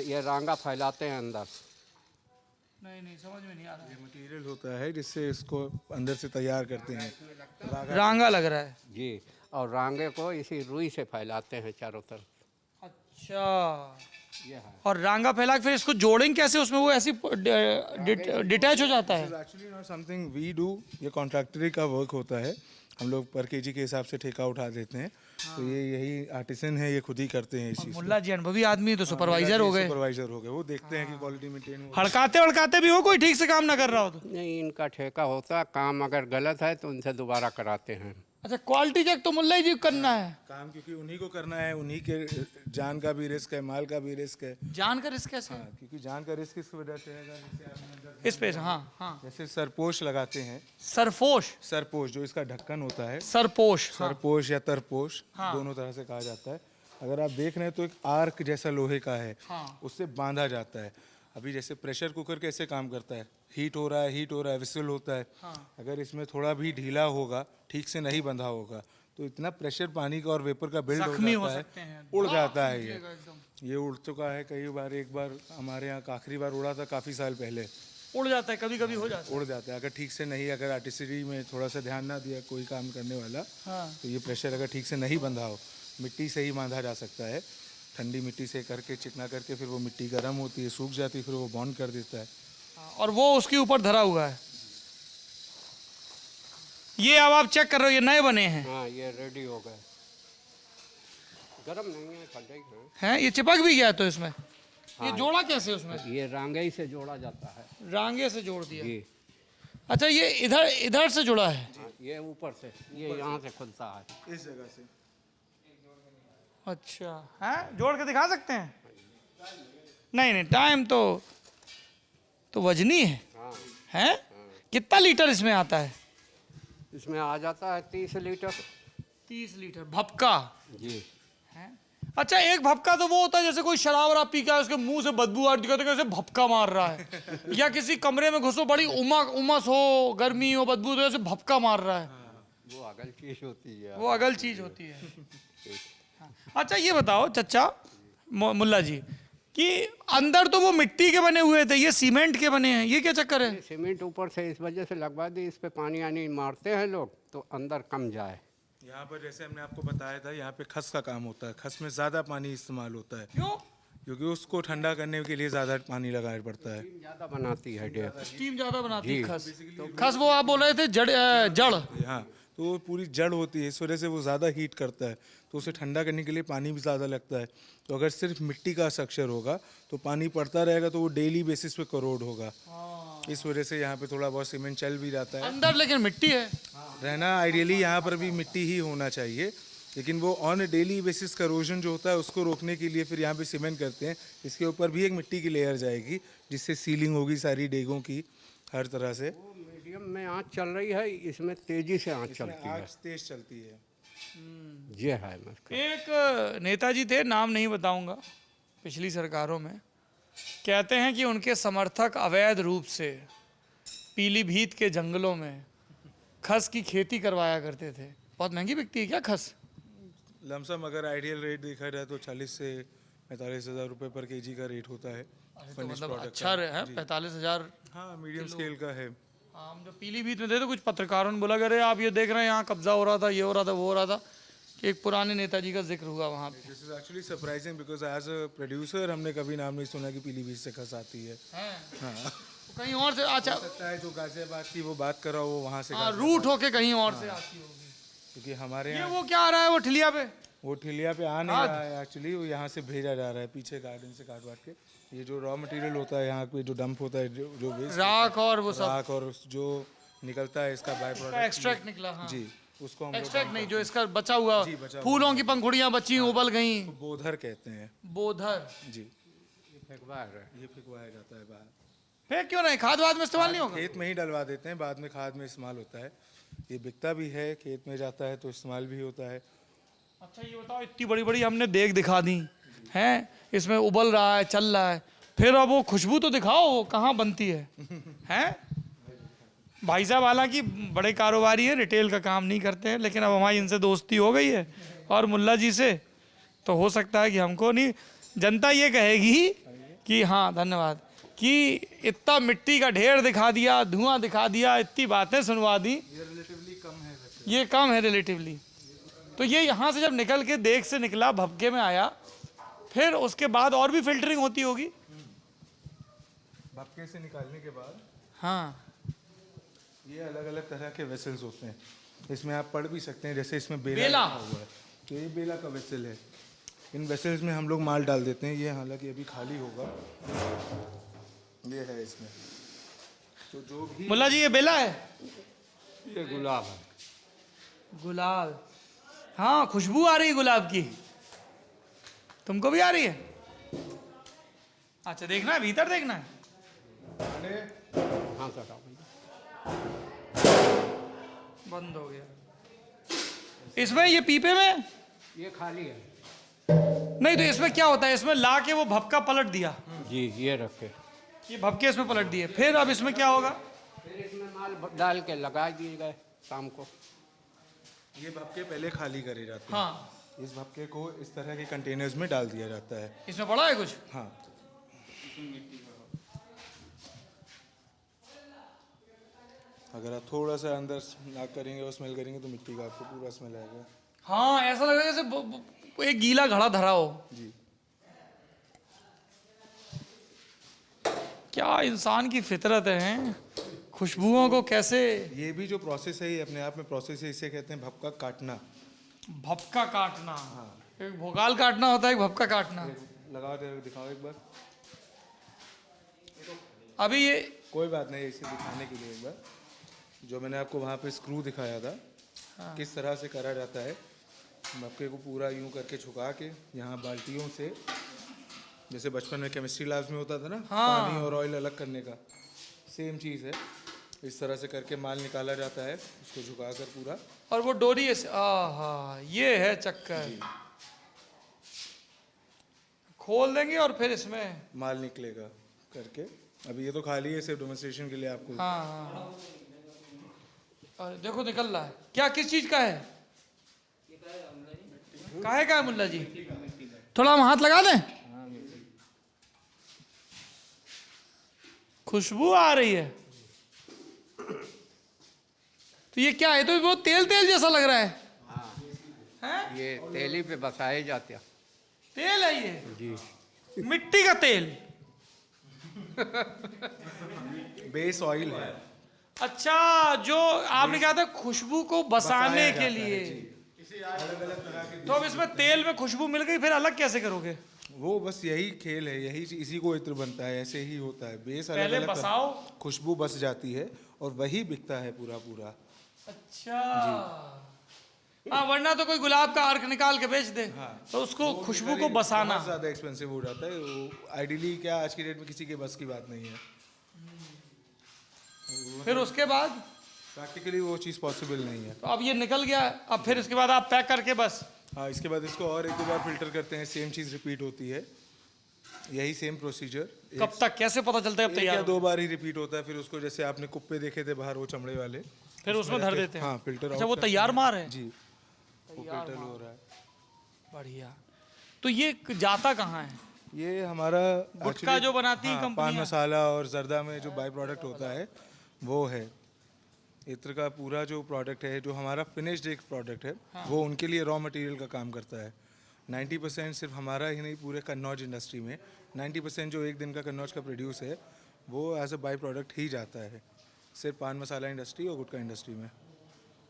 [SPEAKER 3] ये रांगा फैलाते हैं अंदर।
[SPEAKER 1] नहीं समझ में नहीं आ रहा है।
[SPEAKER 2] ये मटेरियल होता है जिससे इसको अंदर से तैयार करते हैं।
[SPEAKER 1] रांगा लग रहा है।
[SPEAKER 3] जी, और रांगे को इसी रुई से फैलाते हैं चारों तरफ।
[SPEAKER 1] अच्छा,
[SPEAKER 3] ये है।
[SPEAKER 1] और रांगा फैला के फिर इसको जोड़ेंगे कैसे उसमें, वो ऐसी डिटैच हो जाता है?
[SPEAKER 2] Actually not something we do, ये कॉन्ट्रैक्टरी का वर्क होता है। हम लोग पर केजी के हिसाब से ठेका उठा देते हैं। तो ये यही आर्टिसन है, ये खुद ही करते हैं इस चीज़ को।
[SPEAKER 1] मुल्ला जी अनुभवी आदमी है तो सुपरवाइजर हो गए।
[SPEAKER 2] सुपरवाइजर हो गए, वो देखते हैं कि क्वालिटी मेंटेन हो।
[SPEAKER 1] हड़काते भी हो, कोई ठीक से काम ना कर रहा हो तो?
[SPEAKER 3] नहीं, इनका ठेका होता है, काम अगर गलत है तो उनसे दोबारा कराते हैं।
[SPEAKER 1] अच्छा, क्वालिटी चेक तो मुल्ला जी करना है।
[SPEAKER 2] काम क्योंकि उन्हीं को करना है, उन्हीं के जान का भी रिस्क है, माल का भी रिस्क है।
[SPEAKER 1] जान का रिस्क कैसे?
[SPEAKER 2] हाँ, क्योंकि जान का रिस्क इस वजह से है, जैसे आपने अंदर
[SPEAKER 1] इस पे हाँ हाँ,
[SPEAKER 2] जैसे सरपोश लगाते हैं।
[SPEAKER 1] सरपोश,
[SPEAKER 2] सरपोश जो इसका ढक्कन होता है,
[SPEAKER 1] सरपोश, हाँ।
[SPEAKER 2] सरपोश या तरपोश दोनों तरह से कहा जाता है। अगर आप देख रहे हैं तो एक आर्क जैसा लोहे का है, उससे बांधा जाता है। अभी जैसे प्रेशर कुकर कैसे काम करता है, हीट हो रहा है, विसल होता है। अगर इसमें थोड़ा भी ढीला होगा, ठीक से नहीं बंधा होगा, तो इतना प्रेशर पानी का और वेपर का बिल्ड हो जाता है, उड़ जाता है। ये उड़ चुका है कई बार। एक बार हमारे यहाँ आखिरी बार उड़ा था काफ़ी साल पहले।
[SPEAKER 1] उड़ जाता है, कभी कभी हो जाता है।
[SPEAKER 2] उड़ जाता है अगर ठीक से नहीं, अगर आर्टिसरी में थोड़ा सा ध्यान ना दिया कोई काम करने वाला, तो ये प्रेशर अगर ठीक से नहीं बंधा हो, मिट्टी से ही बांधा जा सकता है। ठंडी मिट्टी से करके चिकना करके फिर वो मिट्टी गर्म होती है, सूख जाती है, फिर वो बॉन्ड कर देता है।
[SPEAKER 1] और वो उसके ऊपर धरा हुआ है। ये अब आप चेक कर रहे हो, ये नए बने हैं।
[SPEAKER 3] हाँ, ये रेडी हो गए। गरम नहीं है, ठंडे ही हैं।
[SPEAKER 1] हैं, ये चिपक भी गया तो इसमें। ये जोड़ा कैसे उसमें?
[SPEAKER 3] ये रांगे ही से जोड़ा जाता है।
[SPEAKER 1] रांगे से जोड़ दिया।
[SPEAKER 3] जी,
[SPEAKER 1] अच्छा, ये इधर से जुड़ा है।
[SPEAKER 3] हाँ, ये ऊपर से, ये यहाँ से खुलता है।
[SPEAKER 2] इस जगह से
[SPEAKER 1] अच्छा, हैं, जोड़ के दिखा सकते हैं? नहीं, टाइम तो वजनी है।
[SPEAKER 3] हाँ,
[SPEAKER 1] हैं? कितना लीटर इसमें आता है?
[SPEAKER 3] इसमें आ जाता है 30 लीटर।
[SPEAKER 1] 30 लीटर भपका।
[SPEAKER 3] जी,
[SPEAKER 1] हैं? अच्छा, एक भपका तो वो होता है जैसे कोई शराब वराब पी के उसके मुंह से बदबू आ रही है, कैसे भपका मार रहा है। या किसी कमरे में घुसो, बड़ी उमस हो, गर्मी हो, बदबू तो ऐसे भपका मार रहा है।
[SPEAKER 3] वो अगल चीज होती है।
[SPEAKER 1] वो अगल चीज होती है। हाँ। अच्छा, ये बताओ चचा मुल्ला जी कि अंदर तो वो मिट्टी के बने हुए थे, ये सीमेंट के बने हैं, ये क्या चक्कर है?
[SPEAKER 3] सीमेंट ऊपर से इस वजह से लगवा दी, इस पे पानी आनी मारते हैं लोग तो अंदर कम जाए।
[SPEAKER 2] यहाँ पर जैसे हमने आपको बताया था, यहाँ पे खस का काम होता है। खस में ज़्यादा पानी इस्तेमाल होता है,
[SPEAKER 1] क्यों?
[SPEAKER 2] क्योंकि उसको ठंडा करने के लिए ज़्यादा पानी लगाना पड़ता है।
[SPEAKER 3] ज़्यादा बनाती है डेप।
[SPEAKER 1] स्टीम ज्यादा बनाती है खस। तो खस वो आप बोल रहे थे जड़।
[SPEAKER 2] हाँ, तो वो पूरी जड़ होती है, इस वजह से वो ज़्यादा हीट करता है, तो उसे ठंडा करने के लिए पानी भी ज़्यादा लगता है। तो अगर सिर्फ मिट्टी का स्ट्रक्चर होगा तो पानी पड़ता रहेगा, तो वो डेली बेसिस पे करोड़ होगा। इस वजह से यहाँ पे थोड़ा बहुत सीमेंट चल भी जाता है।
[SPEAKER 1] अंदर लेकिन मिट्टी है।
[SPEAKER 2] रहना आइडियली यहाँ पर भी मिट्टी ही होना चाहिए, लेकिन वो ऑन डेली बेसिस करोजन जो होता है उसको रोकने के लिए फिर यहाँ पे सीमेंट करते हैं। इसके ऊपर भी एक मिट्टी की लेयर जाएगी, जिससे सीलिंग होगी सारी डेगों की हर तरह से।
[SPEAKER 3] मीडियम में आँच चल रही है, इसमें तेजी से आँच चलती है।
[SPEAKER 2] आग तेज चलती है।
[SPEAKER 3] ये है मतलब।
[SPEAKER 1] एक नेताजी थे, नाम नहीं बताऊंगा, पिछली सरकारों में, कहते हैं कि उनके समर्थक अवैध रूप से पीलीभीत के जंगलों में खस की खेती करवाया करते थे। बहुत महंगी बिकती है क्या खस?
[SPEAKER 2] लमसम अगर आइडियल रेट देखा जाए तो 40 से 45 हज़ार रुपये पर केजी का रेट होता है।
[SPEAKER 1] तो मतलब अच्छा है, 45,000।
[SPEAKER 2] हाँ, मीडियम स्केल का है।
[SPEAKER 1] हम जो पीलीभीत में थे तो कुछ पत्रकारों ने बोला कि अरे आप ये देख रहे हैं यहाँ कब्जा हो रहा था, ये हो रहा था, वो हो रहा था, कि एक पुराने नेताजी का जिक्र हुआ वहाँ पे।
[SPEAKER 2] This is actually surprising because as a producer हमने कभी नाम नहीं सुना कि पीलीभीत से खस आती है। हाँ,
[SPEAKER 1] तो कहीं और से अच्छा
[SPEAKER 2] लगता है जो गाजियाबाद की वो बात कर रहा हो वो वहाँ से
[SPEAKER 1] रूट होके कहीं और से आती होगी।
[SPEAKER 2] क्योंकि हमारे
[SPEAKER 1] ये
[SPEAKER 2] यहाँ
[SPEAKER 1] वो क्या आ रहा है वो ठिलिया पे?
[SPEAKER 2] वो ठिलिया पे आ नहीं रहा है एक्चुअली, वो यहाँ से भेजा जा रहा है पीछे गार्डन से काट वाट के। ये जो रॉ मटेरियल होता है यहाँ पे, जो डंप होता है, जो वेस्ट
[SPEAKER 1] राख और वो सब
[SPEAKER 2] राख और जो निकलता है इसका बाय प्रोडक्ट,
[SPEAKER 1] एक्सट्रैक्ट निकला। हाँ,
[SPEAKER 2] जी, उसको हम लोग
[SPEAKER 1] एक्सट्रैक्ट नहीं, जो इसका बचा हुआ
[SPEAKER 2] बचा
[SPEAKER 1] फूलों की पंखुड़ियां बची उबल गई,
[SPEAKER 2] बोधर कहते हैं।
[SPEAKER 1] बोधर।
[SPEAKER 2] जी,
[SPEAKER 3] फेंकवा है।
[SPEAKER 2] ये फेंकवाया जाता है बाहर,
[SPEAKER 1] फेंक क्यों नहीं? खाद वाद में इस्तेमाल नहीं होगा?
[SPEAKER 2] खेत में ही डलवा देते हैं, बाद में खाद में इस्तेमाल होता है। ये बिकता भी है, खेत में जाता है तो इस्तेमाल भी होता है।
[SPEAKER 1] अच्छा, ये बताओ, इतनी बड़ी बड़ी हमने देख दिखा दी हैं, इसमें उबल रहा है, चल रहा है, फिर अब वो खुशबू तो दिखाओ, वो कहाँ बनती है? हैं भाई साहब, हालांकि बड़े कारोबारी हैं, रिटेल का काम नहीं करते हैं, लेकिन अब हमारी इनसे दोस्ती हो गई है और मुल्ला जी से, तो हो सकता है कि हमको नहीं, जनता ये कहेगी कि हाँ, धन्यवाद, कि इतना मिट्टी का ढेर दिखा दिया, धुआं दिखा दिया, इतनी बातें सुनवा दी।
[SPEAKER 2] ये रिलेटिवली कम है वैसे।
[SPEAKER 1] ये कम है रिलेटिवली। तो ये यहाँ से जब निकल के देख से निकला, भपके में आया, फिर उसके बाद और भी फिल्टरिंग होती होगी।
[SPEAKER 2] भपके से निकालने के बाद
[SPEAKER 1] हाँ,
[SPEAKER 2] ये अलग अलग तरह के वेसल्स होते हैं। इसमें आप पढ़ भी सकते हैं, जैसे इसमें बेला
[SPEAKER 1] बेला।
[SPEAKER 2] लिखा हुआ है, तो ये बेला का वेसल है। इन वेसल्स में हम लोग माल डाल देते हैं। ये हालांकि अभी खाली होगा, ये है इसमें। तो जो भी
[SPEAKER 1] मुल्ला जी ये बेला है,
[SPEAKER 3] ये गुलाब है।
[SPEAKER 1] गुलाब। हाँ, खुशबू आ रही है गुलाब की। तुमको भी आ रही है? अच्छा, देखना है, भीतर देखना है।
[SPEAKER 3] हाँ सर, आओ।
[SPEAKER 1] बंद हो गया। इसमें ये पीपे में
[SPEAKER 3] ये खाली है
[SPEAKER 1] नहीं, तो इसमें क्या होता है? इसमें ला के वो भपका पलट दिया,
[SPEAKER 3] जी, ये रखे।
[SPEAKER 1] ये भपके इसमें पलट दिए, फिर अब इसमें क्या होगा?
[SPEAKER 3] फिर इसमें माल डाल के लगा दिए गए शाम को।
[SPEAKER 2] ये भपके पहले खाली करे जाते हैं।
[SPEAKER 1] हाँ,
[SPEAKER 2] इस भपके को इस तरह के कंटेनर्स में डाल दिया जाता है।
[SPEAKER 1] इसमें पड़ा है कुछ?
[SPEAKER 2] हाँ, अगर आप थोड़ा सा अंदर नाक करेंगे और स्मेल करेंगे तो मिट्टी का आपको पूरा स्मेल आएगा।
[SPEAKER 1] हाँ, ऐसा लग रहा है जैसे एक गीला घड़ा धरा हो।
[SPEAKER 2] जी।
[SPEAKER 1] क्या इंसान की फितरत है, खुशबुओं को कैसे।
[SPEAKER 2] ये भी जो प्रोसेस है, ये अपने आप में प्रोसेस है। इसे कहते हैं भपका काटना।
[SPEAKER 1] भपका काटना। एक भोकाल काटना होता है, एक भपका काटना।
[SPEAKER 2] लगाओ, दिखाओ एक बार।
[SPEAKER 1] अभी ये
[SPEAKER 2] कोई बात नहीं, इसे दिखाने के लिए एक बार जो मैंने आपको वहाँ पे स्क्रू दिखाया था, किस तरह से करा जाता है। भपके को पूरा यूं करके झुका के यहाँ बाल्टियों से, जैसे बचपन में केमिस्ट्री लैब्स में होता था ना, पानी और ऑयल अलग करने का, सेम चीज़ है। इस तरह से करके माल निकाला जाता है, उसको झुका कर पूरा।
[SPEAKER 1] और वो डोरी ऐसे, आहा, ये है चक्कर। खोल देंगे और फिर इसमें
[SPEAKER 2] माल निकलेगा करके। अभी ये तो खाली है, सिर्फ डेमोन्स्ट्रेशन के लिए आपको।
[SPEAKER 1] हाँ हाँ, और देखो निकल रहा है। क्या, किस चीज का है? काहे का है मुल्ला जी? थोड़ा हम हाथ लगा दें। खुशबू आ रही है। तो ये क्या है? तो वो तेल तेल जैसा लग रहा है। हैं?
[SPEAKER 3] ये तेली पे बसाए जाते हैं।
[SPEAKER 1] तेल है ये?
[SPEAKER 3] जी,
[SPEAKER 1] मिट्टी का तेल।
[SPEAKER 2] बेस ऑयल है।
[SPEAKER 1] अच्छा, जो आपने कहा था खुशबू को बसाने के लिए। तो अब इसमें तेल में खुशबू मिल गई, फिर अलग कैसे करोगे?
[SPEAKER 2] वो बस यही खेल है, यही इसी को इत्र बनता है, ऐसे ही होता है। बेस अलग
[SPEAKER 1] पहले
[SPEAKER 2] अलग
[SPEAKER 1] बसाओ,
[SPEAKER 2] खुशबू बस जाती है और वही बिकता है पूरा पूरा।
[SPEAKER 1] अच्छा। हाँ, वरना तो कोई गुलाब का अर्क निकाल के बेच दे, तो उसको खुशबू को बसाना
[SPEAKER 2] बहुत ज़्यादा एक्सपेंसिव हो जाता है। वो आइडियली क्या आज की डेट में किसी के बस की बात नहीं है।
[SPEAKER 1] फिर उसके बाद
[SPEAKER 2] प्रैक्टिकली वो चीज़ पॉसिबल नहीं है।
[SPEAKER 1] तो अब ये निकल गया, अब फिर इसके बाद आप पैक करके बस।
[SPEAKER 2] हाँ, इसके बाद इसको और एक दो बार फिल्टर करते हैं, सेम चीज़ रिपीट होती है, यही सेम प्रोसीजर।
[SPEAKER 1] कब तक, कैसे पता चलता है अब
[SPEAKER 2] एक या
[SPEAKER 1] तैयार?
[SPEAKER 2] दो बार ही रिपीट होता है। फिर उसको जैसे आपने कुप्पे देखे थे बाहर, वो चमड़े वाले,
[SPEAKER 1] फिर उसमें धर देते हैं।
[SPEAKER 2] हाँ, फिल्टर
[SPEAKER 1] अच्छा, वो तैयार मार है।
[SPEAKER 2] जी, वो फिल्टर हो रहा है।
[SPEAKER 1] बढ़िया। तो ये जाता कहाँ है?
[SPEAKER 2] ये हमारा
[SPEAKER 1] गुटखा
[SPEAKER 2] actually-
[SPEAKER 1] जो बनाती हैं
[SPEAKER 2] हाँ, पान
[SPEAKER 1] कंपनियां।
[SPEAKER 2] मसाला और जर्दा में जो बाई प्रोडक्ट होता है वो है। इत्र का पूरा जो प्रोडक्ट है, जो हमारा फिनिश्ड एक प्रोडक्ट है, वो उनके लिए रॉ मटेरियल का काम करता है। 90% सिर्फ हमारा ही नहीं, पूरे कन्नौज इंडस्ट्री में 90% जो एक दिन का कन्नौज का प्रोड्यूस है, वो एज अ बाई प्रोडक्ट ही जाता है, सिर्फ पान मसाला इंडस्ट्री और गुटखा इंडस्ट्री में।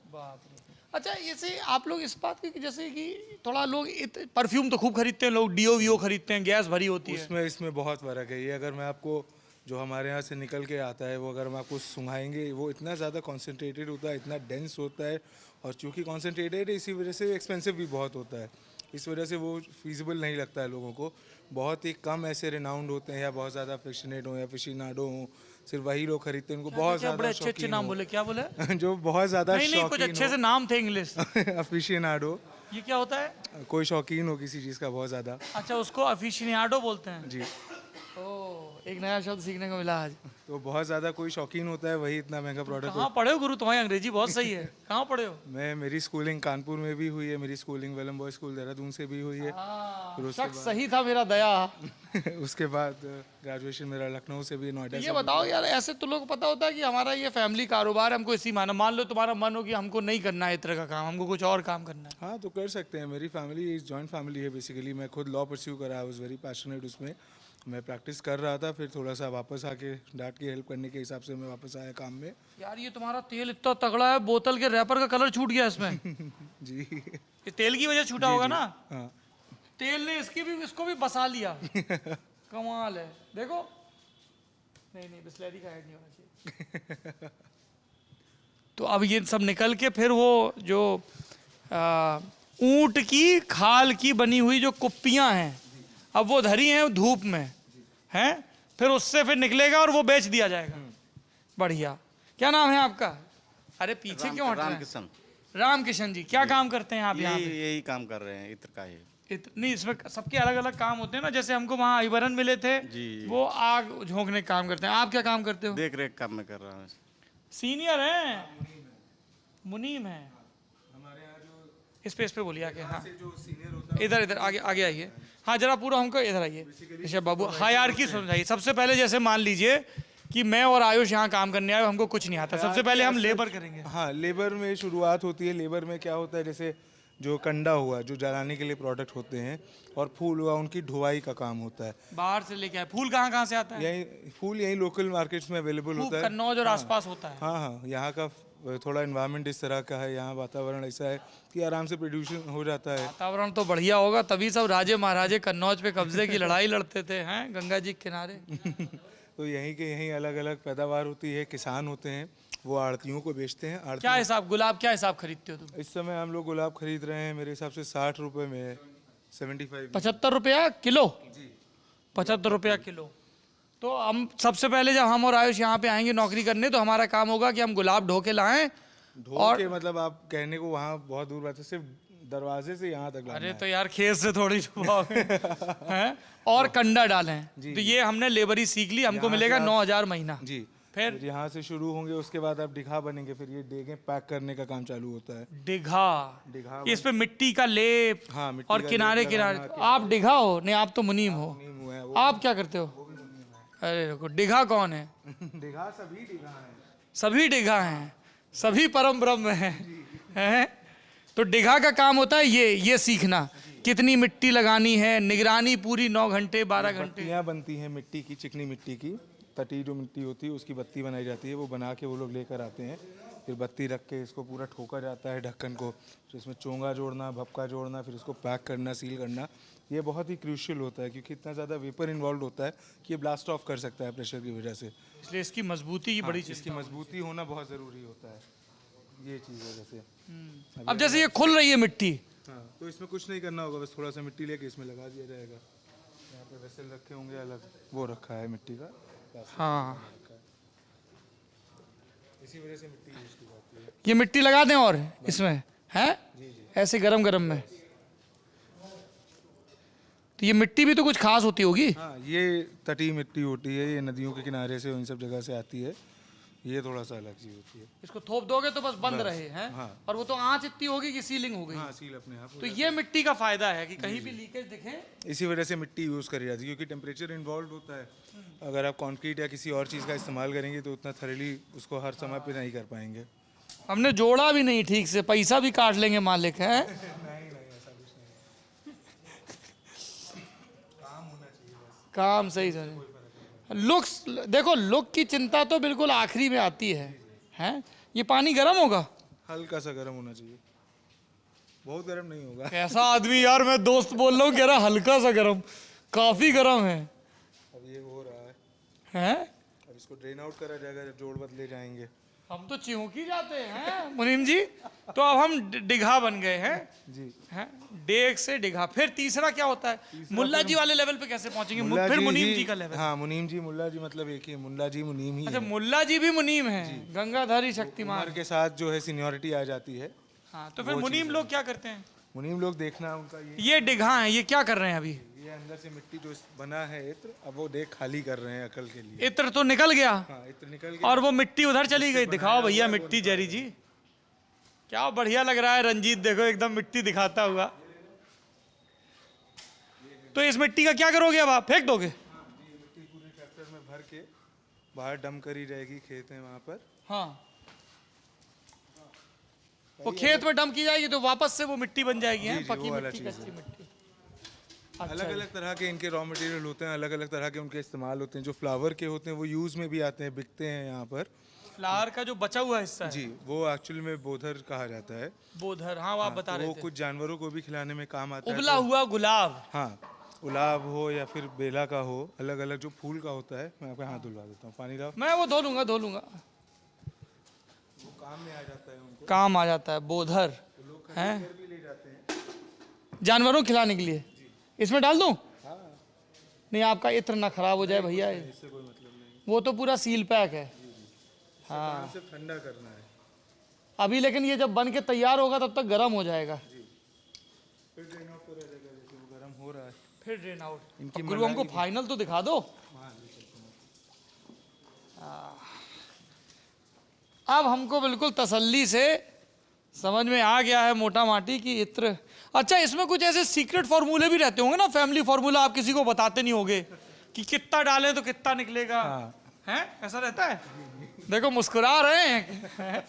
[SPEAKER 1] बाप रे। अच्छा, जैसे आप लोग इस बात की, जैसे कि थोड़ा लोग परफ्यूम तो खूब खरीदते हैं लोग, डीओ वीओ खरीदते हैं, गैस भरी होती है।
[SPEAKER 2] उसमें इसमें बहुत फ़र्क है। ये अगर मैं आपको जो हमारे यहाँ से निकल के आता है, वो अगर हम आपको सुंघाएंगे, वो इतना ज़्यादा कॉन्सेंट्रेटेड होता है, इतना डेंस होता है, और चूँकि कॉन्सेंट्रेटेड है इसी वजह से एक्सपेंसिव भी बहुत होता है। इस वजह से वो फीजिबल नहीं लगता है लोगों को। बहुत ही कम ऐसे रिनाउंड होते हैं, या बहुत ज़्यादा अफेक्शनेट हो या अफिशिएनाडो हो, सिर्फ वही लोग खरीदते हैं। उनको बहुत
[SPEAKER 1] क्या बड़े
[SPEAKER 2] ज़्यादा
[SPEAKER 1] अच्छे अच्छे नाम बोले, क्या बोले?
[SPEAKER 2] जो बहुत ज़्यादा
[SPEAKER 1] नहीं नहीं, कुछ अच्छे से नाम थे इंग्लिश।
[SPEAKER 2] अफिशिएनाडो,
[SPEAKER 1] ये क्या होता है?
[SPEAKER 2] कोई शौकीन हो किसी चीज़ का बहुत ज़्यादा।
[SPEAKER 1] अच्छा, उसको अफिशिएनाडो बोलते हैं।
[SPEAKER 2] जी।
[SPEAKER 1] ओह, एक नया शब्द सीखने को मिला आज।
[SPEAKER 2] तो बहुत ज़्यादा कोई शौकीन होता है वही इतना महंगा प्रोडक्ट
[SPEAKER 1] कहाँ पढ़े हो गुरु? तुम्हारी अंग्रेजी बहुत सही है। कहाँ पढ़े हो?
[SPEAKER 2] मैं मेरी स्कूलिंग कानपुर में भी हुई है, मेरी schooling Welham boy school Dehradun से भी हुई है। फिर उसके
[SPEAKER 1] शख्स सही था मेरा दया।
[SPEAKER 2] उसके बाद ग्रेजुएशन मेरा लखनऊ से भी, नोएडा
[SPEAKER 1] ये
[SPEAKER 2] से।
[SPEAKER 1] बताओ यार, ऐसे तो लोग पता होता है कि हमारा ये फैमिली कारोबार है, हमको इसी माना। मान लो तुम्हारा मन हो कि हमको नहीं करना है इत्र का काम, हमको कुछ और काम करना है।
[SPEAKER 2] हाँ तो कर सकते हैं। मेरी फैमिली जॉइंट फैमिली है बेसिकली। मैं खुद लॉ परस्यू करा, आई वाज वेरी पैशनेट उसमें। मैं प्रैक्टिस कर रहा था, फिर थोड़ा सा वापस आके डैड की हेल्प करने के हिसाब से मैं वापस आया काम में।
[SPEAKER 1] यार ये तुम्हारा तेल इतना तगड़ा है, बोतल के रैपर का कलर छूट गया इसमें।
[SPEAKER 2] जी।
[SPEAKER 1] ये तेल की वजह से छूटा होगा ना?
[SPEAKER 2] हाँ।
[SPEAKER 1] तेल ने इसको भी बसा लिया। कमाल है। देखो, नहीं बिस्लरी का ऐड नहीं होना चाहिए। तो अब ये सब निकल के फिर वो जो ऊंट की खाल की बनी हुई जो कुप्पियां हैं, अब वो धरी हैं धूप में हैं, फिर उससे फिर निकलेगा और वो बेच दिया जाएगा। बढ़िया। क्या नाम है आपका? अरे पीछे क्यों हट रहे हैं? रामकिशन जी, क्या काम करते हैं आप यहाँ पे?
[SPEAKER 7] यही काम कर रहे हैं, इत्र का ही।
[SPEAKER 1] नहीं, इसमें सबके अलग अलग काम होते हैं ना। जैसे हमको वहाँ अहिबरन मिले थे, वो आग झोंकने का काम करते हैं। आप क्या काम करते हो?
[SPEAKER 7] देख रेख काम में कर रहा हूँ। सीनियर
[SPEAKER 1] हैं, मुनीम है। इस पे बोलिए आगे। हाँ इधर आगे आइए। हाँ जरा पूरा हमको इधर आइए ऋषभ बाबू। हायरार्की समझाइए। सबसे पहले जैसे मान लीजिए कि मैं और आयुष यहाँ काम करने आए, हमको कुछ नहीं आता, सबसे पहले हम लेबर करेंगे।
[SPEAKER 2] हाँ, लेबर में शुरुआत होती है। लेबर में क्या होता है, जैसे जो कंडा हुआ, जो जलाने के लिए प्रोडक्ट होते हैं, और फूल हुआ, उनकी ढुवाई का काम होता है।
[SPEAKER 1] बाहर से लेके आए। फूल कहाँ से आता है?
[SPEAKER 2] यही फूल यही लोकल मार्केट्स में अवेलेबल होता है।
[SPEAKER 1] कन्नौज और आसपास होता है।
[SPEAKER 2] हाँ, यहाँ का थोड़ा एनवायरनमेंट इस तरह का है, यहाँ वातावरण ऐसा है कि आराम से प्रोड्यूशन हो जाता है।
[SPEAKER 1] वातावरण तो बढ़िया होगा, तभी सब राजे महाराजे कन्नौज पे कब्जे की लड़ाई लड़ते थे हैं गंगा जी के किनारे।
[SPEAKER 2] तो यहीं के यहीं अलग अलग पैदावार होती है। किसान होते हैं, वो आड़तियों को बेचते हैं।
[SPEAKER 1] क्या हिसाब, गुलाब क्या हिसाब खरीदते हो तुम?
[SPEAKER 2] इस समय हम लोग गुलाब खरीद रहे हैं मेरे हिसाब से 60 रुपए में है, 75।
[SPEAKER 1] 75 रुपया किलो? 75 रुपया किलो। तो हम सबसे पहले जब हम और आयुष यहाँ पे आएंगे नौकरी करने, तो हमारा काम होगा कि हम गुलाब ढो के लाएं।
[SPEAKER 2] और मतलब आप कहने को वहाँ बहुत दूर बात है, सिर्फ दरवाजे से यहाँ तक लाना
[SPEAKER 1] अरे
[SPEAKER 2] है।
[SPEAKER 1] तो यार खेत से थोड़ी छुपाओगे हैं? और कंडा डालें। तो ये हमने लेबरी सीख ली, हमको मिलेगा 9,000 महीना।
[SPEAKER 2] जी।
[SPEAKER 1] फिर
[SPEAKER 2] यहाँ से शुरू होंगे, उसके बाद आप डिघा बनेंगे, फिर ये डेगे पैक करने का काम चालू होता है।
[SPEAKER 1] डिघा, इस पे मिट्टी का लेप।
[SPEAKER 2] हाँ, मिट्टी
[SPEAKER 1] और
[SPEAKER 2] का
[SPEAKER 1] किनारे
[SPEAKER 2] लेप
[SPEAKER 1] किनारे।
[SPEAKER 2] लगाना।
[SPEAKER 1] आप डिघा हो? नहीं, आप तो मुनीम हो।
[SPEAKER 2] मुनीम हुआ है वो।
[SPEAKER 1] आप क्या करते हो? अरे देखो, डिघा कौन है?
[SPEAKER 2] डिघा सभी डिघा है।
[SPEAKER 1] सभी डिघा हैं, सभी परम ब्रह्म हैं। तो डिघा का काम होता है ये सीखना, कितनी मिट्टी लगानी है, निगरानी पूरी 9 घंटे 12 घंटे।
[SPEAKER 2] बत्तियाँ बनती हैं मिट्टी की, चिकनी मिट्टी की, तटी जो मिट्टी होती है उसकी बत्ती बनाई जाती है। वो बना के वो लोग लेकर आते हैं, फिर बत्ती रख के इसको पूरा ठोका जाता है ढक्कन को, फिर इसमें चोंगा जोड़ना, भपका जोड़ना, फिर इसको पैक करना, सील करना। ये बहुत ही क्रूशियल होता है क्योंकि इतना ज़्यादा वेपर इन्वॉल्व होता है कि ये ब्लास्ट ऑफ कर सकता है प्रेशर की वजह से।
[SPEAKER 1] इसलिए इसकी मजबूती की बड़ी चीज।
[SPEAKER 2] इसकी मजबूती होना बहुत ज़रूरी होता है। ये चीज़ है जैसे।
[SPEAKER 1] अब जैसे ये खुल रही है मिट्टी,
[SPEAKER 2] हाँ, तो इसमें कुछ नहीं करना होगा, बस थोड़ा सा मिट्टी लेके इसमें लगा दिया जाएगा। यहाँ पे वेसल रखे होंगे अलग, वो रखा है मिट्टी का।
[SPEAKER 1] हाँ
[SPEAKER 2] इसी वजह से मिट्टी यूज की जाती है।
[SPEAKER 1] ये मिट्टी लगा दें और इसमें है ऐसे गरम गरम में। तो ये मिट्टी भी तो कुछ खास होती होगी।
[SPEAKER 2] हाँ, ये तटी मिट्टी होती है, ये नदियों के किनारे से, इन सब जगह से आती है। ये थोड़ा सा अलग चीज होती है।
[SPEAKER 1] इसको थोप दोगे तो बस बंद रहे हैं।
[SPEAKER 2] हाँ।
[SPEAKER 1] और वो तो आंच इतनी होगी कि सीलिंग हो गई।
[SPEAKER 2] हाँ, सील अपने आप हो
[SPEAKER 1] तो ये मिट्टी का फायदा है कि कहीं भी लीकेज दिखे।
[SPEAKER 2] इसी वजह से मिट्टी यूज़ करी जाती है क्योंकि टेम्परेचर इन्वॉल्व होता है। अगर आप कंक्रीट या किसी और चीज़ का इस्तेमाल करेंगे तो उतना थरली उसको हर समय पे नहीं कर पाएंगे।
[SPEAKER 1] हमने जोड़ा भी नहीं ठीक से, पैसा भी काट लेंगे मालिक है। काम सही चले। लुक्स देखो, लुक की चिंता तो बिल्कुल आखिरी में आती है। हैं? ये पानी गर्म होगा?
[SPEAKER 2] हल्का सा गर्म होना चाहिए, बहुत गर्म नहीं होगा।
[SPEAKER 1] कैसा आदमी यार, मैं दोस्त बोल रहा हूँ कह रहा हल्का सा गर्म, काफी गर्म है।
[SPEAKER 2] अब ये हो रहा है,
[SPEAKER 1] हैं?
[SPEAKER 2] अब इसको ड्रेन आउट करा जाएगा जब जोड़ बदले जाएंगे।
[SPEAKER 1] हम तो चिहुकी जाते हैं मुनीम जी। तो अब हम डिघा बन गए हैं
[SPEAKER 2] जी।
[SPEAKER 1] हैं? डेग से डिघा। फिर तीसरा क्या होता है? मुल्ला जी वाले लेवल पे कैसे पहुंचेंगे?
[SPEAKER 2] मुल्ला
[SPEAKER 1] फिर
[SPEAKER 2] जी
[SPEAKER 1] मुनीम
[SPEAKER 2] ही-
[SPEAKER 1] जी का लेवल।
[SPEAKER 2] हाँ, मुनीम जी, मुल्ला जी मतलब एक ही, मुल्ला जी मुनीम ही
[SPEAKER 1] अच्छा,
[SPEAKER 2] है।
[SPEAKER 1] मुल्ला जी भी मुनीम है, गंगाधारी शक्तिमान।
[SPEAKER 2] उम्र के साथ जो है सीनियरिटी आ जाती है।
[SPEAKER 1] हाँ, तो फिर मुनीम लोग क्या करते हैं?
[SPEAKER 2] मुनीम लोग देखना उनका
[SPEAKER 1] ये डिघा है, ये क्या कर रहे हैं अभी?
[SPEAKER 2] ये अंदर से मिट्टी जो बना है इत्र, अब वो देख खाली कर रहे हैं अकल के लिए।
[SPEAKER 1] इत्र तो निकल गया
[SPEAKER 2] हाँ इत्र निकल गया।
[SPEAKER 1] और वो मिट्टी उधर चली गई। दिखाओ भैया मिट्टी जेरी जी, क्या बढ़िया लग रहा है। रंजीत देखो एकदम मिट्टी दिखाता हुआ। तो इस मिट्टी का क्या करोगे अब आप? फेंक दोगे?
[SPEAKER 2] मिट्टी पूरे ट्रैक्टर में भर के बाहर डंप करी रहेगी, खेत है वहाँ पर।
[SPEAKER 1] हाँ, वो खेत में डंप की जाएगी तो वापस से वो मिट्टी बन जाएगी। है
[SPEAKER 2] जी, वो
[SPEAKER 1] पक्की
[SPEAKER 2] वाला
[SPEAKER 1] मिट्टी,
[SPEAKER 2] चीज़
[SPEAKER 1] कच्ची
[SPEAKER 2] है।
[SPEAKER 1] मिट्टी।
[SPEAKER 2] अलग अलग तरह के इनके रॉ मटेरियल होते हैं, अलग अलग तरह के उनके इस्तेमाल होते हैं। जो फ्लावर के होते हैं वो यूज़ में भी आते हैं, बिकते हैं यहाँ पर।
[SPEAKER 1] फ्लावर का जो बचा हुआ हिस्सा है
[SPEAKER 2] जी, वो एक्चुअल में बोधर कहा जाता है।
[SPEAKER 1] बोधर, हाँ वो आप बता
[SPEAKER 2] तो
[SPEAKER 1] रहे
[SPEAKER 2] वो
[SPEAKER 1] थे।
[SPEAKER 2] कुछ जानवरों को भी खिलाने में काम आता है।
[SPEAKER 1] उबला हुआ गुलाब।
[SPEAKER 2] हाँ, गुलाब हो या फिर बेला का हो, अलग अलग जो फूल का होता है। मैं आपका हाथ धुलवा देता हूँ, पानी लाओ।
[SPEAKER 1] मैं वो धो लूंगा
[SPEAKER 2] वो काम में आ जाता है उनको।
[SPEAKER 1] काम आ जाता है। बोधर है,
[SPEAKER 2] भी ले जाते हैं।
[SPEAKER 1] जानवरों को खिलाने के लिए। इसमें डाल दूं? नहीं, आपका इत्र ना खराब हो जाए भैया।
[SPEAKER 2] इससे कोई मतलब नहीं,
[SPEAKER 1] वो तो पूरा सील पैक है।
[SPEAKER 2] काम सिर्फ ठंडा करना है।
[SPEAKER 1] अभी लेकिन ये जब बन के तैयार होगा तब तक गर्म हो जाएगा।
[SPEAKER 2] फिर ड्रेन आउट तो रहेगा, जैसे वो गर्म हो रहा है।
[SPEAKER 1] फिर ड्रेन आउट।
[SPEAKER 2] इनकी
[SPEAKER 1] गुरु हमको फाइनल तो दिखा दो। अब हमको बिल्कुल तसल्ली से समझ में आ गया है मोटा माटी की इत्र। अच्छा, इसमें कुछ ऐसे सीक्रेट फॉर्मूले भी रहते होंगे ना, फैमिली फॉर्मूला आप किसी को बताते नहीं होगे कि कितना डालें तो कितना निकलेगा। हैं, ऐसा रहता है? देखो मुस्कुरा रहे हैं।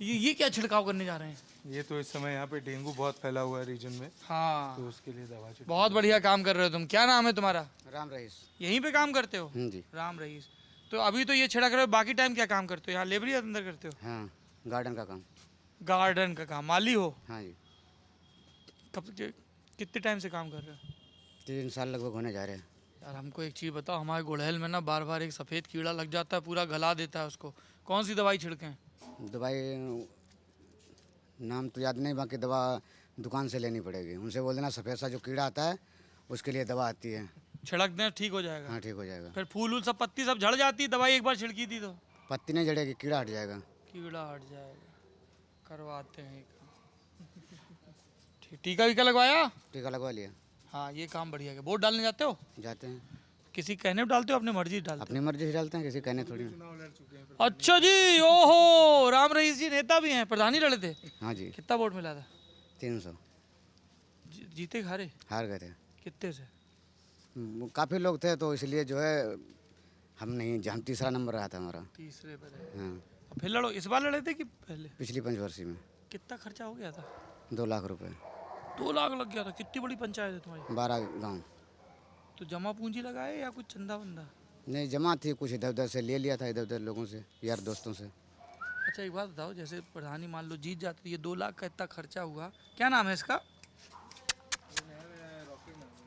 [SPEAKER 1] ये क्या छिड़काव करने जा रहे हैं?
[SPEAKER 2] ये तो इस समय यहाँ पे डेंगू बहुत फैला हुआ है रीजन में,
[SPEAKER 1] हाँ,
[SPEAKER 2] तो उसके लिए दवा छिड़क।
[SPEAKER 1] बहुत बढ़िया काम कर रहे हो तुम। क्या नाम है तुम्हारा?
[SPEAKER 3] राम रईस।
[SPEAKER 1] यहीं पे काम करते हो?
[SPEAKER 3] जी।
[SPEAKER 1] राम रईस। तो अभी तो ये छिड़क रहे हो, बाकी टाइम क्या काम करते हो? यहाँ लेबरी अंदर करते हो?
[SPEAKER 3] हाँ, गार्डन का काम।
[SPEAKER 1] गार्डन का काम, माली हो?
[SPEAKER 3] हाँ जी,
[SPEAKER 1] कितने टाइम से काम कर रहे हो?
[SPEAKER 3] 3 साल लगभग होने जा रहे हैं।
[SPEAKER 1] यार हमको एक चीज़ बताओ, हमारे गुड़हल में ना बार बार एक सफ़ेद कीड़ा लग जाता है, पूरा गला देता है उसको। कौन सी दवाई छिड़कें?
[SPEAKER 3] दवाई नाम तो याद नहीं, बाकी दवा दुकान से लेनी पड़ेगी। उनसे बोल देना सफ़ेद सा जो कीड़ा आता है उसके लिए दवा आती है।
[SPEAKER 1] छिड़क दें, ठीक हो जाएगा?
[SPEAKER 3] हाँ, ठीक हो जाएगा।
[SPEAKER 1] फिर फूल वूल सब, पत्ती सब झड़ जाती है, दवाई एक बार छिड़की थी तो?
[SPEAKER 3] पत्ती नहीं जड़ेगी, कीड़ा हट जाएगा।
[SPEAKER 1] कीड़ा हट जाएगा, करवाते हैं ठीक। टीका वीका लगवाया?
[SPEAKER 3] टीका लगवा लिया।
[SPEAKER 1] हाँ, ये काम बढ़िया है। वोट डालने जाते हो?
[SPEAKER 3] जाते हैं,
[SPEAKER 1] किसी कहने पे डालते हो, अपनी मर्जी से डालते
[SPEAKER 3] अपनी मर्जी से डालते हैं, किसी कहने थोड़ी ना।
[SPEAKER 1] हो? अच्छा जी, ओहो, राम रईस जी नेता भी हैं, प्रधानी लड़े थे।
[SPEAKER 3] हाँ जी,
[SPEAKER 1] कितना वोट मिला था?
[SPEAKER 3] 300।
[SPEAKER 1] जीते हारे?
[SPEAKER 3] हार गए थे।
[SPEAKER 1] कितने से?
[SPEAKER 3] काफ़ी लोग थे तो इसलिए जो है हम नहीं, हम तीसरा नंबर रहा था हमारा।
[SPEAKER 1] तीसरे पे रहे।
[SPEAKER 3] हाँ,
[SPEAKER 1] फिर लड़ो, इस बार लड़े थे कि पहले?
[SPEAKER 3] पिछली पंचवर्षीय में
[SPEAKER 1] कितना खर्चा हो गया था?
[SPEAKER 3] 2 लाख रुपए।
[SPEAKER 1] 2 लाख लग गया था? कितनी बड़ी पंचायत है तुम्हारी?
[SPEAKER 3] 12 गांव।
[SPEAKER 1] तो जमा पूंजी लगाए या कुछ चंदा वंदा?
[SPEAKER 3] नहीं, जमा थी, कुछ इधर उधर से ले लिया था, इधर उधर लोगों से, यार दोस्तों से।
[SPEAKER 1] अच्छा एक बात बताओ, जैसे प्रधानी मान लो जीत जाते तो ये 2 लाख का इतना खर्चा हुआ, क्या नाम है इसका?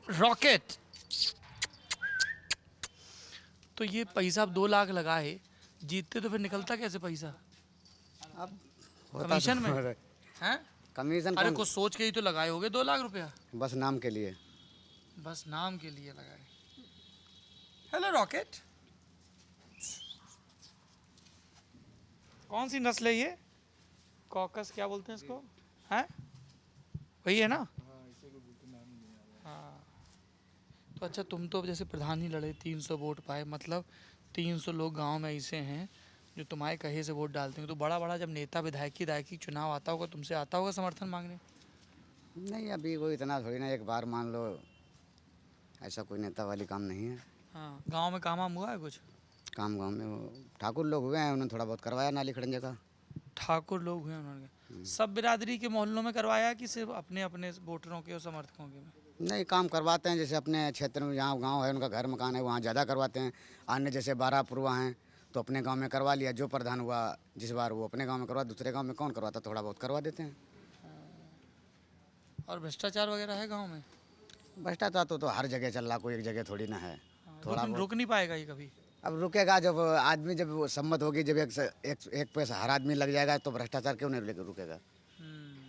[SPEAKER 1] रॉकेट। तो ये पैसा अब 2 लाख लगाए, जीतते तो फिर निकलता कैसे पैसा?
[SPEAKER 3] अब
[SPEAKER 1] कमीशन में? हैं?
[SPEAKER 3] कमीशन
[SPEAKER 1] अरे
[SPEAKER 3] कौन-
[SPEAKER 1] कुछ सोच के ही तो लगाए होगे 2 लाख रुपया।
[SPEAKER 3] बस नाम के लिए।
[SPEAKER 1] बस नाम के लिए लगाए। हेलो रॉकेट, कौन सी नस्ल है ये? कॉकस क्या बोलते हैं इसको? हैं? वही है ना? हाँ। तो अच्छा, तुम तो जैसे प्रधानी लड़े, 300 वोट पाए, मतलब 300 लोग गांव में ऐसे हैं जो तुम्हारे कहे से वोट डालते हैं। तो बड़ा बड़ा जब नेता विधायकी चुनाव आता होगा, तुमसे आता होगा समर्थन मांगने?
[SPEAKER 3] नहीं, अभी वो इतना थोड़ी ना, एक बार मान लो, ऐसा कोई नेता वाली काम नहीं है।
[SPEAKER 1] हाँ, गांव में काम वाम हुआ है कुछ?
[SPEAKER 3] काम गांव में वो ठाकुर लोग हुए हैं, उन्होंने थोड़ा बहुत करवाया नाली खड़ंजे का।
[SPEAKER 1] ठाकुर लोग हुए उन्होंने? सब बिरादरी के मोहल्लों में करवाया कि सिर्फ अपने अपने वोटरों के और समर्थकों के में?
[SPEAKER 3] नहीं, काम करवाते हैं, जैसे अपने क्षेत्र में जहाँ गांव है, उनका घर मकान है, वहाँ ज़्यादा करवाते हैं। अन्य जैसे 12 पुरवा हैं तो अपने गांव में करवा लिया, जो प्रधान हुआ जिस बार वो अपने गांव में करवा, दूसरे गांव में कौन करवाता, थोड़ा बहुत करवा देते हैं।
[SPEAKER 1] और भ्रष्टाचार वगैरह है गांव में?
[SPEAKER 3] भ्रष्टाचार तो हर जगह चल रहा, कोई एक जगह थोड़ी ना है। थोड़ा
[SPEAKER 1] लेकिन रुक नहीं पाएगा ये कभी?
[SPEAKER 3] अब रुकेगा जब आदमी, जब वो सम्मत होगी, जब एक पैसा हर आदमी लग जाएगा तो भ्रष्टाचार क्यों नहीं रुकेगा?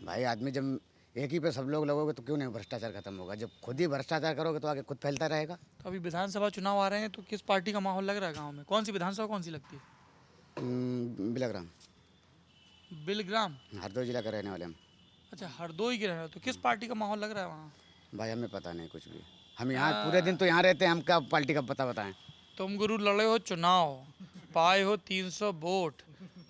[SPEAKER 3] भाई, आदमी जब एक ही पे सब लोग लगोगे तो क्यों नहीं भ्रष्टाचार खत्म होगा? जब खुद ही भ्रष्टाचार करोगे तो आगे खुद फैलता रहेगा।
[SPEAKER 1] तो अभी विधानसभा चुनाव आ रहे हैं, तो किस पार्टी का माहौल लग रहा है गांव में? कौन सी विधानसभा कौन सी लगती है?
[SPEAKER 3] बिलग्राम,
[SPEAKER 1] बिलग्राम।
[SPEAKER 3] हरदोई जिला का रहने वाले हम।
[SPEAKER 1] अच्छा, हरदोई के रहने वाले, तो किस पार्टी का माहौल लग रहा है वहाँ?
[SPEAKER 3] भाई हमें पता नहीं कुछ भी, हम यहाँ पूरे दिन तो यहाँ रहते हैं, हम क्या पार्टी का पता बताएं।
[SPEAKER 1] तुम गुरु लड़े हो चुनाव, पाए हो 300 वोट,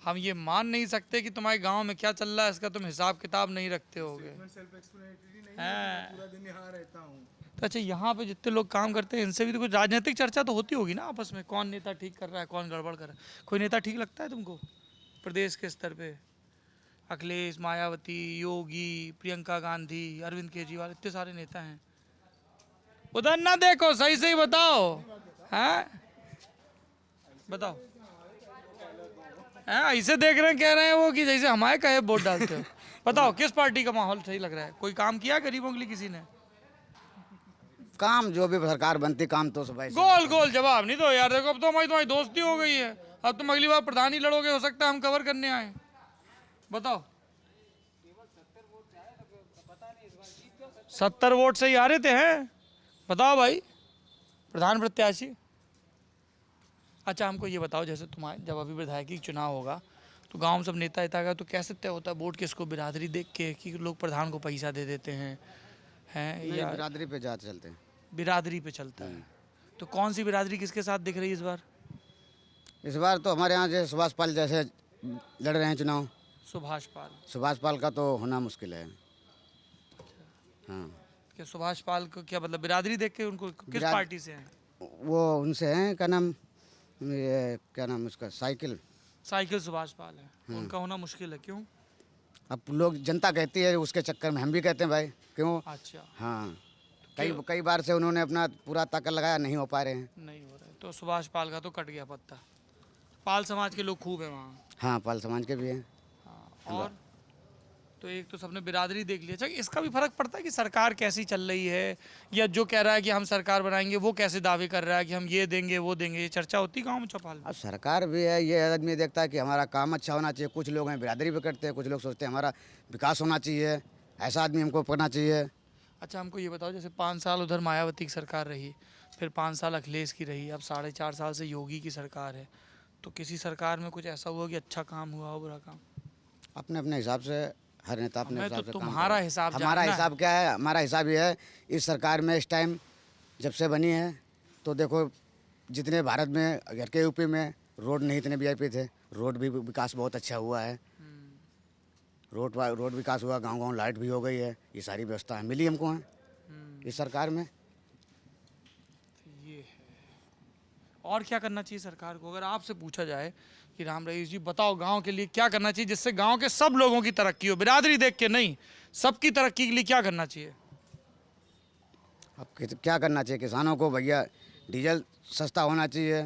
[SPEAKER 1] हम ये मान नहीं सकते कि तुम्हारे गांव में क्या चल रहा है इसका तुम हिसाब किताब नहीं रखते होगे।
[SPEAKER 2] पूरा दिन यहाँ रहता हूँ।
[SPEAKER 1] तो अच्छा, यहाँ पे जितने लोग काम करते हैं इनसे भी तो कुछ राजनीतिक चर्चा तो होती होगी ना आपस में, कौन नेता ठीक कर रहा है, कौन गड़बड़ कर रहा है? कोई नेता ठीक लगता है तुमको प्रदेश के स्तर पे? अखिलेश, मायावती, योगी, प्रियंका गांधी, अरविंद केजरीवाल, इतने सारे नेता हैं। उधर ना देखो, सही सही बताओ, हैं बताओ। हैं ऐसे देख रहे हैं, कह रहे हैं वो कि जैसे हमारे कहे वोट डालते हो। बताओ किस पार्टी का माहौल सही लग रहा है? कोई काम किया गरीबों के लिए किसी ने?
[SPEAKER 3] काम जो भी सरकार बनती काम तो सब ऐसे।
[SPEAKER 1] गोल गोल जवाब नहीं दो यार, देखो अब तो हमारी तुम्हारी दोस्ती हो गई है, अब तुम अगली बार प्रधान ही लड़ोगे, हो सकता है हम कवर करने आए। बताओ 70 वोट से ही आ रहे थे हैं? बताओ भाई, प्रधान प्रत्याशी। अच्छा हमको ये बताओ, जैसे तुम्हारे जब अभी विधायकी चुनाव होगा तो गांव में सब नेता नेता का तो कैसे तय होता है वोट किसको? बिरादरी देख के कि लोग प्रधान को पैसा दे देते हैं
[SPEAKER 3] नहीं,
[SPEAKER 1] या
[SPEAKER 3] बिरादरी पे जाते चलते हैं।
[SPEAKER 1] बिरादरी पे चलता है? तो कौन सी बिरादरी किसके साथ दिख रही है इस बार?
[SPEAKER 3] इस बार तो हमारे यहाँ जैसे सुभाष पाल जैसे लड़ रहे हैं चुनाव।
[SPEAKER 1] सुभाष पाल।
[SPEAKER 3] सुभाष पाल का तो होना मुश्किल है। हाँ,
[SPEAKER 1] क्या सुभाष पाल को क्या मतलब बिरादरी देख के उनको किस
[SPEAKER 3] बिराद-
[SPEAKER 1] पार्टी से हैं?
[SPEAKER 3] वो उनसे हैं, क्या नाम, ये क्या नाम उसका, साइकिल।
[SPEAKER 1] साइकिल सुभाष पाल है, उनका होना मुश्किल है, क्यों?
[SPEAKER 3] अब लोग जनता कहती है, उसके चक्कर में हम भी कहते हैं भाई क्यों।
[SPEAKER 1] अच्छा,
[SPEAKER 3] हाँ, कई बार से उन्होंने अपना पूरा ताकत लगाया, नहीं हो पा रहे हैं।
[SPEAKER 1] नहीं हो रहा है तो सुभाष पाल का तो कट गया पत्ता। पाल समाज के लोग खूब हैं वहाँ।
[SPEAKER 3] हाँ, पाल समाज के भी हैं।
[SPEAKER 1] हाँ, और तो एक तो सबने बिरादरी देख लिया। अच्छा, इसका भी फर्क पड़ता है कि सरकार कैसी चल रही है, या जो कह रहा है कि हम सरकार बनाएंगे वो कैसे दावे कर रहा है कि हम ये देंगे वो देंगे? ये चर्चा होती गाँव में चौपाल में?
[SPEAKER 3] अब सरकार भी है, ये आदमी देखता है कि हमारा काम अच्छा होना चाहिए। कुछ लोग हैं बिरादरी पे करते हैं, कुछ लोग सोचते हैं हमारा विकास होना चाहिए, ऐसा आदमी हमको करना चाहिए।
[SPEAKER 1] अच्छा हमको ये बताओ, जैसे 5 साल उधर मायावती की सरकार रही, फिर 5 साल अखिलेश की रही, अब 4.5 साल से योगी की सरकार है, तो किसी सरकार में कुछ ऐसा हुआ कि अच्छा काम हुआ हो, बुरा काम?
[SPEAKER 3] अपने अपने हिसाब से हर नेता अपने
[SPEAKER 1] हमें तो
[SPEAKER 3] हिसाब से काम
[SPEAKER 1] तुम्हारा
[SPEAKER 3] करता है।
[SPEAKER 1] हिसाब
[SPEAKER 3] हमारा
[SPEAKER 1] जानना
[SPEAKER 3] हिसाब क्या है? हमारा हिसाब ये है, इस सरकार में इस टाइम जब से बनी है तो देखो, जितने भारत में घर के यूपी में रोड नहीं इतने वीआईपी थे, रोड भी विकास बहुत अच्छा हुआ है। रोड विकास हुआ, गांव लाइट भी हो गई है, ये सारी व्यवस्था मिली हमको है इस सरकार में।
[SPEAKER 1] ये है। और क्या करना चाहिए सरकार को? अगर आपसे पूछा जाए कि राम रहीश जी बताओ गांव के लिए क्या करना चाहिए जिससे गांव के सब लोगों की तरक्की हो, बिरादरी देख के नहीं, सबकी तरक्की के लिए क्या करना चाहिए?
[SPEAKER 3] अब क्या करना चाहिए? किसानों को भैया डीजल सस्ता होना चाहिए,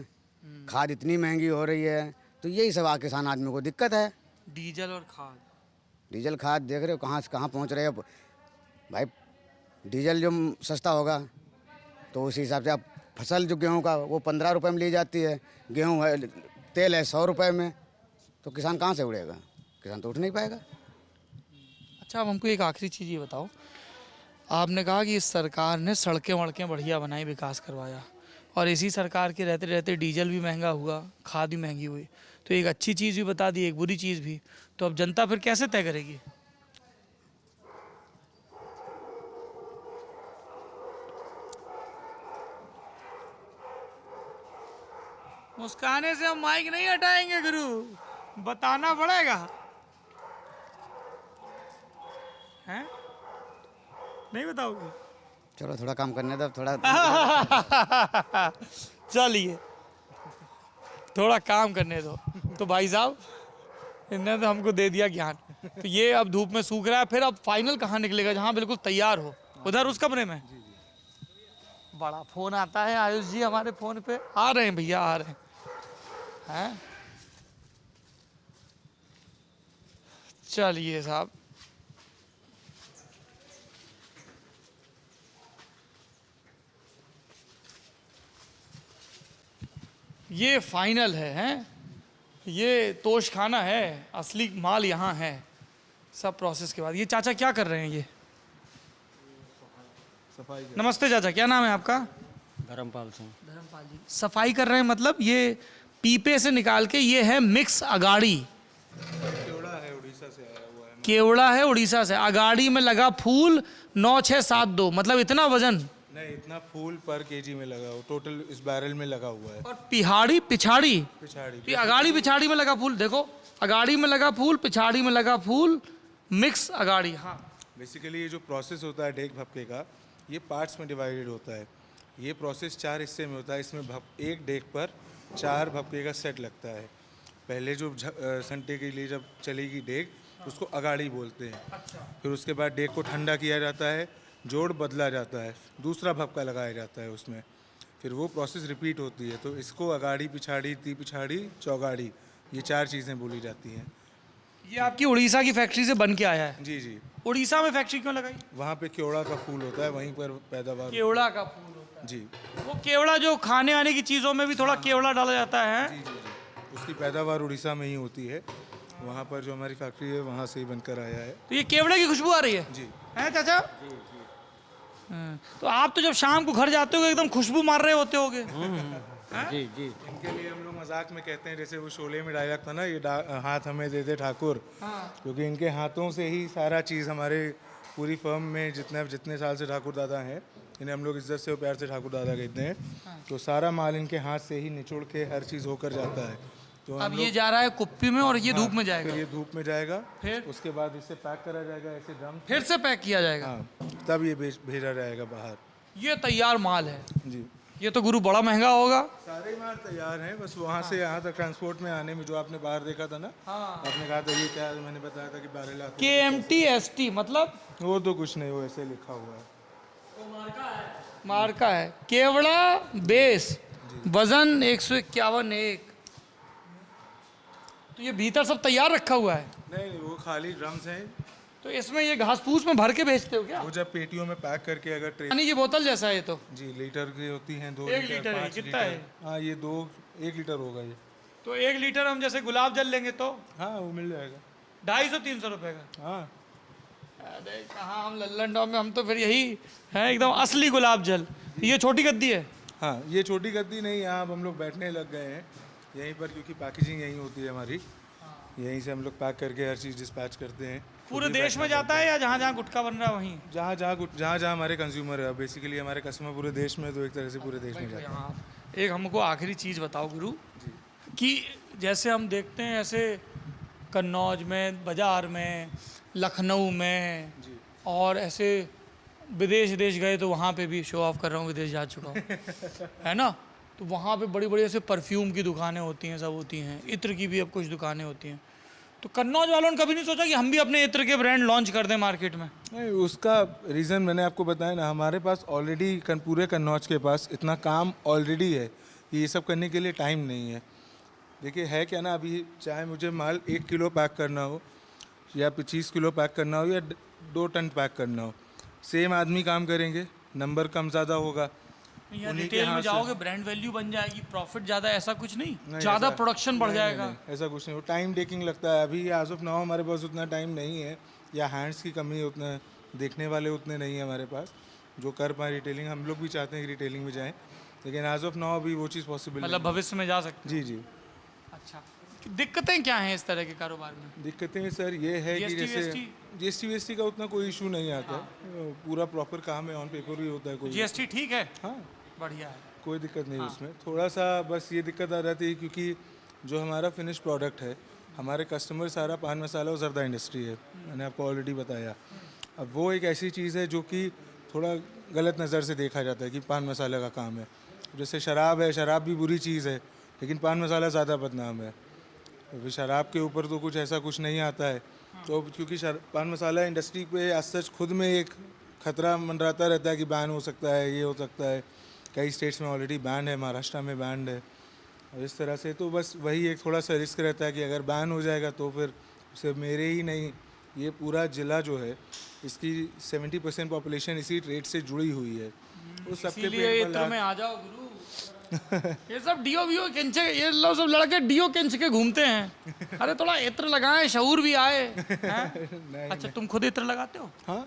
[SPEAKER 3] खाद इतनी महंगी हो रही है, तो यही सब किसान आदमी को दिक्कत है।
[SPEAKER 1] डीजल और खाद।
[SPEAKER 3] डीजल खाद देख रहे हो कहाँ से कहाँ पहुँच रहे हो भाई। डीजल जो सस्ता होगा तो उसी हिसाब से अब फसल जो गेहूं का वो 15 रुपए में ली जाती है, गेहूं है तेल है 100 रुपए में, तो किसान कहाँ से उड़ेगा? किसान तो उठ नहीं पाएगा।
[SPEAKER 1] अच्छा अब हमको एक आखिरी चीज़ ये बताओ, आपने कहा कि इस सरकार ने सड़कें वड़कें बढ़िया बनाई, विकास करवाया, और इसी सरकार के रहते रहते डीजल भी महंगा हुआ, खाद भी महंगी हुई, तो एक अच्छी चीज़ भी बता दी, एक बुरी चीज़ भी, तो अब जनता फिर कैसे तय करेगी? मुस्काने से हम माइक नहीं हटाएंगे गुरु, बताना पड़ेगा, हैं? नहीं बताओगे?
[SPEAKER 3] चलो थोड़ा काम करने दो, थोड़ा
[SPEAKER 1] चलिए थोड़ा काम करने दो। तो भाई साहब इन्होंने तो हमको दे दिया ज्ञान, तो ये अब धूप में सूख रहा है, फिर अब फाइनल कहाँ निकलेगा? जहाँ बिल्कुल तैयार हो, उधर उस कमरे में। बड़ा फोन आता है आयुष जी, हमारे फोन पे आ रहे हैं भैया, आ रहे हैं। चलिए साहब, ये फाइनल है, हैं? ये तोश खाना है, असली माल यहाँ है। सब प्रोसेस के बाद ये चाचा क्या कर रहे हैं? ये
[SPEAKER 2] सफाई
[SPEAKER 1] नमस्ते चाचा, क्या नाम है आपका?
[SPEAKER 8] धर्मपाल सिंह।
[SPEAKER 1] धर्मपाल जी। सफाई कर रहे हैं, मतलब ये पीपे से निकाल के, ये है मिक्स अगाड़ी।
[SPEAKER 2] चिवड़ा है, उड़ीसा से आया हुआ है,
[SPEAKER 1] केवड़ा है उड़ीसा से। अगाड़ी में लगा फूल 9672, मतलब इतना वजन।
[SPEAKER 2] नहीं, इतना फूल पर केजी में लगा हो, टोटल इस बैरल में लगा हुआ है।
[SPEAKER 1] और पिछाड़ी
[SPEAKER 2] पिछाड़ी
[SPEAKER 1] ये अगाड़ी पिछाड़ी में लगा फूल, देखो अगाड़ी में लगा फूल, पिछाड़ी में लगा फूल, मिक्स अगाड़ी। हाँ,
[SPEAKER 2] बेसिकली ये जो प्रोसेस होता है डेक भपके का, ये पार्ट्स में डिवाइडेड होता है। ये प्रोसेस 4 हिस्से में होता है। इसमें एक डेक पर 4 भपके का सेट लगता है। पहले जो संटे के लिए जब चलेगी डेक, उसको अगाड़ी बोलते हैं। फिर उसके बाद डेक को ठंडा किया जाता है, जोड़ बदला जाता है, दूसरा भपका लगाया जाता है उसमें। फिर वो प्रोसेस रिपीट होती है। तो इसको अगाड़ी पिछाड़ी, ती पिछाड़ी, चौगाड़ी, ये 4 चीज़ें बोली जाती हैं।
[SPEAKER 1] ये आपकी उड़ीसा की फैक्ट्री से बन के आया है।
[SPEAKER 2] जी जी।
[SPEAKER 1] उड़ीसा में फैक्ट्री क्यों लगाई?
[SPEAKER 2] वहाँ पे केवड़ा का फूल होता है, वहीं पर पैदावार।
[SPEAKER 1] केवड़ा का फूल होता
[SPEAKER 2] जी
[SPEAKER 1] है। वो केवड़ा जो खाने आने की चीज़ों में भी थोड़ा केवड़ा डाला जाता है।
[SPEAKER 2] जी जी जी। उसकी पैदावार उड़ीसा में ही होती है। वहाँ पर जो हमारी फैक्ट्री है, वहाँ से ही बनकर आया है।
[SPEAKER 1] तो ये केवड़े की खुशबू आ रही है।
[SPEAKER 2] जी।
[SPEAKER 1] हैं चाचा? हाँ, तो आप तो जब शाम को घर जाते हो एकदम खुशबू मार रहे होते होगे।
[SPEAKER 4] जी जी।
[SPEAKER 2] इनके लिए हम लोग मजाक में कहते हैं, जैसे वो शोले में डायलॉग था ना, ये हाथ हमें दे दे ठाकुर। क्योंकि इनके हाथों से ही सारा चीज़ हमारे पूरी फर्म में जितने साल से ठाकुर दादा हैं, इन्हें हम लोग इज्जत से और प्यार से ठाकुर दादा कहते हैं। तो सारा माल इनके हाथ से ही निचोड़ के हर चीज़ होकर जाता है। तो हम
[SPEAKER 1] अब ये जा रहा है कुप्पी में और ये धूप में जाएगा।
[SPEAKER 2] फिर ये धूप में जाएगा,
[SPEAKER 1] फिर?
[SPEAKER 2] उसके बाद इसे पैक करा जाएगा ऐसे ड्रम।
[SPEAKER 1] फिर से पैक किया जाएगा।
[SPEAKER 2] हाँ, तब ये भेजा जाएगा बाहर।
[SPEAKER 1] ये तैयार माल है।
[SPEAKER 2] जी।
[SPEAKER 1] ये तो गुरु बड़ा महंगा होगा।
[SPEAKER 2] सारे माल तैयार हैं, बस वहाँ से यहाँ तक ट्रांसपोर्ट में आने में जो आपने बाहर देखा था ना, आपने कहा था ये क्या है, मैंने बताया था कि बैरल आते हैं।
[SPEAKER 1] KMTST मतलब
[SPEAKER 2] वो तो कुछ नहीं, वो ऐसे लिखा हुआ है।
[SPEAKER 1] मार्का है। केवड़ा बेस, वजन 151 एक। तो ये भीतर सब तैयार रखा हुआ है।
[SPEAKER 2] नहीं, वो खाली ड्रम्स हैं।
[SPEAKER 1] तो इसमें ये घास फूस में भर के बेचते हो क्या?
[SPEAKER 2] वो जब पेटियों में पैक करके अगर ट्रे।
[SPEAKER 1] पानी की बोतल जैसा है ये तो।
[SPEAKER 2] जी, लीटर की होती हैं, 2
[SPEAKER 1] 1
[SPEAKER 2] लीटर,
[SPEAKER 1] लीटर है,
[SPEAKER 2] 5
[SPEAKER 1] कितना
[SPEAKER 2] लीटर।
[SPEAKER 1] है?
[SPEAKER 2] हाँ, ये 1 लीटर होगा ये।
[SPEAKER 1] तो 1 लीटर हम जैसे गुलाब जल लेंगे तो
[SPEAKER 2] हाँ, वो मिल जाएगा।
[SPEAKER 1] 250-300 रुपए का।
[SPEAKER 2] हाँ,
[SPEAKER 1] अरे कहाँ हम लल्लन टॉप में, हम तो फिर यही है एकदम असली गुलाब जल। ये छोटी गद्दी है।
[SPEAKER 2] हाँ, ये छोटी गद्दी नहीं, यहाँ अब हम लोग बैठने लग गए हैं यहीं पर, क्योंकि पैकेजिंग यहीं होती है हमारी। यहीं से हम लोग पैक करके हर चीज़ डिस्पैच करते हैं।
[SPEAKER 1] पूरे देश में जाता है या जहाँ जहाँ गुटखा बन रहा है वहीं?
[SPEAKER 2] जहाँ जहाँ हमारे कंज्यूमर है, बेसिकली हमारे कस्टमर पूरे देश में, तो एक तरह से पूरे देश में जाता है।
[SPEAKER 1] हाँ, एक हमको आखिरी चीज़ बताओ गुरु, कि जैसे हम देखते हैं ऐसे कन्नौज में, बाज़ार में, लखनऊ में, और ऐसे विदेश गए तो वहाँ पे भी शो ऑफ कर रहा हूँ, विदेश जा चुका हूँ है ना। तो वहाँ पे बड़ी बड़ी ऐसे परफ्यूम की दुकानें होती हैं, सब होती हैं, इत्र की भी अब कुछ दुकानें होती हैं। तो कन्नौज वालों ने कभी नहीं सोचा कि हम भी अपने इत्र के ब्रांड लॉन्च कर दें मार्केट में?
[SPEAKER 2] नहीं, उसका रीज़न मैंने आपको बताया ना, हमारे पास ऑलरेडी पूरे कन्नौज के पास इतना काम ऑलरेडी है कि ये सब करने के लिए टाइम नहीं है। देखिए है क्या ना, अभी चाहे मुझे माल 1 किलो पैक करना हो या 25 किलो पैक करना हो या 2 टन पैक करना हो, सेम आदमी काम करेंगे, नंबर कम ज़्यादा होगा।
[SPEAKER 1] या
[SPEAKER 2] उन्हीं के
[SPEAKER 1] रिटेल में
[SPEAKER 2] हाथ से-
[SPEAKER 1] जाओगे, ब्रांड वैल्यू बन जाएगी, प्रॉफिट ज़्यादा, ऐसा कुछ नहीं,
[SPEAKER 2] नहीं,
[SPEAKER 1] ज़्यादा
[SPEAKER 2] ऐसा-
[SPEAKER 1] प्रोडक्शन बढ़
[SPEAKER 2] नहीं,
[SPEAKER 1] जाएगा।
[SPEAKER 2] नहीं, ऐसा कुछ नहीं, वो टाइम टेकिंग लगता है। अभी एज ऑफ नाउ हमारे पास उतना टाइम नहीं है, या हैंड्स की कमी है, उतना देखने वाले उतने नहीं है हमारे पास जो कर पाए रिटेलिंग। हम लोग भी चाहते हैं कि रिटेलिंग में जाएं, लेकिन एज ऑफ नाउ अभी वो चीज़ पॉसिबल
[SPEAKER 1] मतलब भविष्य में जा सकते
[SPEAKER 2] जी जी।
[SPEAKER 1] हैं। अच्छा, दिक्कतें क्या हैं इस तरह के कारोबार में?
[SPEAKER 2] दिक्कतें सर ये है कि
[SPEAKER 1] GST
[SPEAKER 2] जैसे GST का उतना कोई इशू नहीं आता है, पूरा प्रॉपर काम है, ऑन पेपर भी होता है। कोई
[SPEAKER 1] GST ठीक है,
[SPEAKER 2] हाँ,
[SPEAKER 1] बढ़िया है।
[SPEAKER 2] कोई दिक्कत नहीं उसमें। थोड़ा सा बस ये दिक्कत आ जाती है क्योंकि जो हमारा फिनिश प्रोडक्ट है, हमारे कस्टमर सारा पान मसाला और जर्दा इंडस्ट्री है, मैंने आपको ऑलरेडी बताया। अब वो एक ऐसी चीज़ है जो कि थोड़ा गलत नज़र से देखा जाता है कि पान मसाला का काम है। जैसे शराब है, शराब भी बुरी चीज़ है, लेकिन पान मसाला ज़्यादा बदनाम है। अभी शराब के ऊपर तो कुछ ऐसा कुछ नहीं आता है, तो क्योंकि पान मसाला इंडस्ट्री पे आज सच खुद में एक खतरा मंडराता रहता है कि बैन हो सकता है, ये हो सकता है। कई स्टेट्स में ऑलरेडी बैन है, महाराष्ट्र में बैन है, और इस तरह से तो बस वही एक थोड़ा सा रिस्क रहता है कि अगर बैन हो जाएगा तो फिर सिर्फ मेरे ही नहीं, ये पूरा ज़िला जो है इसकी 70% पॉपुलेशन इसी ट्रेड से जुड़ी हुई है। वो सबके
[SPEAKER 1] इसीलिए
[SPEAKER 2] पेट पर
[SPEAKER 1] इत्र
[SPEAKER 2] लाग-
[SPEAKER 1] में आ जाओ गुरु। ये सब डीओ वीओ किंचे, ये लोग सब लड़के डीओ किंच के घूमते हैं। अरे थोड़ा इत्र लगाएं, शऊर भी आए हैं? अच्छा, तुम खुद इत्र लगाते हो?
[SPEAKER 2] हाँ,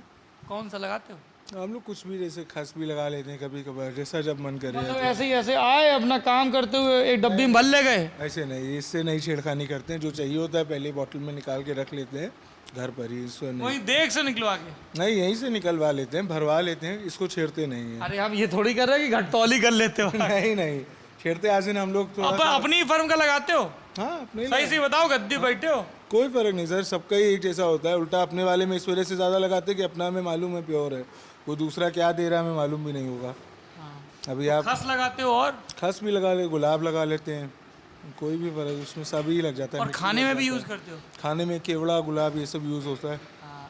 [SPEAKER 1] कौन सा लगाते हो?
[SPEAKER 2] हम लोग कुछ भी जैसे खस भी लगा लेते हैं कभी कभार, जैसा जब मन करे।
[SPEAKER 1] मतलब ऐसे आए अपना काम करते हुए एक डब्बी में भर ले गए।
[SPEAKER 2] ऐसे नहीं, इससे नहीं छेड़खानी करते हैं। जो चाहिए होता है पहले बोतल में निकाल के रख लेते हैं घर पर ही, इससे नहीं।
[SPEAKER 1] वहीं देख से निकलवा के।
[SPEAKER 2] नहीं, यहीं से निकलवा लेते हैं, भरवा लेते हैं, इसको छेड़ते नहीं हैं।
[SPEAKER 1] अरे हम ये थोड़ी कर रहे हैं कि घटतौली कर लेते हो।
[SPEAKER 2] नहीं नहीं, छेड़ते आज दिन हम लोग थोड़ा
[SPEAKER 1] अपनी ही फर्म का लगाते हो?
[SPEAKER 2] हाँ अपने
[SPEAKER 1] सही से बताओ, गद्दी बैठे हो?
[SPEAKER 2] कोई फर्क नहीं सर, सबका ही एक जैसा होता है। उल्टा अपने वाले में इस वजह से ज़्यादा लगाते हैं कि अपना हमें मालूम है प्योर है, वो दूसरा क्या दे रहा है हमें मालूम भी नहीं होगा। अभी आप
[SPEAKER 1] खस लगाते हो और
[SPEAKER 2] खस भी लगा ले, गुलाब लगा लेते हैं, कोई भी फर्क, उसमें सभी लग जाता है।
[SPEAKER 1] खाने में भी यूज करते हो?
[SPEAKER 2] खाने में केवड़ा, गुलाब ये सब यूज़ होता है।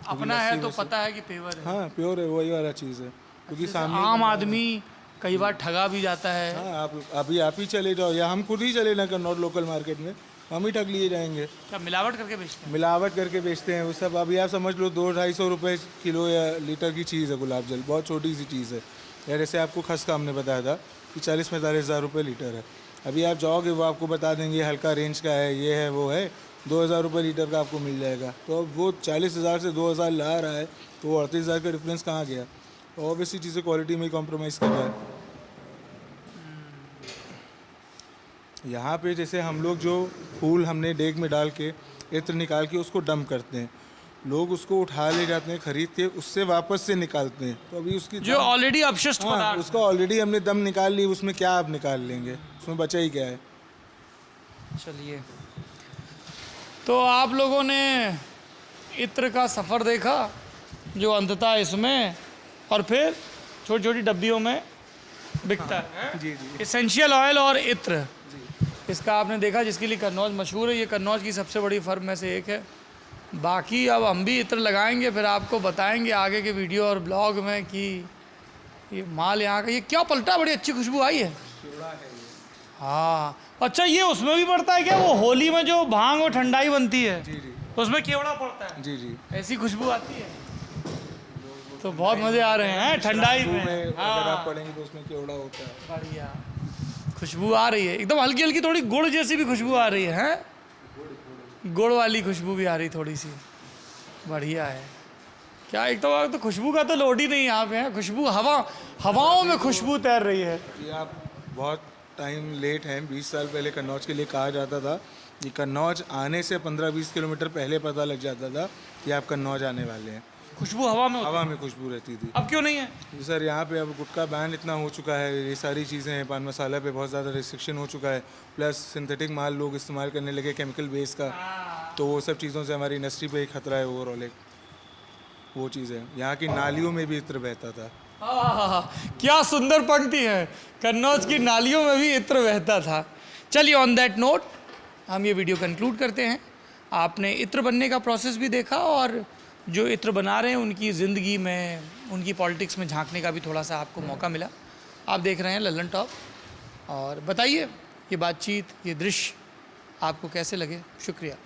[SPEAKER 1] अपना है तो पता है कि पेवर है।
[SPEAKER 2] हाँ प्योर है, वही वाला चीज़ है। क्योंकि सामने
[SPEAKER 1] आम आदमी कई बार ठगा भी जाता है।
[SPEAKER 2] हाँ, आप ही चले जाओ या हम खुद ही चले ना कन्नौर लोकल मार्केट में, हम ही ठग लिए जाएंगे।
[SPEAKER 1] क्या मिलावट करके बेचते हैं?
[SPEAKER 2] मिलावट करके बेचते हैं वो सब। अभी आप समझ लो 200-250 रुपये किलो या लीटर की चीज़ है गुलाब जल, बहुत छोटी सी चीज़ है। या जैसे आपको खस का हमने बताया था कि 40-45 हज़ार रुपये लीटर है। अभी आप जाओगे वो आपको बता देंगे हल्का रेंज का है, ये है वो है, 2000 रुपये लीटर का आपको मिल जाएगा। तो अब वो 40,000 से 2000 ला रहा है, तो वो 38,000 का डिफरेंस कहाँ गया? ऑब्वियसली चीज़ें क्वालिटी में ही कॉम्प्रोमाइज़ कर रहा है। यहाँ पे जैसे हम लोग जो फूल हमने डेग में डाल के इत्र निकाल के उसको डंप करते हैं, लोग उसको उठा ले जाते हैं खरीद के, उससे वापस से निकालते हैं। तो अभी उसकी
[SPEAKER 1] जो ऑलरेडी अपशिष्ट
[SPEAKER 2] हाँ,
[SPEAKER 1] पदार्थ,
[SPEAKER 2] उसका ऑलरेडी हमने दम निकाल ली, उसमें क्या आप निकाल लेंगे, उसमें बचा ही क्या है।
[SPEAKER 1] चलिए, तो आप लोगों ने इत्र का सफ़र देखा जो अंततः इसमें और फिर छोटी छोटी डब्बियों में बिकता है।
[SPEAKER 2] जी जी
[SPEAKER 1] एसेंशियल ऑयल और इत्र, इसका आपने देखा, जिसके लिए कन्नौज मशहूर है। ये कन्नौज की सबसे बड़ी फर्म में से एक है। बाकी अब हम भी इत्र लगाएंगे, फिर आपको बताएंगे आगे के वीडियो और ब्लॉग में कि ये माल यहाँ का, ये क्या पलटा, बड़ी अच्छी खुशबू आई है। हाँ, अच्छा ये उसमें भी पड़ता है क्या? वो होली में जो भांग और ठंडाई बनती है,
[SPEAKER 2] जी जी
[SPEAKER 1] तो उसमें केवड़ा पड़ता है?
[SPEAKER 2] जी जी।
[SPEAKER 1] ऐसी खुशबू आती है, तो बहुत मज़े आ रहे हैं ठंडाई में।
[SPEAKER 2] अगर आप पढ़ेंगे तो उसमें केवड़ा होता है।
[SPEAKER 1] बढ़िया खुशबू आ रही है, एकदम हल्की हल्की, थोड़ी गुड़ जैसी भी खुशबू आ रही है, हैं? गुड़ वाली खुशबू भी आ रही थोड़ी सी, बढ़िया है। क्या एक तो खुशबू का तो लोड ही नहीं यहाँ पे है, खुशबू हवाओं में खुशबू तैर रही है।
[SPEAKER 2] ये आप बहुत टाइम लेट हैं। 20 साल पहले कन्नौज के लिए कहा जाता था कि कन्नौज आने से 15-20 किलोमीटर पहले पता लग जाता था कि आप कन्नौज आने वाले हैं।
[SPEAKER 1] खुशबू हवा में होती
[SPEAKER 2] हवा में खुशबू रहती थी।
[SPEAKER 1] है। अब क्यों नहीं है?
[SPEAKER 2] जी सर, यहाँ पे अब गुटखा बैन इतना हो चुका है, ये सारी चीज़ें हैं, पान मसाला पे बहुत ज़्यादा रिस्ट्रिक्शन हो चुका है, प्लस सिंथेटिक माल लोग इस्तेमाल करने लगे केमिकल बेस का, तो वो सब चीज़ों से हमारी इंडस्ट्री पे ही खतरा है ओवरऑल। एक वो चीज़ है, यहाँ की नालियों में भी इत्र बहता था।
[SPEAKER 1] क्या सुंदर पंक्ति है, कन्नौज की नालियों में भी इत्र बहता था। चलिए, ऑन दैट नोट हम ये वीडियो कंक्लूड करते हैं। आपने इत्र बनने का प्रोसेस भी देखा और जो इत्र बना रहे हैं उनकी ज़िंदगी में, उनकी पॉलिटिक्स में झांकने का भी थोड़ा सा आपको मौका मिला। आप देख रहे हैं लल्लन टॉप, और बताइए ये बातचीत, ये दृश्य आपको कैसे लगे। शुक्रिया।